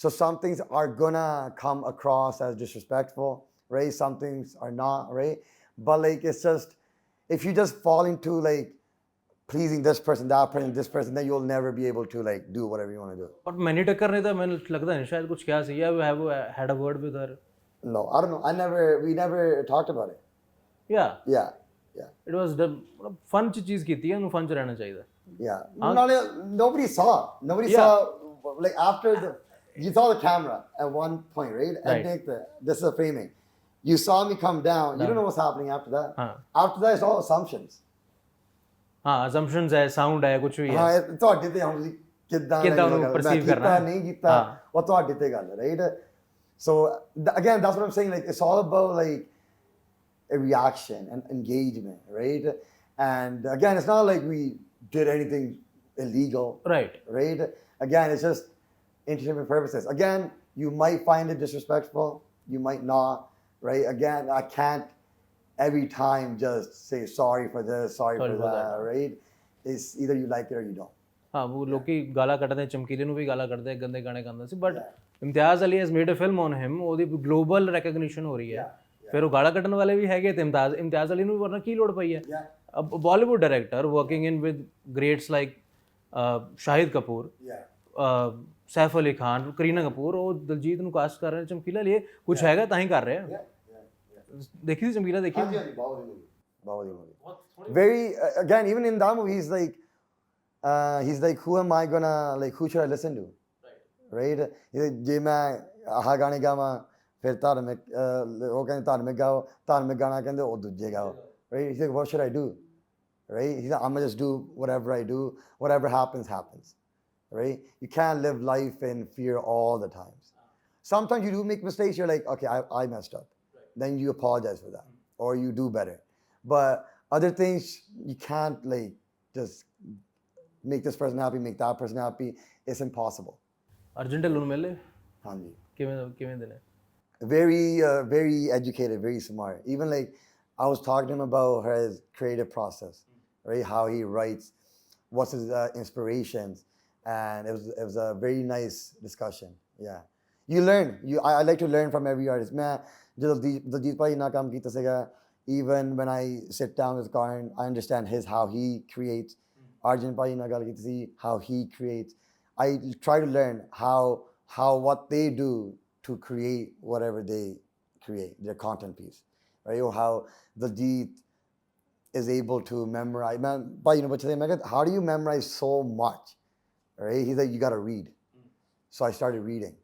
[SPEAKER 2] So some things are gonna come across as disrespectful, right? Some things are not, right? But like it's just if you just fall into like pleasing this person, that person, this person, then you'll never be able to like do whatever you want to do.
[SPEAKER 1] But मैंने टक्कर नहीं था मैंने लगता नहीं शायद कुछ क्या सी या have had a word with her.
[SPEAKER 2] No, I don't know. We never talked about it.
[SPEAKER 1] Yeah. It was the fun चीज की थी उन्हें fun च रहना चाहिए।
[SPEAKER 2] Yeah. Nobody saw like after you saw the camera at one point, right? And take this is a framing. You saw me come down. You don't know what's happening after that. After that, it's all assumptions.
[SPEAKER 1] हाँ assumptions है sound है कुछ भी है।
[SPEAKER 2] हाँ ਤੁਹਾਡੇ ਤੇ ਹੁਣ ਤੁਸੀਂ ਕਿੱਦਾਂ
[SPEAKER 1] ਉਹਨੂੰ perceive ਕਰਨਾ
[SPEAKER 2] ਨਹੀਂ ਕੀਤਾ ਉਹ ਤੁਹਾਡੇ ਤੇ ਗੱਲ ਹੈ, right? So again that's what I'm saying, like it's all about like a reaction and engagement, right? And again it's not like we did anything illegal, right? Again it's just entertainment purposes. Again you might find it disrespectful, you might not, right? Again I can't every time just say sorry for this, sorry for that, right? It's either you like it or you don't.
[SPEAKER 1] हाँ वो लोग की गाला कटते चमकीले ਨੂੰ ਵੀ गाला ਕੱਢਦੇ ਆ ਗੰਦੇ ਗਾਣੇ ਗਾਉਂਦਾ ਸੀ but Imtiaz Ali has made a film on him ਉਹਦੀ ਗਲੋਬਲ ਰੈਕਗਨੀਸ਼ਨ ਹੋ ਰਹੀ ਹੈ ਫਿਰ ਉਹ ਗਾਲਾ ਕੱਢਣ ਵਾਲੇ ਵੀ ਹੈਗੇ ਤੇ ਇਮਤਿਆਜ਼ ਅਲੀ ਨੂੰ ਵਰਨਾ ਕੀ ਲੋੜ ਪਈ ਹੈ Bollywood director working in with greats like Shahid Kapoor Saif Ali Khan Kareena Kapoor ਉਹ ਦਿਲਜੀਤ ਨੂੰ ਕਾਸਟ ਕਰ ਰਹੇ ਚਮਕੀਲਾ ਲਈ ਕੁਝ ਹੈਗਾ ਤਾਂ ਹੀ ਕਰ ਰਹੇ ਆ देखी थी चमकीला देखी
[SPEAKER 2] बहुत very again even in that movie he's like who am I gonna like who should I listen to, right? ਜੇ ਮੈਂ ਆਹ ਗਾਣੇ ਗਾਵਾਂ ਫਿਰ ਧਾਰਮਿਕ ਉਹ ਕਹਿੰਦੇ ਧਾਰਮਿਕ ਗਾਓ ਧਾਰਮਿਕ ਗਾਣਾ ਕਹਿੰਦੇ ਉਹ ਦੂਜੇ ਗਾਓ, right? He's like what should I do, right? He's like I'm gonna just do whatever I do, whatever happens, right? You can't live life in fear all the times. Sometimes you do make mistakes, you're like okay I messed up, then you apologize for that or you do better, but other things you can't like just make this person happy, make that person happy. It's impossible.
[SPEAKER 1] Arjun Dhillon ਨੂੰ ਮਿਲੇ
[SPEAKER 2] ਹਾਂਜੀ
[SPEAKER 1] ਕਿਵੇਂ ਦੇ ਨੇ
[SPEAKER 2] very educated, very smart. Even like I was talking to him about his creative process, right? How he writes, what's his inspirations, and it was a very nice discussion. You learn. I like to learn from every artist. मैं ਜਦੋਂ ਦਲਜੀਤ ਭਾਈ ਨਾਲ ਕੰਮ ਕੀਤਾ ਸੀਗਾ even when I sit down with Karan I understand how he creates. Arjun ਭਾਈ ਨਾਲ ਗੱਲ ਕੀਤੀ ਸੀ how he creates. I try to learn how what they do to create whatever they create, their content piece. right? Or how Diljit is able to memorize. Man, but how do you memorize so much, right? He's like, you got to read. So I started reading,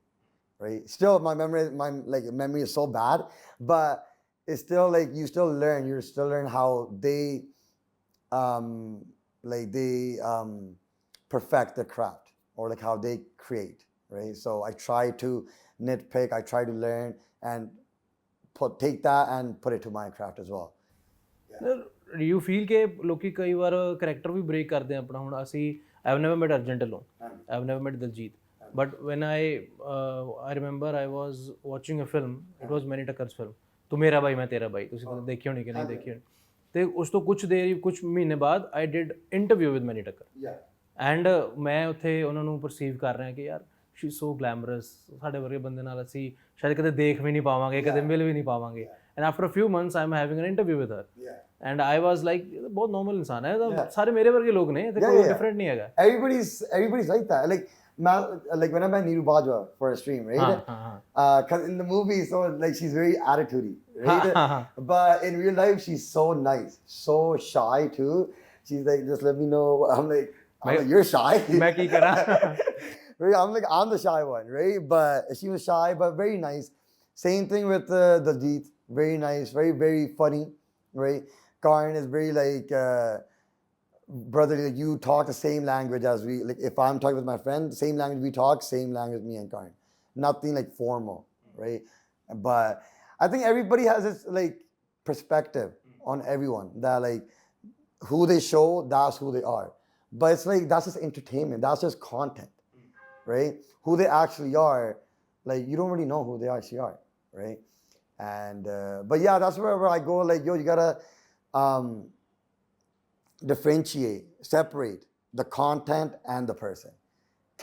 [SPEAKER 2] right? Still, my memory is so bad, but it's still like you still learn how they perfect the craft, or like how they create, right? So I try to nitpick, I try to learn and take that and put it to my craft as well.
[SPEAKER 1] You feel ਕਿ ਲੋਕੀ ਕਈ ਵਾਰ character ਵੀ break ਕਰਦੇ ਆ ਆਪਣਾ? ਹੁਣ ਅਸੀਂ I have never met Arjan Dhillon, I have never met Diljit, but when I remember I was watching a film, it was ਮੈਨੀ ਟੱਕਰਸ ਫਿਲਮ ਤੂੰ ਮੇਰਾ ਬਾਈ ਮੈਂ ਤੇਰਾ ਬਾਈ, ਤੁਸੀਂ ਦੇਖੀ ਹੋਣੀ ਕਿ ਨਹੀਂ ਦੇਖੀ ਹੋਣੀ, ਤੇ ਉਸ ਤੋਂ ਕੁਛ ਮਹੀਨੇ ਬਾਅਦ ਆਈ ਡਿਡ ਇੰਟਰਵਿਊ ਵਿਦ ਮੈਨੀ ਟੱਕਰ, ਐਂਡ ਮੈਂ ਉੱਥੇ ਉਹਨਾਂ ਨੂੰ ਪਰਸੀਵ ਕਰ ਰਿਹਾ ਕਿ ਯਾਰ ਸ਼ੀ ਸੋ ਗਲੈਮਰਸ, ਸਾਡੇ ਵਰਗੇ ਬੰਦੇ ਨਾਲ ਅਸੀਂ ਸ਼ਾਇਦ ਕਦੇ ਦੇਖ ਵੀ ਨਹੀਂ ਪਾਵਾਂਗੇ, ਕਦੇ ਮਿਲ ਵੀ ਨਹੀਂ ਪਾਵਾਂਗੇ, and after a few months I am having an interview with her, and I was like ਬਹੁਤ ਨੋਰਮਲ ਇਨਸਾਨ ਹੈ, ਸਾਰੇ ਮੇਰੇ ਵਰਗੇ ਲੋਕ ਨੇ, ਤੇ ਕੋਈ ਡਿਫਰੈਂਟ ਨਹੀਂ ਹੈਗਾ.
[SPEAKER 2] Everybody's like that. Like when I met Neeru Bajwa for a stream, right? Because in the movie, so like she's very attitudey, right? But in real life, she's so nice, so shy too. She's like, just let me know. I'm like, you're shy.
[SPEAKER 1] मैं की करा?
[SPEAKER 2] Right? I'm the shy one, right? But she was shy, but very nice. Same thing with Diljit, very nice, very, very funny, right? Karan is very like, brother, like you talk the same language as we, like if I'm talking with my friend, same language we talk, same language me and Karan. Nothing like formal, right? But I think everybody has this like perspective on everyone, that like who they show, that's who they are. But it's like, that's just entertainment, that's just content, right? Who they actually are, like you don't really know who they actually are, right? And but yeah, that's where I go, like, yo, you gotta differentiate, separate the content and the person.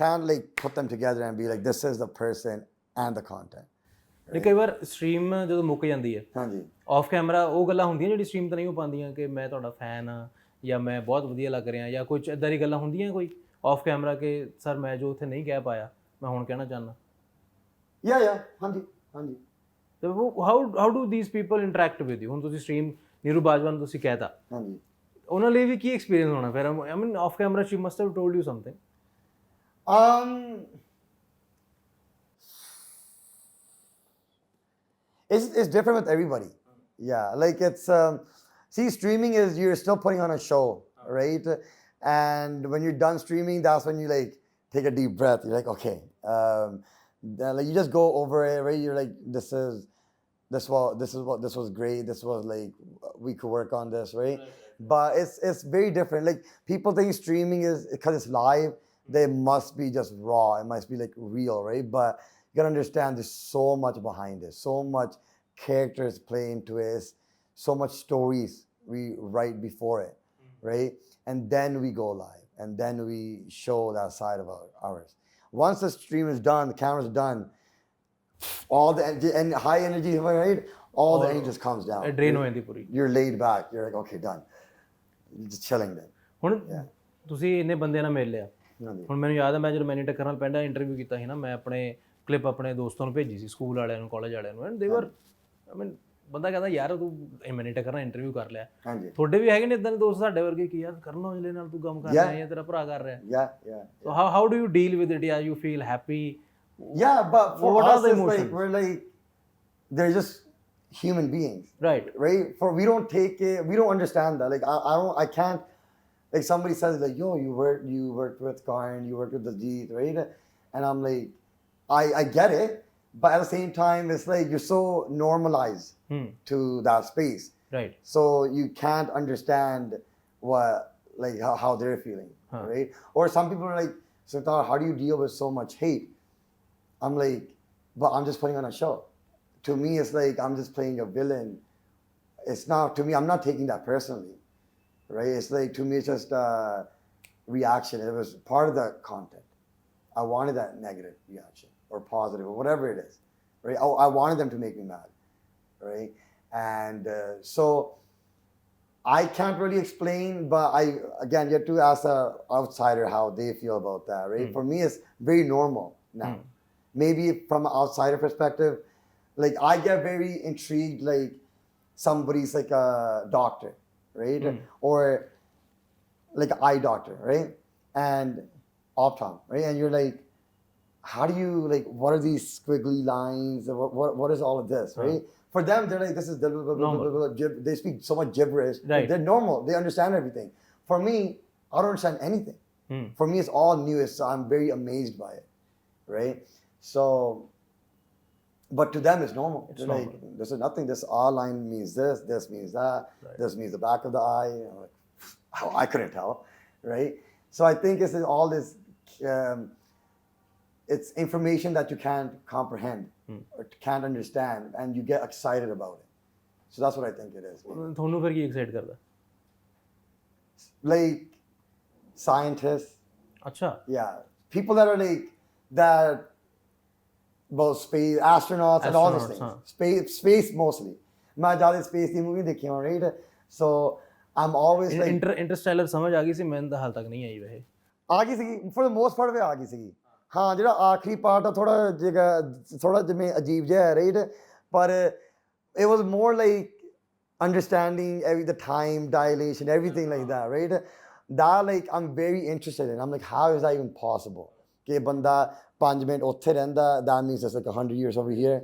[SPEAKER 2] Can't like put them together and be like, this is the person and the content.
[SPEAKER 1] ਕਈ ਵਾਰ stream ਜਦੋਂ ਮੁੱਕ ਜਾਂਦੀ ਹੈ,
[SPEAKER 2] ਹਾਂਜੀ,
[SPEAKER 1] off camera ਉਹ ਗੱਲਾਂ ਹੁੰਦੀਆਂ ਜਿਹੜੀ ਸਟਰੀਮ ਤੇ ਨਹੀਂ ਹੋ ਪਾਉਂਦੀਆਂ, ਕਿ ਮੈਂ ਤੁਹਾਡਾ ਫੈਨ ਹਾਂ ਜਾਂ ਮੈਂ ਬਹੁਤ ਵਧੀਆ ਲੱਗ ਰਿਹਾ, ਜਾਂ ਕੁਝ ਇੱਦਾਂ ਦੀ ਗੱਲਾਂ ਹੁੰਦੀਆਂ ਕੋਈ ਆਫ ਕੈਮਰਾ ਕਿ ਸਰ ਮੈਂ ਜੋ ਉੱਥੇ ਨਹੀਂ ਕਹਿ ਪਾਇਆ ਮੈਂ ਹੁਣ ਕਹਿਣਾ ਚਾਹੁੰਦਾ?
[SPEAKER 2] ਹਾਂਜੀ.
[SPEAKER 1] ਤੇ how do these people interact with you? ਹੁਣ ਤੁਸੀਂ ਸਟਰੀਮ ਨੀਰੂ ਬਾਜਵਾ ਨੂੰ ਤੁਸੀਂ ਕਹਿਤਾ,
[SPEAKER 2] ਹਾਂਜੀ,
[SPEAKER 1] ਉਹਨਾਂ ਲਈ ਵੀ ਕੀ ਐਕਸਪੀਰੀਅੰਸ ਹੋਣਾ ਫਿਰ? I mean off camera she must have told you something.
[SPEAKER 2] It's different with everybody. Yeah, like it's see, streaming is, you're still putting on a show, right? And when you're done streaming, that's when you like take a deep breath. You're like, okay, like you just go over it, right? You're like, this was great. This was like, we could work on this, right? But it's very different. Like people think streaming is, because it's live, they must be just raw. It must be like real, right? But you gotta understand there's so much behind it, so much characters play into it, so much stories we write before it, right? And then we go live, and then we show that side of ours. Once the stream is done, the camera's done, all the and high energy, right? All the energy just comes down.
[SPEAKER 1] Drain ਹੋ ਜਾਂਦੀ ਪੂਰੀ.
[SPEAKER 2] You're laid back. You're like, okay, done. You're just chilling then.
[SPEAKER 1] ਹੁਣ ਤੁਸੀਂ ਇੰਨੇ ਬੰਦਿਆਂ ਨਾਲ ਮਿਲ ਲਿਆ, ਹੁਣ ਮੈਨੂੰ ਯਾਦ ਹੈ ਮੈਂ ਜਦੋਂ ਮੈਨੀ ਟੱਕਰ ਨਾਲ ਪਹਿਲਾਂ ਇੰਟਰਵਿਊ ਕੀਤਾ ਸੀ ਨਾ, ਮੈਂ ਆਪਣੇ ਕਲਿੱਪ ਆਪਣੇ ਦੋਸਤਾਂ ਨੂੰ ਭੇਜੀ ਸੀ, ਸਕੂਲ ਵਾਲਿਆਂ ਨੂੰ, ਕਾਲਜ ਵਾਲਿਆਂ ਨੂੰ, ਐਂਡ ਦੇ ਵਰ, ਆਈ ਮੀਨ ਬੰਦਾ ਕਹਿੰਦਾ ਯਾਰ ਤੂੰ ਮੈਨੀ ਟੱਕਰ ਨਾਲ ਇੰਟਰਵਿਊ ਕਰ ਲਿਆ, ਤੁਹਾਡੇ ਵੀ ਹੈਗੇ ਨੇ ਇਦਾਂ ਦੇ ਦੋਸਤ ਸਾਡੇ ਵਰਗੇ ਕਿ ਯਾਰ ਕਰਨ ਔਜਲੇ ਨਾਲ ਤੂੰ ਕੰਮ ਕਰ ਰਿਹਾ ਜਾਂ ਤੇਰਾ ਭਰਾ ਕਰ ਰਿਹਾ? So how do you deal with it? ਯਾ you feel happy?
[SPEAKER 2] Yeah, but for us, it's like, we're like, they're just human beings, right? We don't take it, we don't understand that. Like I can't, like somebody says like, yo, you worked with Karan, you worked with Diljit, right? And I'm like, I get it, but at the same time, it's like you're so normalized to that space,
[SPEAKER 1] right?
[SPEAKER 2] So you can't understand what, like how they're feeling, right? Or some people are like, Sangtar, how do you deal with so much hate? I'm like, but I'm just putting on a show. To me, it's like I'm just playing a villain. It's not, to me, I'm not taking that personally, right? It's like, to me, it's just a reaction. It was part of the content. I wanted that negative reaction or positive or whatever it is, right? I wanted them to make me mad, right? And so I can't really explain, but again, you have to ask the outsider how they feel about that, right? For me, it's very normal now. Maybe from an outsider perspective, like I get very intrigued, like somebody's like a doctor, right? Or like an eye doctor, right? And optom, right? And you're like, how do you like? What are these squiggly lines? What is all of this, right? For them, they're like, this is they speak so much gibberish.
[SPEAKER 1] Right.
[SPEAKER 2] They're normal. They understand everything. For me, I don't understand anything. For me, it's all new. So I'm very amazed by it, right? So, but to them, it's normal. They're like, this is nothing. This R line means this. This means that. This means the back of the eye. You know, like, I couldn't tell, right? So I think it's all this. It's information that you can't comprehend or can't understand, and you get excited about it. So that's what I think it is.
[SPEAKER 1] ਤੁਹਾਨੂੰ ਫਿਰ ਕੀ excite ਕਰਦਾ?
[SPEAKER 2] Like scientists.
[SPEAKER 1] ਅੱਛਾ.
[SPEAKER 2] Yeah, people that are like that, both space astronauts and all these things. Space mostly. मैं ज़्यादा space की movie देखी हूँ, right? So I'm always like.
[SPEAKER 1] Interstellar समझ आ गई सी, मैं ਤਾਂ ਹਾਲ ਤੱਕ ਨਹੀਂ ਆਈ ਵੈਸੇ.
[SPEAKER 2] ਆ ਗਈ ਸੀਗੀ, for the most part ਆ ਗਈ ਸੀਗੀ. ਹਾਂ, ਜਿਹੜਾ ਆਖਰੀ ਪਾਰਟ ਆ ਥੋੜਾ ਜਿਵੇਂ ਅਜੀਬ ਜਿਹਾ ਹੈ, right? ਪਰ it was more like understanding the time dilation, everything like that, right? That like I'm very interested in. I'm like, how is that even possible? ਕਿ ਬੰਦਾ 5 ਮਿੰਟ ਉੱਥੇ ਰਹਿੰਦਾ, that means it's like 100 years over here.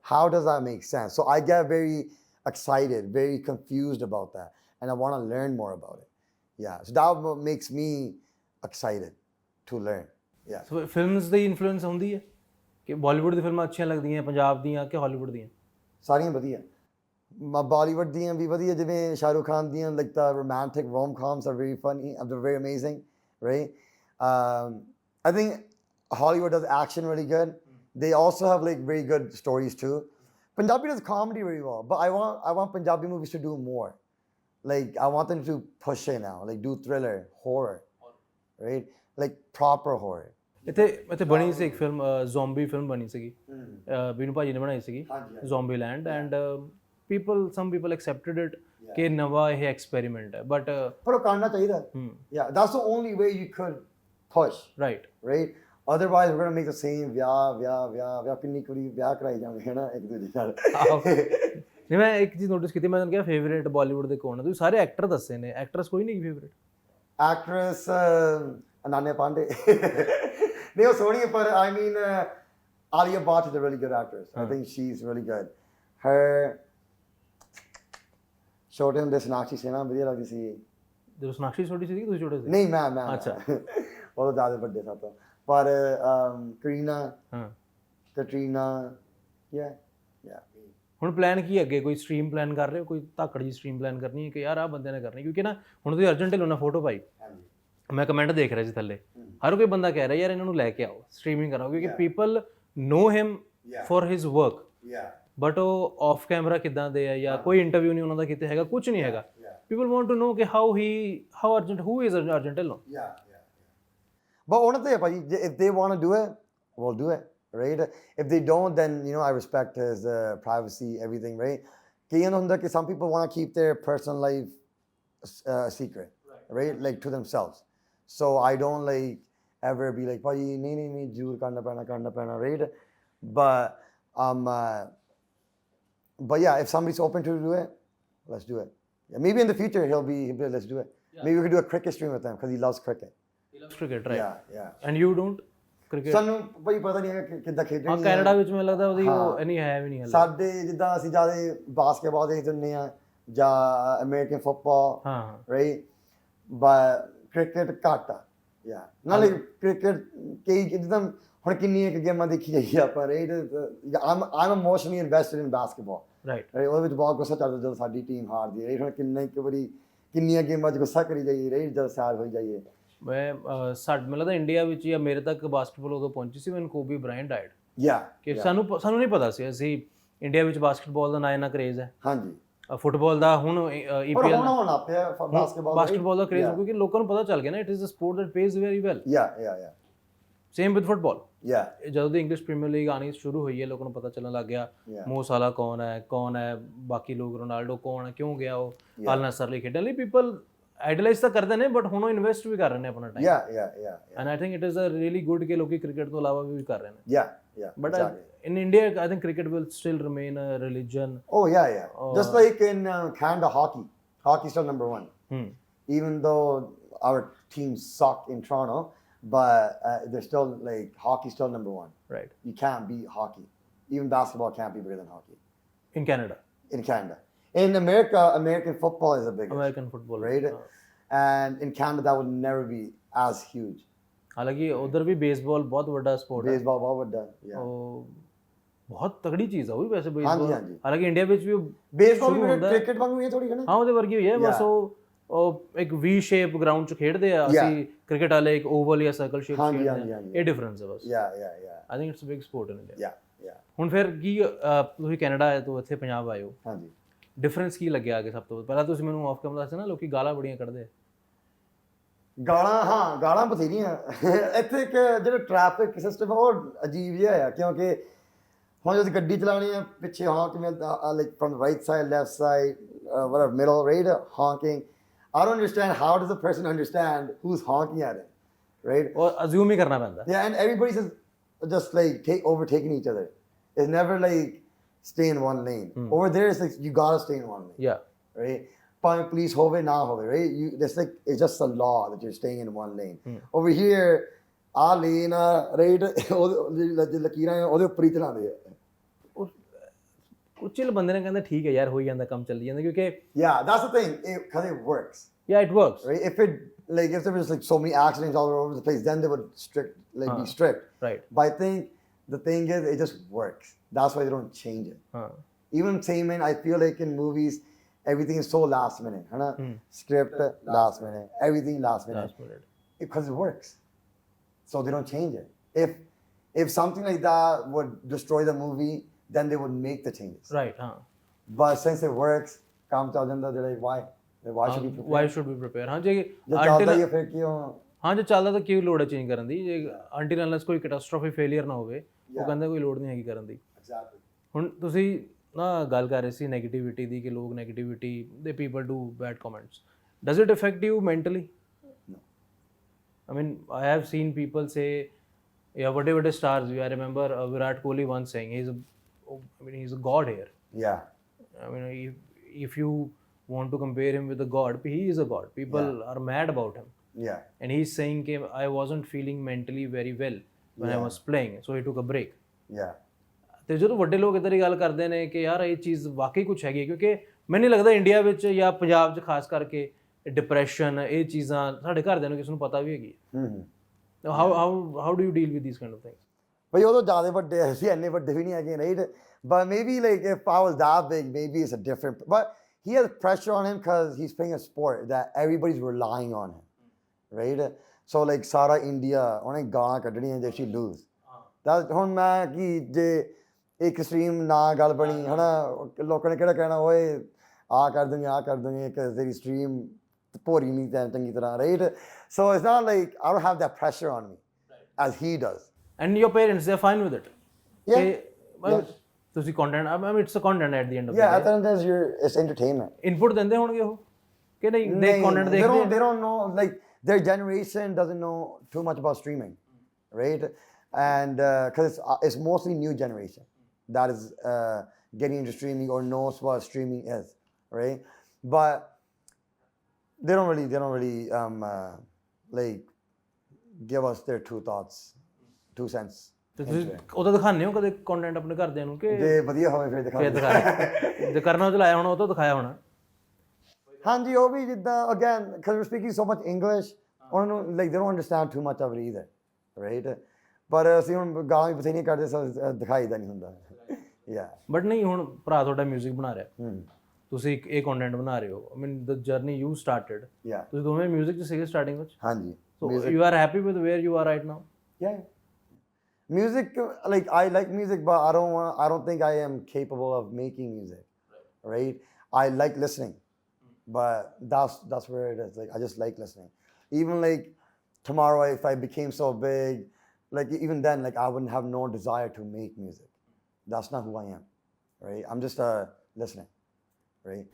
[SPEAKER 2] How does that make sense? So I get very excited, very confused about that, and I want to learn more about it. Yeah, so that makes me excited to learn. Yeah.
[SPEAKER 1] So films the influence ਹੁੰਦੀ ਹੈ ਕਿ ਬਾਲੀਵੁੱਡ ਦੀ ਫਿਲਮਾਂ ਅੱਛੀਆਂ ਲੱਗਦੀਆਂ ਪੰਜਾਬ ਦੀਆਂ ਕਿ Hollywood ਦੀਆਂ?
[SPEAKER 2] ਸਾਰੀਆਂ ਵਧੀਆ। Bollywood ਦੀਆਂ ਵੀ ਵਧੀਆ, ਜਿਵੇਂ ਸ਼ਾਹਰੁਖ ਖਾਨ ਦੀਆਂ, like the romantic rom-coms are very funny and they're very amazing, right? I think Hollywood does action really good. They also have like very good stories too. Punjabi does comedy very well, but I want Punjabi movies to do more. Like I want them to push it now, like do thriller, horror, right? Like proper horror.
[SPEAKER 1] ਇੱਥੇ ਬਣੀ ਸੀ ਇੱਕ film, zombie film ਬਣੀ ਸੀਗੀ, ਬੀਨੂ ਭਾਜੀ ਨੇ ਬਣਾਈ ਸੀਗੀ, ਜ਼ੋਂਬੀਲੈਂਡ, and some people accepted it ਕਿ ਨਵਾਂ ਇਹ ਐਕਸਪੈਰੀਮੈਂਟ ਹੈ, ਬਟ
[SPEAKER 2] ਪਰ ਉਹ ਕਰਨਾ ਚਾਹੀਦਾ. Yeah, that's the only way you could push. Right? Otherwise we're going to make the same ਵਿਆਹ ਕਿੰਨੀ ਕੁੜੀ ਵਿਆਹ ਕਰਾਈ ਜਾਂਦੇ ਹੈ ਨਾ ਇੱਕ ਦੂਜੇ ਨਾਲ.
[SPEAKER 1] ਨਹੀਂ, ਮੈਂ ਇੱਕ ਚੀਜ਼ ਨੋਟਿਸ ਕੀਤੀ, ਮੈਂ ਤੁਹਾਨੂੰ ਕਿਹਾ ਫੇਵਰੇਟ ਬਾਲੀਵੁੱਡ ਦੇ ਕੌਣ ਹੈ? ਤੁਸੀਂ ਸਾਰੇ ਐਕਟਰ ਦੱਸੇ ਨੇ, ਐਕਟਰਸ ਕੋਈ ਨਹੀਂ ਫੇਵਰੇਟ?
[SPEAKER 2] Actress Ananya Pandey. ਨਹੀਂ, ਉਹ ਸੋਹਣੀ ਹੈ, ਪਰ I mean Alia Bhatt is a really good actress. I think she's really good. Her ਛੋਟੇ ਹੁੰਦੇ ਸੋਨਾਕਸ਼ੀ ਸਿਨਹਾ ਵਧੀਆ ਲੱਗਦੀ ਸੀ।
[SPEAKER 1] ਜਦੋਂ ਸੋਨਾਕਸ਼ੀ ਛੋਟੀ ਸੀ ਤੁਸੀਂ ਛੋਟੇ ਸੀ?
[SPEAKER 2] ਨਹੀਂ, ਮੈਂ
[SPEAKER 1] ਅੱਛਾ,
[SPEAKER 2] ਉਹ ਜ਼ਿਆਦਾ ਵੱਡੇ ਸਾਂ ਤੋਂ। ਪਰ ਕੈਟਰੀਨਾ, yeah.
[SPEAKER 1] ਹੁਣ ਪਲਾਨ ਕੀ ਅੱਗੇ? ਕੋਈ ਸਟਰੀਮ ਪਲਾਨ ਕਰ ਰਹੇ ਹੋ? ਕੋਈ ਧਾਕੜ ਜੀ ਸਟਰੀਮ ਪਲਾਨ ਕਰਨੀ ਹੈ ਕਿ ਯਾਰ ਆਹ ਬੰਦੇ ਨੇ ਕਰਨੀ? ਕਿਉਂਕਿ ਨਾ ਹੁਣ ਤੁਸੀਂ ਅਰਜਨ ਢਿੱਲੋਂ ਨਾਲ ਫੋਟੋ ਪਾਈ, ਮੈਂ ਕਮੈਂਟ ਦੇਖ ਰਿਹਾ ਸੀ ਥੱਲੇ, ਹਰ ਕੋਈ ਬੰਦਾ ਕਹਿ ਰਿਹਾ ਯਾਰ ਇਹਨਾਂ ਨੂੰ ਲੈ ਕੇ ਆਓ, ਸਟਰੀਮਿੰਗ ਕਰਾਓ, ਕਿਉਂਕਿ people know him for his work, but ਉਹ ਆਫ ਕੈਮਰਾ ਕਿੱਦਾਂ ਦੇ ਆ, ਜਾਂ ਕੋਈ ਇੰਟਰਵਿਊ ਨਹੀਂ ਉਹਨਾਂ ਦਾ ਕਿਤੇ ਹੈਗਾ, ਕੁਝ ਨਹੀਂ ਹੈਗਾ। ਪੀਪਲ ਵਾਂਟ ਟੂ ਨੋ ਕਿ how who is Arjan Dhillon.
[SPEAKER 2] But ਉਹਨਾਂ ਤੇ ਭਾਜੀ, if they want to do it, we'll do it, right? If they don't, then you know I respect his privacy, everything, right? ਕਈਆਂ ਨੂੰ ਹੁੰਦਾ ਕਿ some people want to keep their personal life secret, right? Like to themselves. So I don't like ever be like ਭਾਜੀ ਨਹੀਂ ਜ਼ਰੂਰ ਕਰਨਾ ਪੈਣਾ, right? But yeah, if somebody's open to do it, let's do it. Yeah, maybe in the future he'll be let's do it. Maybe we could do a cricket stream with him because he loves cricket.
[SPEAKER 1] He loves cricket, right?
[SPEAKER 2] Yeah.
[SPEAKER 1] And you don't? Cricket?
[SPEAKER 2] ਸਾਨੂੰ ਭਾਈ ਪਤਾ ਨਹੀਂ ਹੈ ਕਿੱਦਾਂ ਖੇਡਣੀ ਹੈ।
[SPEAKER 1] Canada ਵਿੱਚ ਮੈਨੂੰ ਲੱਗਦਾ ਉਹਦੀ ਉਹ ਨਹੀਂ ਹੈ ਵੀ ਨਹੀਂ ਹਾਲੇ।
[SPEAKER 2] ਸਾਡੇ ਜਿੱਦਾਂ ਅਸੀਂ ਜ਼ਿਆਦਾ ਬਾਸਕਟਬਾਲ ਦੇਖਦੇ ਹੁੰਦੇ ਆ ਜਾਂ American football, right? But cricket ਘੱਟ ਆ। ਯਾ, ਨਾਲੇ ਕ੍ਰਿਕਟ ਕਈ ਜਿੱਦਾਂ ਹੁਣ ਕਿੰਨੀਆਂ ਗੇਮਾਂ ਦੇਖੀ ਜਾਈਏ ਆਪਾਂ, ਰਾਈਟ? ਆਮ ਇਮੋਸ਼ਨਲੀ ਇਨਵੈਸਟਡ ਇਨ ਬਾਸਕਟਬਾਲ, ਰਾਈਟ? ਉਹਦੇ ਵਿੱਚ ਬਹੁਤ ਗੁੱਸਾ ਚੜਦਾ ਜਦੋਂ ਸਾਡੀ ਟੀਮ ਹਾਰਦੀ ਹੈ, ਰਾਈਟ? ਹੁਣ ਕਿੰਨੀਆਂ ਗੇਮਾਂ 'ਚ ਗੁੱਸਾ ਕਰੀ ਜਾਈਏ, ਰਾਈਟ? ਜਦੋਂ ਸੈਡ ਹੋਈ ਜਾਈਏ।
[SPEAKER 1] ਮੈਨੂੰ ਲੱਗਦਾ ਇੰਡੀਆ ਵਿੱਚ ਜਾਂ ਮੇਰੇ ਤੱਕ ਬਾਸਕਟਬਾਲ ਉਦੋਂ ਪਹੁੰਚੀ ਸੀ when ਕੋਬੀ ਬ੍ਰਾਇੰਟ ਡਾਇਡ।
[SPEAKER 2] ਕਿ
[SPEAKER 1] ਸਾਨੂੰ ਨਹੀਂ ਪਤਾ ਸੀ ਅਸੀਂ ਇੰਡੀਆ ਵਿੱਚ ਬਾਸਕਟਬਾਲ ਦਾ ਨਾ ਕਰੇਜ਼ ਹੈ।
[SPEAKER 2] ਹਾਂਜੀ,
[SPEAKER 1] ਫੁੱਟਬਾਲ ਦਾ ਹੁਣ EPL
[SPEAKER 2] ਹੋਣਾ ਪਿਆ,
[SPEAKER 1] ਬਾਸਕਟਬਾਲ ਦਾ ਕਰੇਜ਼, ਕਿਉਂਕਿ ਲੋਕਾਂ ਨੂੰ ਪਤਾ ਚੱਲ ਗਿਆ ਨਾ it is a sport that pays very well.
[SPEAKER 2] Yeah
[SPEAKER 1] same with football.
[SPEAKER 2] Yeah,
[SPEAKER 1] ਜਦੋਂ ਦੀ ਇੰਗਲਿਸ਼ ਪ੍ਰੀਮੀਅਰ ਲੀਗ ਆਣੀ ਸ਼ੁਰੂ ਹੋਈ ਹੈ, ਲੋਕਾਂ ਨੂੰ ਪਤਾ ਚੱਲਣ ਲੱਗ ਗਿਆ ਮੋ ਸਾਲਾ ਕੌਣ ਹੈ, ਬਾਕੀ ਲੋਕ ਰੋਨਾਲਡੋ ਕੌਣ ਹੈ, ਕਿਉਂ ਗਿਆ ਉਹ ਅਲ ਨਸਰ ਲਈ ਖੇਡਣ ਲਈ। ਪੀਪਲ ਆਈਡਲਾਈਜ਼ ਤਾਂ ਕਰਦੇ ਨੇ, ਬਟ ਹੁਣ ਉਹ ਇਨਵੈਸਟ ਵੀ ਕਰ ਰਹੇ ਨੇ ਆਪਣਾ time.
[SPEAKER 2] Yeah
[SPEAKER 1] and I think it is a really good ਕਿ ਲੋਕੀ ਕ੍ਰਿਕਟ ਤੋਂ ਇਲਾਵਾ ਵੀ ਕਰ ਰਹੇ ਨੇ।
[SPEAKER 2] Yeah.
[SPEAKER 1] But
[SPEAKER 2] exactly.
[SPEAKER 1] in India, I think cricket will still remain a religion.
[SPEAKER 2] Oh yeah. Just like in Canada, hockey's still number one. Even though our teams suck in Toronto, but they're still like hockey's still number one.
[SPEAKER 1] Right.
[SPEAKER 2] You can't beat hockey. Even basketball can't be bigger than hockey.
[SPEAKER 1] In Canada.
[SPEAKER 2] In Canada. In America, American football is the biggest.
[SPEAKER 1] American football.
[SPEAKER 2] Right? And in Canada, that would never be as huge.
[SPEAKER 1] हालांकि उधर भी baseball बहुत बड़ा sport है
[SPEAKER 2] Baseball, बहुत बड़ा. Yeah.
[SPEAKER 1] बहुत तगड़ी चीज़ है वो भी वैसे
[SPEAKER 2] हाँ
[SPEAKER 1] बेसबॉल
[SPEAKER 2] जी, हाँ जी.
[SPEAKER 1] हालांकि इंडिया ਵਿੱਚ ਵੀ
[SPEAKER 2] Baseball ਵੀ cricket ਵਾਂਗੂ ਹੀ ਹੈ ਥੋੜੀ ਹੈ ਨਾ.
[SPEAKER 1] ਹਾਂ ਉਹਦੇ ਵਰਗੀ ਹੋਈ ਹੈ ਬਸ ਉਹ ਇੱਕ ਵੀ ਸ਼ੇਪ ਗਰਾਊਂਡ 'ਚ ਖੇਡਦੇ ਆ ਅਸੀਂ ਕ੍ਰਿਕਟ ਵਾਲੇ ਇੱਕ ਓਵਲ ਜਾਂ ਸਰਕਲ ਸ਼ੇਪ ਖੇਡਦੇ ਆ ਇਹ ਡਿਫਰੈਂਸ ਹੈ ਬਸ
[SPEAKER 2] Yeah.
[SPEAKER 1] I think it's a big sport in India
[SPEAKER 2] Yeah.
[SPEAKER 1] ਹੁਣ ਫਿਰ ਕੀ ਤੁਸੀਂ ਕੈਨੇਡਾ ਆਏ ਤੋਂ ਇੱਥੇ ਪੰਜਾਬ ਆਏ ਹੋ
[SPEAKER 2] ਹਾਂਜੀ.
[SPEAKER 1] ਡਿਫਰੈਂਸ ਕੀ ਲੱਗਿਆ ਆਗੇ ਸਭ ਤੋਂ ਪਹਿਲਾਂ ਤੁਸੀਂ ਮੈਨੂੰ ਆਫ ਕੈਮਰਾ ਦੱਸਿਆ ਨਾ ਲੋਕੀ ਗਾਲਾਂ ਬੜੀਆਂ ਕੱਢਦੇ
[SPEAKER 2] ਗਾਲਾਂ ਬਥੇਰੀਆਂ ਇੱਥੇ ਇੱਕ ਜਿਹੜਾ ਟ੍ਰੈਫਿਕ ਸਿਸਟਮ ਉਹ ਅਜੀਬ ਜਿਹਾ ਹੈ ਕਿਉਂਕਿ ਹੁਣ ਜਦੋਂ ਗੱਡੀ ਚਲਾਉਣੀ ਹੈ ਪਿੱਛੇ ਹੌਂਕ ਮੈਂ like from right side left side whatever middle right honking I don't understand how does a person understand who's honking at it right
[SPEAKER 1] ਉਹ ਅਜ਼ਿਊਮ ਹੀ ਕਰਨਾ ਪੈਂਦਾ
[SPEAKER 2] yeah and everybody's just like overtaking each other it's never like stay in one lane over there it's like you gotta stay in one lane
[SPEAKER 1] yeah
[SPEAKER 2] right ਭਾਵੇਂ police ਹੋਵੇ ਨਾ ਹੋਵੇ right you it's like it's just a law that you're staying in one lane over here ਆ lane right ਉਹਦੇ ਲਕੀਰਾਂ ਉਹਦੇ ਉੱਪਰ ਹੀ ਚਲਾਉਂਦੇ ਆ
[SPEAKER 1] ਕੁਚਲ ਬੰਦੇ ਨੇ ਕਹਿੰਦਾ ਠੀਕ ਹੈ ਯਾਰ ਹੋਈ ਜਾਂਦਾ ਕੰਮ ਚੱਲੀ ਜਾਂਦਾ ਕਿਉਂਕਿ
[SPEAKER 2] yeah that's the thing because it works
[SPEAKER 1] yeah it works
[SPEAKER 2] right if there was like so many accidents all over the place then they would be strict
[SPEAKER 1] right
[SPEAKER 2] but I think the thing is it just works that's why they don't change it even same in I feel like in movies everything is so last minute है ना script last minute everything last minute because it works so they don't change it if something like that would destroy the movie then they would make the changes
[SPEAKER 1] right
[SPEAKER 2] but since it works काम चल जाता they're like why should we prepare
[SPEAKER 1] ਹਾਂ ਜੇ
[SPEAKER 2] ਚੱਲਦਾ ਹੀ ਫਿਰ ਕਿਉਂ
[SPEAKER 1] ਹਾਂ ਜੇ ਚੱਲਦਾ ਤਾਂ ਕਿਉਂ ਲੋੜ ਹੈ ਚੇਂਜ ਕਰਨ ਦੀ ਜੇ ਅੰਟਿਲ ਅਨਲੈਸ ਕੋਈ ਕੈਟਾਸਟ੍ਰੋਫੀ ਫੇਲਿਅਰ ਨਾ ਹੋਵੇ ਉਹ ਕਹਿੰਦਾ ਕੋਈ ਲੋੜ ਨਹੀਂ ਹੈਗੀ ਕਰਨ ਦੀ
[SPEAKER 2] ਐਗਜ਼ੈਕਟਲੀ
[SPEAKER 1] ਹੁਣ ਤੁਸੀਂ ਨਾ ਗੱਲ ਕਰ ਰਹੇ ਸੀ ਨੈਗੇਟਿਵਿਟੀ ਦੀ ਕਿ ਲੋਕ ਨੈਗੇਟਿਵਿਟੀ ਦੇ people do bad comments does it affect you mentally I mean I have seen people say yeah ਵੱਡੇ stars I remember Virat Kohli once saying he's a god here
[SPEAKER 2] yeah
[SPEAKER 1] I mean if you want to compare him with a god he is a god people are mad about him
[SPEAKER 2] yeah
[SPEAKER 1] and he's saying I wasn't feeling mentally very well when I was playing so he took a break
[SPEAKER 2] yeah
[SPEAKER 1] ਤੇ ਜਦੋਂ ਵੱਡੇ ਲੋਕ ਇੱਦਾਂ ਦੀ ਗੱਲ ਕਰਦੇ ਨੇ ਕਿ ਯਾਰ ਇਹ ਚੀਜ਼ ਵਾਕਈ ਕੁਝ ਹੈਗੀ ਕਿਉਂਕਿ ਮੈਨੂੰ ਨਹੀਂ ਲੱਗਦਾ ਇੰਡੀਆ ਵਿੱਚ ਜਾਂ ਪੰਜਾਬ 'ਚ ਖਾਸ ਕਰਕੇ ਡਿਪਰੈਸ਼ਨ ਇਹ ਚੀਜ਼ਾਂ ਸਾਡੇ ਘਰਦਿਆਂ ਨੂੰ ਕਿਸੇ ਨੂੰ ਪਤਾ ਵੀ ਹੈਗੀ how do you deal with these kind of things
[SPEAKER 2] ਬਈ ਉਦੋਂ ਜ਼ਿਆਦਾ ਵੱਡੇ ਅਸੀਂ ਇੰਨੇ ਵੱਡੇ ਵੀ ਨਹੀਂ ਹੈਗੇ right but maybe like if I was that big maybe it's a different but he has pressure on him because he's playing a sport that everybody's relying on him right so like ਸਾਰਾ India ਉਹਨੇ ਗਾਲਾਂ ਕੱਢਣੀਆਂ ਜੇ she lose ਤਾਂ ਹੁਣ ਮੈਂ ਕੀ ਜੇ ਇੱਕ ਸਟ੍ਰੀਮ ਨਾ ਗੱਲ ਬਣੀ ਹਨਾ ਲੋਕਾਂ ਨੇ ਕਿਹੜਾ ਕਹਿਣਾ ਓਏ ਆ ਕਰ ਦੂੰਗੇ ਇੱਕ ਤੇਰੀ ਸਟ੍ਰੀਮ ਭੋਰੀ ਨਹੀਂ ਤਾਂ ਚੰਗੀ ਤਰ੍ਹਾਂ right so it's not like I don't have that pressure on me as he does
[SPEAKER 1] and your parents they're fine with it
[SPEAKER 2] yeah
[SPEAKER 1] ਤੁਸੀਂ content I mean it's a content at the end of
[SPEAKER 2] yeah
[SPEAKER 1] the
[SPEAKER 2] I think it's entertainment
[SPEAKER 1] input ਦਿੰਦੇ ਹੋਣਗੇ ਉਹ ਕਿ ਨਹੀਂ ਦੇ content ਦੇਖਦੇ
[SPEAKER 2] they don't know like their generation doesn't know too much about streaming right and because it's mostly new generation that is getting into streaming or knows what streaming is right but they don't really like give us their two cents
[SPEAKER 1] ਤੇ ਤੁਸੀਂ ਉਹ ਤਾਂ ਦਿਖਾਉਂਦੇ ਹੋ ਕਦੇ content ਆਪਣੇ ਘਰਦਿਆਂ ਨੂੰ ਕਿ
[SPEAKER 2] ਜੇ ਵਧੀਆ ਹੋਵੇ ਫਿਰ ਦਿਖਾ
[SPEAKER 1] ਜੇ ਕਰਨਾ ਚਲਾਇਆ ਹੋਣਾ ਉਹ ਤਾਂ ਦਿਖਾਇਆ ਹੋਣਾ
[SPEAKER 2] ਹਾਂਜੀ ਉਹ ਵੀ ਜਿੱਦਾਂ again because we're speaking so much English ਉਹਨਾਂ ਨੂੰ like they don't understand too much of it either right ਪਰ ਅਸੀਂ ਹੁਣ ਗਾਲਾਂ ਵੀ ਬਥੇਰੀਆਂ ਕੱਢਦੇ ਸੋ ਦਿਖਾਈਦਾ ਨਹੀਂ ਹੁੰਦਾ yeah
[SPEAKER 1] ਬਟ ਨਹੀਂ ਹੁਣ ਭਰਾ ਤੁਹਾਡਾ 뮤직 ਬਣਾ ਰਿਹਾ ਤੁਸੀਂ ਇਹ ਕੰਟੈਂਟ ਬਣਾ ਰਹੇ ਹੋ I mean the journey you started
[SPEAKER 2] yeah
[SPEAKER 1] ਤੁਸੀਂ ਦੋਵੇਂ 뮤직 'ਚ ਸੀਗੇ ਸਟਾਰਟਿੰਗ ਵਿੱਚ
[SPEAKER 2] ਹਾਂਜੀ
[SPEAKER 1] so you are happy with where you are right now
[SPEAKER 2] yeah music like I like music but I don't think I am capable of making music right I like listening but that's where it is like I just like listening even like tomorrow if I became so big like even then like I wouldn't have no desire to make music that's not who I am right I'm just listening right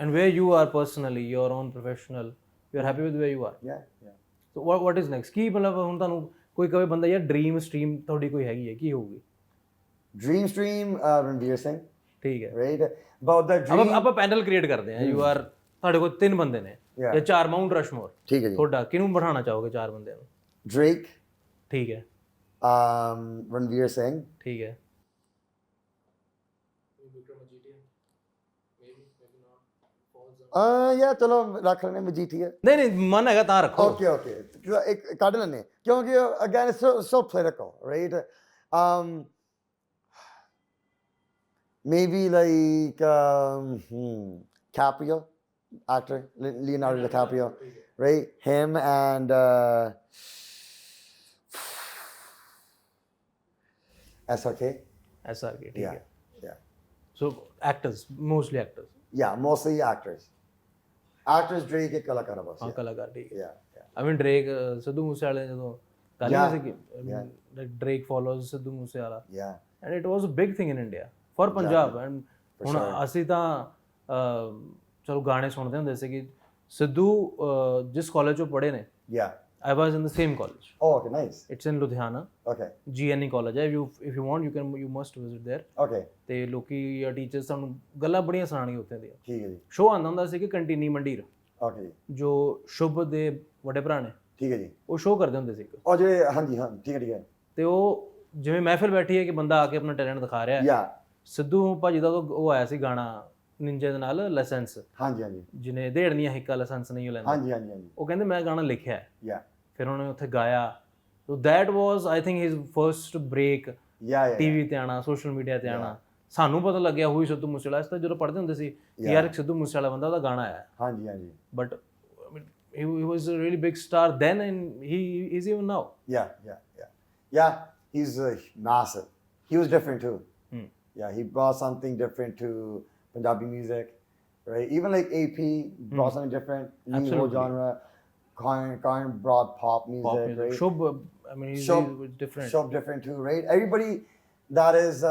[SPEAKER 1] and where you are personally your own professional you are happy with where you are
[SPEAKER 2] yeah
[SPEAKER 1] so what is next ਕੀ ਮਤਲਬ ਹੁਣ ਤੁਹਾਨੂੰ ਕੋਈ ਕਹੇ ਬੰਦਾ ਯਾਰ dream stream ਤੁਹਾਡੀ ਕੋਈ ਹੈਗੀ ਹੈ ਕੀ ਹੋਊਗੀ
[SPEAKER 2] Dream Stream, Ranveer Singh,
[SPEAKER 1] ਠੀਕ ਹੈ
[SPEAKER 2] right? But the dream,
[SPEAKER 1] ਆਪਾਂ ਪੈਨਲ ਕ੍ਰੀਏਟ ਕਰਦੇ ਹਾਂ ਯੂ ਆਰ ਤੁਹਾਡੇ ਕੋਲ 3 ਬੰਦੇ ਨੇ
[SPEAKER 2] Yeah.
[SPEAKER 1] ਜਾਂ 4 ਮਾਊਂਟ ਰਸ਼ਮੋਰ
[SPEAKER 2] ਠੀਕ ਹੈ ਜੀ,
[SPEAKER 1] ਤੁਹਾਡਾ ਕਿਹਨੂੰ ਬਿਠਾਉਣਾ ਚਾਹੋਗੇ 4 ਬੰਦਿਆਂ ਨੂੰ
[SPEAKER 2] Drake,
[SPEAKER 1] ਠੀਕ ਹੈ
[SPEAKER 2] Ranveer Singh,
[SPEAKER 1] ਠੀਕ ਹੈ
[SPEAKER 2] yeah, ਚਲੋ ਰੱਖ ਲੈਣੇ ਮਜੀਠੀਆ।
[SPEAKER 1] ਨਹੀਂ ਨਹੀਂ ਮਨ ਹੈਗਾ ਤਾਂ ਰੱਖੋ
[SPEAKER 2] Okay. ਇੱਕ ਕੱਢ ਲੈਣੇ ਕਿਉਂਕਿ again it's so political, right? Maybe like Caprio, actor Leonardo DiCaprio, right? Him and SRK.
[SPEAKER 1] SRK ਠੀਕ
[SPEAKER 2] Yeah,
[SPEAKER 1] ਹੈ
[SPEAKER 2] yeah,
[SPEAKER 1] so actors mostly actors
[SPEAKER 2] yeah. Mostly actors. Actors Drake ਇੱਕ ਕਲਾਕਾਰ ਆ ਬਸ।
[SPEAKER 1] ਹਾਂ ਕਲਾਕਾਰ ਠੀਕ ਹੈ
[SPEAKER 2] Yeah, yeah.
[SPEAKER 1] ਆਈ ਮੀਨ ਡ੍ਰੇਕ ਸਿੱਧੂ ਮੂਸੇ ਵਾਲੇ ਜਦੋਂ ਗੱਲ
[SPEAKER 2] Yeah,
[SPEAKER 1] ਨਹੀਂ ਸੀ ਕਿ Drake ਫੋਲੋਜ਼ Sidhu Moose Wala
[SPEAKER 2] Yeah.
[SPEAKER 1] And it was a big thing in India for Punjab and ਹੁਣ ਅਸੀਂ ਤਾਂ ਚਲੋ ਗਾਣੇ ਸੁਣਦੇ ਹੁੰਦੇ ਸੀ ਕਿ ਸਿੱਧੂ ਜਿਸ ਕਾਲਜ ਚੋਂ ਪੜ੍ਹੇ ਨੇ
[SPEAKER 2] Yeah.
[SPEAKER 1] I was in the same college.
[SPEAKER 2] Oh, okay, nice.
[SPEAKER 1] It's in Ludhiana.
[SPEAKER 2] Okay.
[SPEAKER 1] GNE college है. If you want, you must visit there.
[SPEAKER 2] Okay.
[SPEAKER 1] ਤੇ ਲੋਕੀ ਜਾਂ ਟੀਚਰਸ ਤੁਹਾਨੂੰ ਗੱਲਾਂ ਬੜੀਆਂ ਸੁਣਾਣਗੇ ਉੱਥੇ ਦੀਆਂ।
[SPEAKER 2] ਠੀਕ ਹੈ ਜੀ।
[SPEAKER 1] ਸ਼ੋਅ ਆਉਂਦਾ ਹੁੰਦਾ ਸੀ ਕਿ ਕੰਟੀਨੀ ਮੰਡੀਰ
[SPEAKER 2] Okay ਜੀ।
[SPEAKER 1] ਜੋ ਸ਼ੁਭ ਦੇ ਵੱਡੇ ਭਰਾ ਨੇ
[SPEAKER 2] ਠੀਕ ਹੈ ਜੀ।
[SPEAKER 1] ਉਹ ਸ਼ੋਅ ਕਰਦੇ ਹੁੰਦੇ ਸੀ।
[SPEAKER 2] ਉਹ ਜਿਹੜੇ ਹਾਂਜੀ ਹਾਂ ਠੀਕ ਹੈ।
[SPEAKER 1] ਤੇ ਉਹ ਜਿਵੇਂ ਮਹਿਫਿਲ ਬੈਠੀ ਹੈ ਕਿ ਬੰਦਾ ਆ ਕੇ ਆਪਣਾ ਟੈਲੈਂਟ ਦਿਖਾ ਰਿਹਾ ਹੈ।
[SPEAKER 2] Yeah.
[SPEAKER 1] ਸਿੱਧੂ ਭਾਜੀ ਦਾ ਉਹ ਆਇਆ ਸੀ ਗਾਣਾ ਨਿੰਜੇ ਦੇ ਨਾਲ ਲਾਇਸੈਂਸ
[SPEAKER 2] ਹਾਂਜੀ।
[SPEAKER 1] ਜਿਹਨੇ ਦੇੜਨੀਆਂ ਹਿੱਕਾ ਲਾਇਸੈਂਸ ਨਹੀਂ ਲੈਂਦਾ।
[SPEAKER 2] ਹਾਂਜੀ।
[SPEAKER 1] ਉਹ ਕਹਿੰਦੇ ਮੈਂ ਗਾਣਾ ਲਿਖਿਆ ਹੈ।
[SPEAKER 2] Yeah.
[SPEAKER 1] ਫਿਰ ਉਹਨੇ ਉੱਥੇ ਗਾਇਆ so that was I think his first break
[SPEAKER 2] Yeah.
[SPEAKER 1] TV ਤੇ ਆਣਾ ਸੋਸ਼ਲ ਮੀਡੀਆ ਤੇ ਆਣਾ ਸਾਨੂੰ ਪਤਾ ਲੱਗਿਆ ਹੋਈ ਸਿੱਧੂ ਮੂਸੇਵਾਲਾ ਇਸ ਤਾਂ ਜਦੋਂ ਪੜ੍ਹਦੇ ਹੁੰਦੇ ਸੀ ਕਿ ਯਾਰ ਇੱਕ ਸਿੱਧੂ ਮੂਸੇਵਾਲਾ ਬੰਦਾ ਉਹਦਾ ਗਾਣਾ ਆਇਆ
[SPEAKER 2] ਹਾਂਜੀ।
[SPEAKER 1] But he was a really big star then and he is even now.
[SPEAKER 2] Yeah. He's massive. He was different too. Yeah, he brought something different to Punjabi music, right? Even like AP brought something different, new whole genre. Karan brought pop music, right?
[SPEAKER 1] Shub, I mean, he's different.
[SPEAKER 2] Shub different too, right? Everybody that is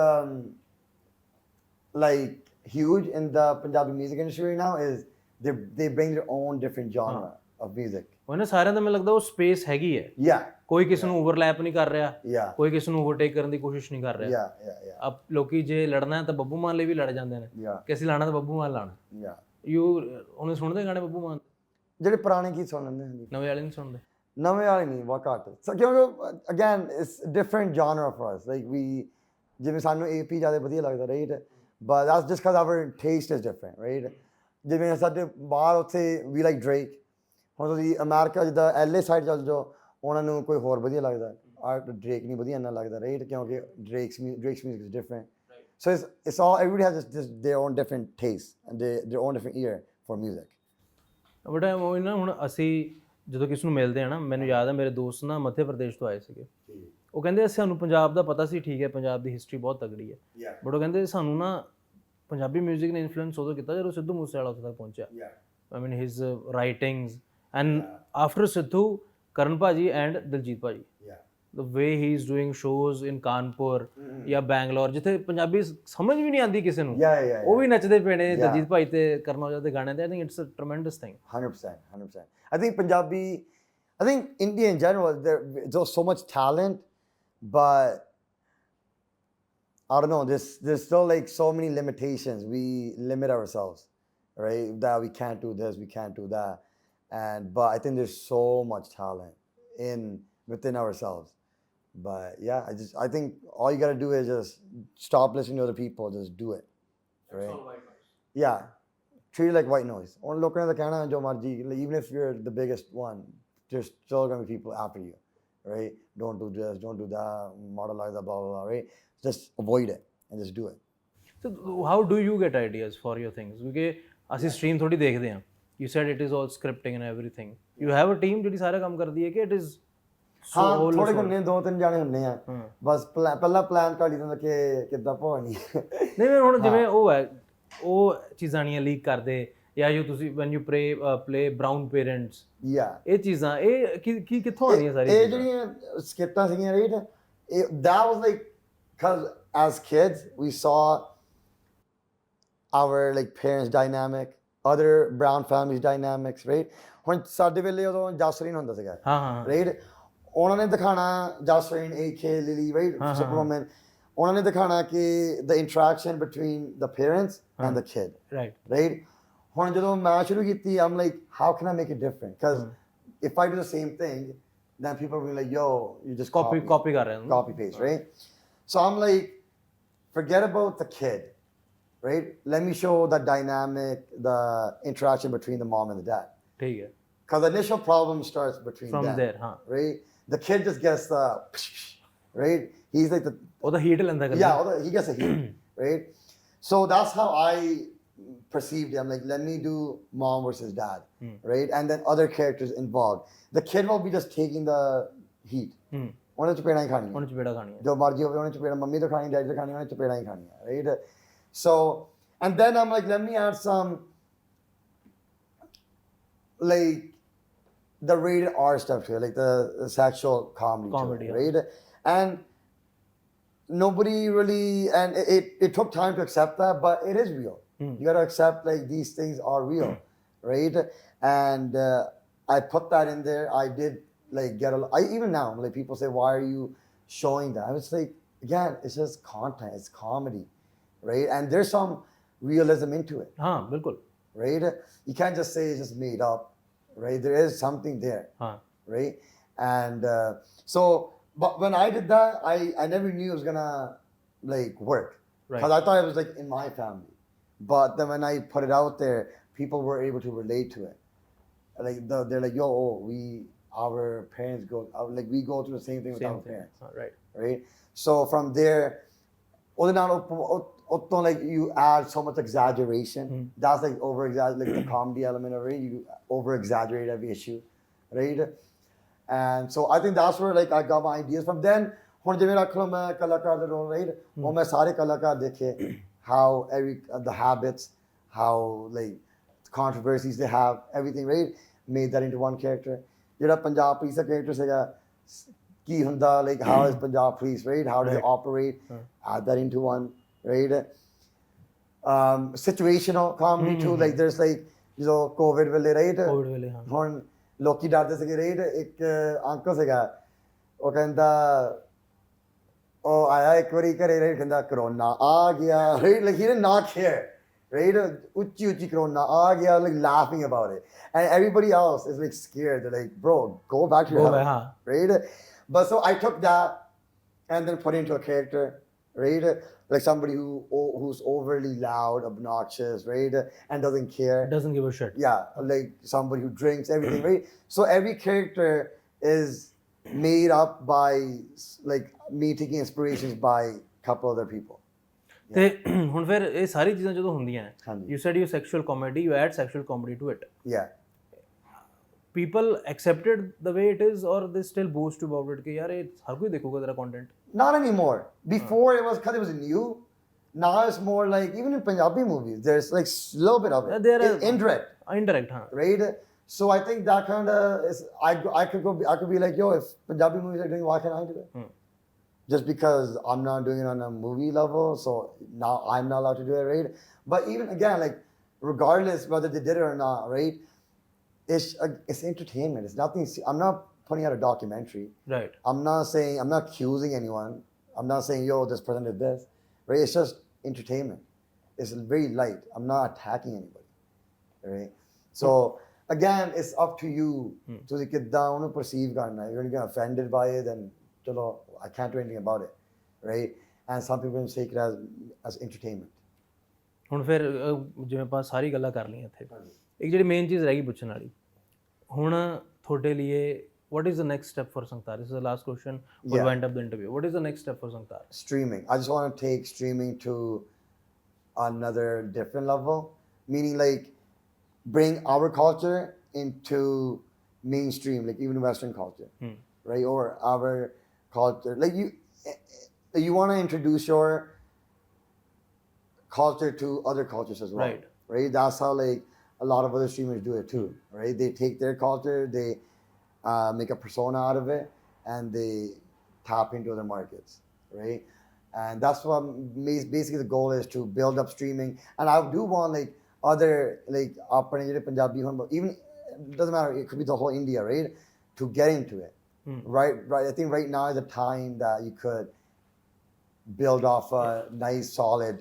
[SPEAKER 2] like huge in the Punjabi music industry right now is they bring their own different genre of music.
[SPEAKER 1] ਉਹਨਾਂ ਸਾਰਿਆਂ ਦਾ ਮੈਨੂੰ ਲੱਗਦਾ ਉਹ space ਹੈਗੀ ਹੈ
[SPEAKER 2] Yeah.
[SPEAKER 1] ਕੋਈ ਕਿਸੇ ਨੂੰ ਓਵਰਲੈਪ ਨਹੀਂ ਕਰ ਰਿਹਾ
[SPEAKER 2] Yeah.
[SPEAKER 1] ਕੋਈ ਕਿਸੇ ਨੂੰ ਓਵਰਟੇਕ ਕਰਨ ਦੀ ਕੋਸ਼ਿਸ਼ ਨਹੀਂ ਕਰ ਰਿਹਾ
[SPEAKER 2] Yeah.
[SPEAKER 1] ਅਬ ਲੋਕੀ ਜੇ ਲੜਨਾ ਹੈ ਤਾਂ ਬੱਬੂ ਮਾਨ ਲਈ ਵੀ ਲੜ ਜਾਂਦੇ ਨੇ
[SPEAKER 2] Yeah.
[SPEAKER 1] ਕਿ ਅਸੀਂ ਲਾਣਾ ਤਾਂ ਬੱਬੂ ਮਾਨ ਲਾਣਾ
[SPEAKER 2] Yeah.
[SPEAKER 1] ਉਹਨੇ ਸੁਣਦੇ ਗਾਣੇ ਬੱਬੂ ਮਾਨ
[SPEAKER 2] ਜਿਹੜੇ ਪੁਰਾਣੇ ਗੀਤ ਸੁਣ ਲੈਂਦੇ ਹਾਂ
[SPEAKER 1] ਨਵੇਂ ਵਾਲੇ ਨਹੀਂ ਸੁਣਦੇ
[SPEAKER 2] ਨਵੇਂ ਵਾਲੇ ਨਹੀਂ ਬਹੁਤ ਘੱਟ ਸੋ ਕਿਉਂਕਿ again it's different genre for us like we ਜਿਵੇਂ ਸਾਨੂੰ AP ਜ਼ਿਆਦਾ ਵਧੀਆ ਲੱਗਦਾ right but that's just because our taste is different right ਜਿਵੇਂ ਸਾਡੇ ਬਾਹਰ ਉੱਥੇ we like Drake ਹੁਣ ਤੁਸੀਂ ਅਮਰੀਕਾ ਜਿੱਦਾਂ LA ਸਾਈਡ ਚੱਲ ਜਾਓ ਉਹਨਾਂ ਨੂੰ ਕੋਈ ਹੋਰ ਵਧੀਆ ਲੱਗਦਾ Drake ਨਹੀਂ ਵਧੀਆ ਇੰਨਾ ਲੱਗਦਾ ਰਾਈਟ ਕਿਉਂਕਿ Drake's music is different so it's all everybody has just their own different taste and their own different ear for music
[SPEAKER 1] but ਉਹ ਨਾ ਹੁਣ ਅਸੀਂ ਜਦੋਂ ਕਿਸ ਨੂੰ ਮਿਲਦੇ ਆ ਨਾ ਮੈਨੂੰ ਯਾਦ ਹੈ ਮੇਰੇ ਦੋਸਤ ਨਾ ਮੱਧ ਪ੍ਰਦੇਸ਼ ਤੋਂ ਆਏ ਸੀਗੇ ਉਹ ਕਹਿੰਦੇ ਸਾਨੂੰ ਪੰਜਾਬ ਦਾ ਪਤਾ ਸੀ ਠੀਕ ਹੈ ਪੰਜਾਬ ਦੀ ਹਿਸਟਰੀ ਬਹੁਤ ਤਗੜੀ ਹੈ ਬਟ ਉਹ ਕਹਿੰਦੇ ਸਾਨੂੰ ਨਾ ਪੰਜਾਬੀ 뮤직 ਨੇ ਇਨਫਲੂਐਂਸ ਉਦੋਂ ਕੀਤਾ ਜਦੋਂ ਸਿੱਧੂ ਮੂਸੇਵਾਲਾ ਉੱਥੇ ਤੱਕ ਪਹੁੰਚਿਆ ਆਈ ਮੀਨ ਹਿਸ ਰਾਈਟਿੰਗਸ ਐਂਡ ਆਫਟਰ ਸਿੱਧੂ ਕਰਨ ਭਾਜੀ ਐਂਡ ਦਿਲਜੀਤ ਭਾਜੀ the way he is doing shows in Kanpur ਜਾਂ ਬੈਂਗਲੌਰ ਜਿੱਥੇ ਪੰਜਾਬੀ ਸਮਝ ਵੀ ਨਹੀਂ ਆਉਂਦੀ ਕਿਸੇ ਨੂੰ ਉਹ ਵੀ ਨੱਚਦੇ ਪਏ ਨੇ ਦਿਲਜੀਤ ਭਾਈ ਤੇ ਕਰਨ ਔਜਲਾ ਦੇ ਗਾਣੇ ਤੇ I think it's a tremendous thing
[SPEAKER 2] 100%. I think India in general there's so much talent but I don't know there's still like so many limitations we limit ourselves right that we can't do this we can't do that but I think there's so much talent within ourselves but yeah I think all you got to do is just stop listening to other people just do it right yeah treat it like white noise on ਲੋਕਾਂ ਦਾ ਕਹਿਣਾ ਜੋ ਮਰਜੀ even if you're the biggest one there's still going to be people after you right don't do this don't do that model like that blah blah right just avoid it and just do it
[SPEAKER 1] so how do you get ideas for your things ਕਿਉਂਕਿ ਅਸੀਂ stream ਥੋੜੀ ਦੇਖਦੇ ਹਾਂ you said it is all scripting and everything you have a team ਜਿਹੜੀ ਸਾਰਾ ਕੰਮ ਕਰਦੀ ਹੈ ਕਿ it is
[SPEAKER 2] ਹਾਂ ਥੋੜੇ ਹੁੰਦੇ 2-3 ਜਾਣੇ ਹੁੰਦੇ ਆ ਬਸ ਪਹਿਲਾਂ ਪਲਾਨ ਕਰ ਲਈਦਾ ਕਿ ਕਿੱਦਾਂ ਭੋਣੀ
[SPEAKER 1] ਨਹੀਂ ਹੁਣ ਜਿਵੇਂ ਉਹ ਹੈ ਉਹ ਚੀਜ਼ਾਂ ਨਹੀਂ ਲੀਕ ਕਰਦੇ ਜਾਂ ਜੋ ਤੁਸੀਂ when you play brown parents ਇਹ ਚੀਜ਼ਾਂ ਇਹ ਕੀ ਕਿੱਥੋਂ ਆਉਂਦੀਆਂ ਸਾਰੀਆਂ
[SPEAKER 2] ਇਹ ਜਿਹੜੀਆਂ ਸਕ੍ਰਿਪਟਾਂ ਸੀਗੀਆਂ right that was like because as kids we saw our like parents dynamic other brown families dynamics right ਹੁਣ ਸਾਡੇ ਵੇਲੇ ਉਦੋਂ ਜਸਰੀਨ ਹੁੰਦਾ ਸੀਗਾ
[SPEAKER 1] ਹਾਂ
[SPEAKER 2] ਰਾਈਟ ਉਹਨਾਂ ਨੇ ਦਿਖਾਣਾ ਜਸਰੀਨ AK ਲਿਲੀ ਰਾਈਟ ਸੁਪਰਮੈਨ ਉਹਨਾਂ ਨੇ ਦਿਖਾਣਾ ਕਿ the interaction between the parents and the kid,
[SPEAKER 1] right
[SPEAKER 2] right? ਹੁਣ ਜਦੋਂ ਮੈਂ ਸ਼ੁਰੂ ਕੀਤੀ, I'm like, how can I make it different? Because if I do the same thing, then people will be like, yo, you just
[SPEAKER 1] copy ਕਰ ਰਹੇ ਹੋ
[SPEAKER 2] copy paste, right? So I'm like, forget about the kid, right? Let me show the dynamic, the interaction between the mom and the dad.
[SPEAKER 1] ਠੀਕ ਹੈ
[SPEAKER 2] Because the initial problem starts between
[SPEAKER 1] From
[SPEAKER 2] them,
[SPEAKER 1] there, huh?
[SPEAKER 2] right? The kid just gets the, right? He's like the,
[SPEAKER 1] ਉਹਦਾ heat ਲੈਂਦਾ ਕਰ
[SPEAKER 2] yeah, he gets a heat, right? So that's how I perceived it. I'm like, let me do mom versus dad, right? And then other characters involved. The kid will be just taking the heat. ਉਹਨੇ ਚਪੇੜਾਂ ਹੀ ਖਾਣੀਆਂ,
[SPEAKER 1] ਹੁਣ ਚਪੇੜਾ ਖਾਣੀ ਹੈ
[SPEAKER 2] ਜੋ ਮਰਜ਼ੀ ਹੋਵੇ, ਉਹਨੇ ਚਪੇੜਾਂ mummy ਤੋਂ ਖਾਣੀ, ਡੈਡੀ ਤੋਂ ਖਾਣੀ, ਉਹਨੇ ਚਪੇੜਾਂ ਹੀ ਖਾਣੀਆਂ, right? So, and then I'm like, let me add some like the rated R stuff to it, like the sexual comedy to it, right? And nobody really, and it took time to accept that, but it is real. You got to accept like these things are real, right? And I put that in there. I did like get even now, like people say, why are you showing that? I was like, again, it's just content, it's comedy, right? And there's some realism into it,
[SPEAKER 1] ਹਾਂ ਬਿਲਕੁਲ
[SPEAKER 2] right? You can't just say it's just made up, right? There is something there,
[SPEAKER 1] ਹਾਂ
[SPEAKER 2] right? And so, but when I did that, I never knew it was gonna like work, because I thought it was like in my family. But then when I put it out there, people were able to relate to it. Like they're like, yo, our parents go, like we go through the same thing with our parents, right? So from there, like you add so much exaggeration. That's like like the comedy element of it. You over exaggerate every issue, right? And so I think that's where like I got my ideas from. Then ਹੁਣ ਜਿਵੇਂ ਰੱਖ ਲਓ ਮੈਂ ਕਲਾਕਾਰ ਦੇ role, right? ਉਹ ਮੈਂ ਸਾਰੇ ਕਲਾਕਾਰ ਦੇਖੇ, how the habits, how like controversies they have, everything, right? Made that into one character. ਜਿਹੜਾ ਪੰਜਾਬ ਪੁਲਿਸ ਦਾ character ਸੀਗਾ, ਕੀ ਹੁੰਦਾ, like how is Punjab police, right? How do they operate? Add that into one, right? Situational comedy too, like there's like ਜਦੋਂ COVID ਵੇਲੇ, right?
[SPEAKER 1] Covid ਵੇਲੇ ਹਾਂ
[SPEAKER 2] ਹੁਣ ਲੋਕੀ ਡਰਦੇ ਸੀਗੇ, right? ਇੱਕ ਅੰਕਲ ਸੀਗਾ, ਉਹ ਕਹਿੰਦਾ ਉਹ ਆਇਆ ਇੱਕ ਵਾਰੀ ਘਰੇ, right? ਕਹਿੰਦਾ ਕਰੋਨਾ ਆ ਗਿਆ, right? Like he did not care, right? ਉੱਚੀ ਉੱਚੀ ਕਰੋਨਾ ਆ ਗਿਆ, like laughing about it, and everybody else is like scared. They're like, bro, go back to your house, right? But so I took that and then put it into a character, right? Like somebody who's overly loud, obnoxious, right? And doesn't care,
[SPEAKER 1] doesn't give a shit.
[SPEAKER 2] Yeah, like somebody who drinks, everything, right? So every character is made up by like me taking inspirations by a couple other people.
[SPEAKER 1] ਤੇ ਹੁਣ ਫਿਰ ਇਹ ਸਾਰੀ ਚੀਜ਼ਾਂ ਜਦੋਂ ਹੁੰਦੀਆਂ ਨੇ,
[SPEAKER 2] ਹਾਂਜੀ।
[SPEAKER 1] you said you sexual comedy, you add sexual comedy to it.
[SPEAKER 2] Yeah.
[SPEAKER 1] People accepted the way it is, or they still boast about it ਕਿ ਯਾਰ ਇਹ ਹਰ ਕੋਈ ਦੇਖੂਗਾ ਤੇਰਾ content?
[SPEAKER 2] Not anymore. Before it was because it was new. Now it's more like, even in Punjabi movies, there's like a little bit of it. It's indirect.
[SPEAKER 1] Indirect, huh?
[SPEAKER 2] Right? So I think that kind of is, I could be like, yo, if Punjabi movies are doing, why can't I do it? Just because I'm not doing it on a movie level, so now I'm not allowed to do it, right? But even again, like regardless whether they did it or not, right? It's entertainment. It's nothing. I'm not putting out a documentary.
[SPEAKER 1] Right.
[SPEAKER 2] I'm not accusing anyone. I'm not saying, yo, this person did this, right? It's just entertainment. It's very light. I'm not attacking anybody, right? So again, it's up to you to get down and perceive karna. You're going to get offended by it, then chalo, I can't do anything about it, right? And some people take it as entertainment.
[SPEAKER 1] ਹੁਣ ਫਿਰ ਜਿਵੇਂ ਆਪਾਂ ਸਾਰੀ ਗੱਲਾਂ ਕਰ ਲਈਆਂ ਇੱਥੇ, ਇੱਕ ਜਿਹੜੀ ਮੇਨ ਚੀਜ਼ ਰਹਿ ਗਈ ਪੁੱਛਣ ਵਾਲੀ, ਹੁਣ ਤੁਹਾਡੇ ਲਈ what is the next step for Sangtar? This is the last question. We'll wind up the interview. What is the next step for Sangtar?
[SPEAKER 2] Streaming. I just want to take streaming to another different level, meaning like bring our culture into mainstream, like even Western culture, right? Or our culture. Like you want to introduce your culture to other cultures as well, right? That's how like a lot of other streamers do it too, right? They take their culture, they make a persona out of it, and they tap into other markets, right? And that's what basically the goal is, to build up streaming. And I do want like other like Punjabi, even it doesn't matter, it could be the whole India, right? To get into it, right? I think right now is the time that you could build off a nice solid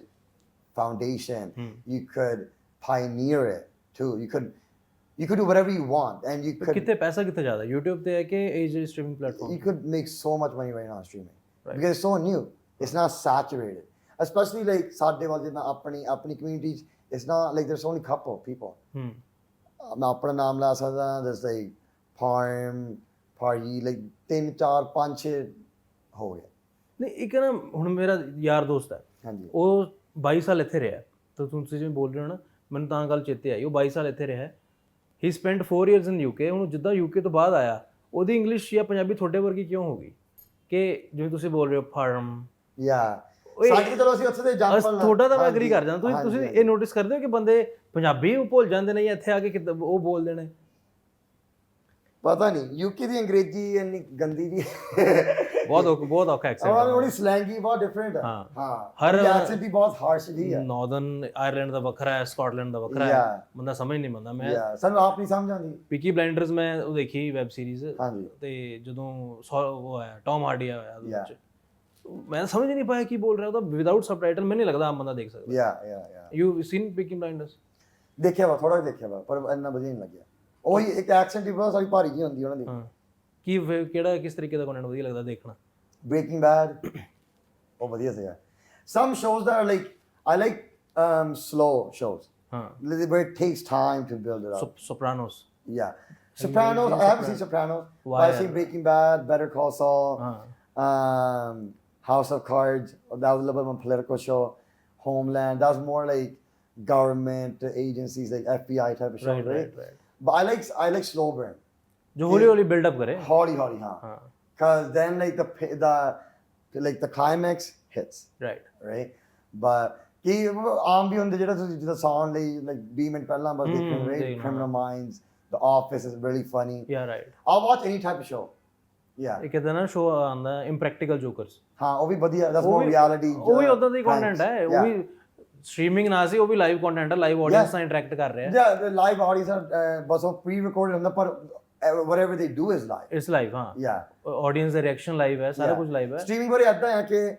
[SPEAKER 2] foundation. You could pioneer it too. You could do whatever you want, and you could
[SPEAKER 1] ਕਿੱਥੇ ਪੈਸਾ ਕਿੱਥੇ ਜ਼ਿਆਦਾ YouTube ਤੇ ਹੈ ਕਿ ਇਹ ਜਿਹੜੀ streaming platform
[SPEAKER 2] you could make so much money right now on streaming because it's so new. It's not saturated, especially like ਸਾਡੇ ਵੱਲ ਜਿੱਦਾਂ ਆਪਣੀ communities. It's not like there's only couple people. ਮੈਂ ਆਪਣਾ ਨਾਮ ਲਾ ਸਕਦਾ, there's like party like 3 4 5 6 ਹੋ ਗਏ।
[SPEAKER 1] ਨਹੀਂ ਇੱਕ ਨਾ ਹੁਣ ਮੇਰਾ ਯਾਰ ਦੋਸਤ ਹੈ,
[SPEAKER 2] ਹਾਂਜੀ
[SPEAKER 1] ਉਹ 22 ਸਾਲ ਇੱਥੇ ਰਿਹਾ, ਤਾਂ ਤੁਸੀਂ ਜਿਵੇਂ ਬੋਲ ਰਹੇ ਹੋ ਨਾ ਮੈਨੂੰ ਤਾਂ ਗੱਲ ਚੇਤੇ ਆਈ, ਉਹ 22 ਸਾਲ ਇੱਥੇ ਰਿਹਾ, ਹੀ ਸਪੈਂਟ 4 ਇਅਰਸ ਇਨ UK। ਹੁਣ ਜਿੱਦਾਂ UK ਤੋਂ ਬਾਅਦ ਆਇਆ ਉਹਦੀ ਇੰਗਲਿਸ਼ ਜਾਂ ਪੰਜਾਬੀ ਤੁਹਾਡੇ ਵਰਗੀ ਕਿਉਂ ਹੋ ਗਈ ਕਿ ਜਿਵੇਂ ਤੁਸੀਂ ਬੋਲ ਰਹੇ ਹੋ ਫਾਰਮ
[SPEAKER 2] ਸਾਡੀ ਚਲੋ ਅਸੀਂ ਉੱਥੇ ਦੇ ਜੰਪਲ
[SPEAKER 1] ਤੁਹਾਡਾ ਤਾਂ ਮੈਂ ਐਗਰੀ ਕਰ ਜਾਂਦਾ। ਤੁਸੀਂ ਇਹ ਨੋਟਿਸ ਕਰਦੇ ਹੋ ਕਿ ਬੰਦੇ ਪੰਜਾਬੀ ਉਹ ਭੁੱਲ ਜਾਂਦੇ ਨੇ ਜਾਂ ਇੱਥੇ ਆ ਕੇ ਉਹ ਬੋਲਦੇ ਨੇ?
[SPEAKER 2] ਪਤਾ ਨਹੀਂ UK ਦੀ ਅੰਗਰੇਜ਼ੀ ਇੰਨੀ ਗੰਦੀ ਵੀ
[SPEAKER 1] ਬਹੁਤ ਔਖਾ ਐਕਸੈਂਟ
[SPEAKER 2] ਹੈ, ਉਹਦੀ ਸਲੈਂਗ ਹੀ ਬਹੁਤ ਡਿਫਰੈਂਟ ਹੈ। ਹਰ ਐਕਸੈਂਟ ਹੀ ਬਹੁਤ ਹਾਰਸ਼ ਜੀ ਹੈ।
[SPEAKER 1] ਨਾਰਦਰਨ ਆਇਰਲੈਂਡ ਦਾ ਵੱਖਰਾ ਹੈ, ਸਕਾਟਲੈਂਡ ਦਾ ਵੱਖਰਾ ਹੈ, ਬੰਦਾ ਸਮਝ ਨਹੀਂ ਪਾਉਂਦਾ। ਮੈਂ
[SPEAKER 2] ਸਾਨੂੰ ਆਪ ਨਹੀਂ ਸਮਝ ਆਉਂਦੀ।
[SPEAKER 1] ਪੀਕੀ ਬਲਾਈਂਡਰਸ ਮੈਂ ਉਹ ਦੇਖੀ ਵੈਬ ਸੀਰੀਜ਼, ਤੇ ਜਦੋਂ ਉਹ ਆਇਆ ਟੌਮ ਹਾਰਡੀ ਆਇਆ ਉਹਦੇ ਵਿੱਚ, ਮੈਂ ਸਮਝ ਨਹੀਂ ਪਾਇਆ ਕੀ ਬੋਲ ਰਿਹਾ ਉਹਦਾ ਵਿਦਆਊਟ ਸਬਟਾਈਟਲ। ਮੈਨੂੰ ਨਹੀਂ ਲੱਗਦਾ ਆਮ ਬੰਦਾ ਦੇਖ ਸਕਦਾ। You seen Peaky Blinders?
[SPEAKER 2] ਦੇਖਿਆ ਵਾ, ਥੋੜਾ ਦੇਖਿਆ ਵਾ, ਪਰ ਇੰਨਾ ਵਧੀਆ ਨਹੀਂ ਲੱਗਿਆ। ਉਹੀ ਇੱਕ ਐਕਸੈਂਟ ਹੀ ਬਹੁਤ ਸਾਰੀ ਭਾਰੀ ਜਿਹੀ ਹੁੰਦੀ ਉਹਨਾਂ ਦੀ।
[SPEAKER 1] ਕੀ ਕਿਹੜਾ ਕਿਸ ਤਰੀਕੇ ਦਾ ਕੰਟੈਂਟ ਵਧੀਆ ਲੱਗਦਾ ਦੇਖਣਾ?
[SPEAKER 2] Breaking Bad ਉਹ ਵਧੀਆ ਸੀਗਾ। Some shows that are like I like slow shows where it takes time to build it up.
[SPEAKER 1] Sopranos.
[SPEAKER 2] Sopranos, I haven't seen Sopranos, but I've seen Breaking Bad, Better Call Saul, House of Cards. That was a little bit of a political show. Homeland, that was more like government agencies, like FBI type of show, right? But I like slow burn.
[SPEAKER 1] जो हौली build up करे.
[SPEAKER 2] Hauly, हाँ. Because then like the climax hits. Right. But कि आम भी होंदे जेड़ा तुसीं जिदा sound ਲਈ like 20 ਮਿੰਟ ਪਹਿਲਾਂ ਬਸ ਦੇਖਣ, right? Criminal Minds, The Office is really funny.
[SPEAKER 1] Right.
[SPEAKER 2] I'll watch any type of show.
[SPEAKER 1] ਇੱਕ ਇਹਦਾ ਨਾ ਸ਼ੋ ਆਉਂਦਾ Impractical Jokers.
[SPEAKER 2] ਹਾਂ ਉਹ ਵੀ ਵਧੀਆ, that's more reality.
[SPEAKER 1] ਉਹ ਵੀ ਉਦਾਂ ਦੀ ਕੰਟੈਂਟ ਹੈ, ਉਹ ਵੀ ਸਟ੍ਰੀਮਿੰਗ ਨਾ ਸੀ, ਉਹ ਵੀ ਲਾਈਵ ਕੰਟੈਂਟ ਹੈ, ਲਾਈਵ ਆਡੀਅנס ਨਾਲ ਇੰਟਰੈਕਟ ਕਰ ਰਿਹਾ ਹੈ।
[SPEAKER 2] Yeah, live audience ਬਸ ਉਹ ਪ੍ਰੀ ਰਿਕਾਰਡਡ ਹੁੰਦਾ, ਪਰ whatever they do is live.
[SPEAKER 1] It's live, audience the reaction live ਹੈ, ਸਾਰਾ ਕੁਝ ਲਾਈਵ ਹੈ।
[SPEAKER 2] Streaming ਬਾਰੇ ਏਦਾਂ ਹੈ ਕਿ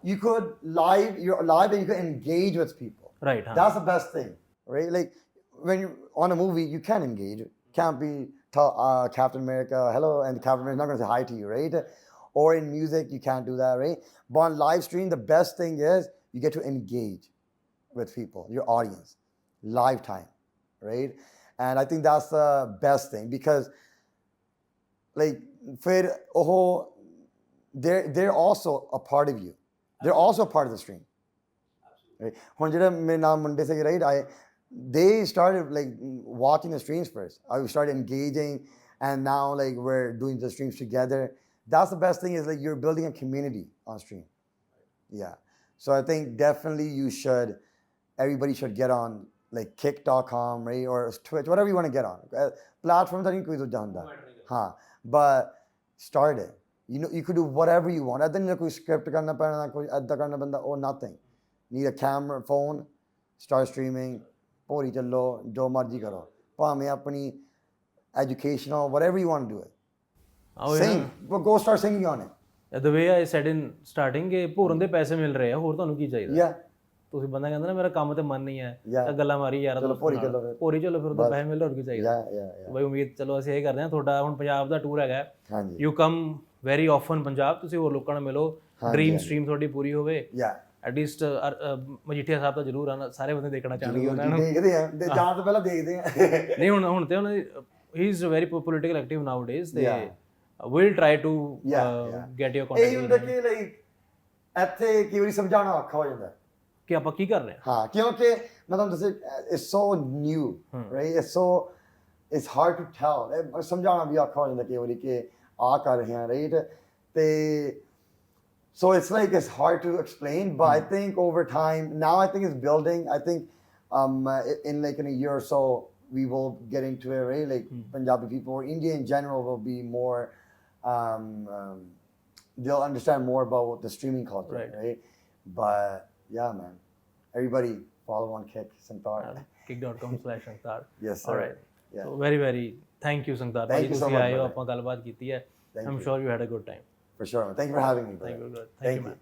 [SPEAKER 2] you're live and you can engage with people.
[SPEAKER 1] Right.
[SPEAKER 2] That's the best thing, right? Like when you're on a movie, you can engage. Can't be Captain America, hello, and Captain America's not going to say hi to you, right? Or in music, you can't do that, right? But on live stream, the best thing is you get to engage with people, your audience, live time, right? And I think that's the best thing because like they're also a part of you. They're also a part of the stream. Right? When jada mere naam munde se, right? They started like watching the streams first. I started engaging, and now like we're doing the streams together. That's the best thing, is like you're building a community on stream. So I think definitely everybody should get on like kick.com, right? Or Twitch, whatever you want to get on. Platforms that you could but start it. You could do whatever you want. Then you could script karna padna, koi adda karna banda, or nothing. Need a camera, phone, start streaming, pori challo, jo marji karo. Pame apni educational, whatever you want to do it. Sing, go start singing on it.
[SPEAKER 1] The way I said in starting ਕਿ ਭੋਰਨ ਦੇ ਪੈਸੇ ਮਿਲ ਰਹੇ ਆ, ਹੋਰ ਤੁਹਾਨੂੰ ਕੀ ਚਾਹੀਦਾ? ਤੁਸੀਂ ਬੰਦਾ ਕਹਿੰਦਾ ਨਾ ਮੇਰਾ ਕੰਮ ਤੇ ਮਨ ਨਹੀਂ ਹੈ, ਤਾਂ ਗੱਲਾਂ ਮਾਰੀ ਯਾਰ ਭੋਰੀ ਚਲੋ ਫਿਰ ਉਹਦਾ ਪੈਸੇ ਮਿਲ, ਹੋਰ ਕੀ ਚਾਹੀਦਾ? ਬਈ ਉਮੀਦ ਚਲੋ ਅਸੀਂ ਇਹ ਕਰਦੇ ਹਾਂ, ਤੁਹਾਡਾ ਹੁਣ ਪੰਜਾਬ ਦਾ ਟੂਰ ਹੈਗਾ, you come very often Punjab, ਤੁਸੀਂ ਹੋਰ ਲੋਕਾਂ ਨਾਲ ਮਿਲੋ, ਡ੍ਰੀਮ ਸਟ੍ਰੀਮ ਤੁਹਾਡੀ ਪੂਰੀ ਹੋਵੇ। ਐਟਲੀਸਟ ਮਜੀਠੀਆ ਸਾਹਿਬ ਤਾਂ ਜ਼ਰੂਰ ਆਣਾ, ਸਾਰੇ ਬੰਦੇ ਦੇਖਣਾ ਚਾਹੁੰਦੇ ਉਹਨਾਂ ਨੂੰ, ਦੇਖਦੇ ਆ, ਜਾਣ ਤੋਂ ਪਹਿਲਾਂ ਦੇਖਦੇ ਆ। ਨਹੀਂ ਹੁਣ ਤੇ ਉਹਨਾਂ ਦੀ ਹੀ is very political active now days, ਤੇ we'll try to get your contact. ਇਹ ਹੁੰਦਾ ਕਿ ਲਾਈਕ ਇੱਥੇ ਕੀ ਵਾਰੀ ਸਮਝਾਉਣਾ ਔਖਾ ਹੋ ਜਾਂਦਾ ਕਿ ਆਪਾਂ ਕੀ ਕਰ ਰਹੇ ਹਾਂ,
[SPEAKER 2] ਕਿਉਂਕਿ ਮੈਂ ਤੁਹਾਨੂੰ ਦੱਸਿਆ it's so new, right? It's hard to tell, ਸਮਝਾਉਣਾ ਵੀ ਔਖਾ ਹੋ ਜਾਂਦਾ ਕਈ ਵਾਰੀ ਕਿ ਆ ਕਰ ਰਹੇ ਹਾਂ, right? ਤੇ so it's like it's hard to explain, but I think over time now I think it's building. I think in a year or so we will get into it, right? Like Punjabi people or India in general will be more they'll understand more about the streaming culture, right? But yeah, man, everybody follow on Kick Sangtar.
[SPEAKER 1] kick.com/Sangtar.
[SPEAKER 2] Yes, sir.
[SPEAKER 1] All right. So very thank you, Sangtar.
[SPEAKER 2] Thank you so much.
[SPEAKER 1] ਆਏ ਹੋ, ਆਪਾਂ ਗੱਲਬਾਤ ਕੀਤੀ ਹੈ। I'm sure you had a good time.
[SPEAKER 2] For sure, man. Thank you for having me, brother.
[SPEAKER 1] Thank you, man.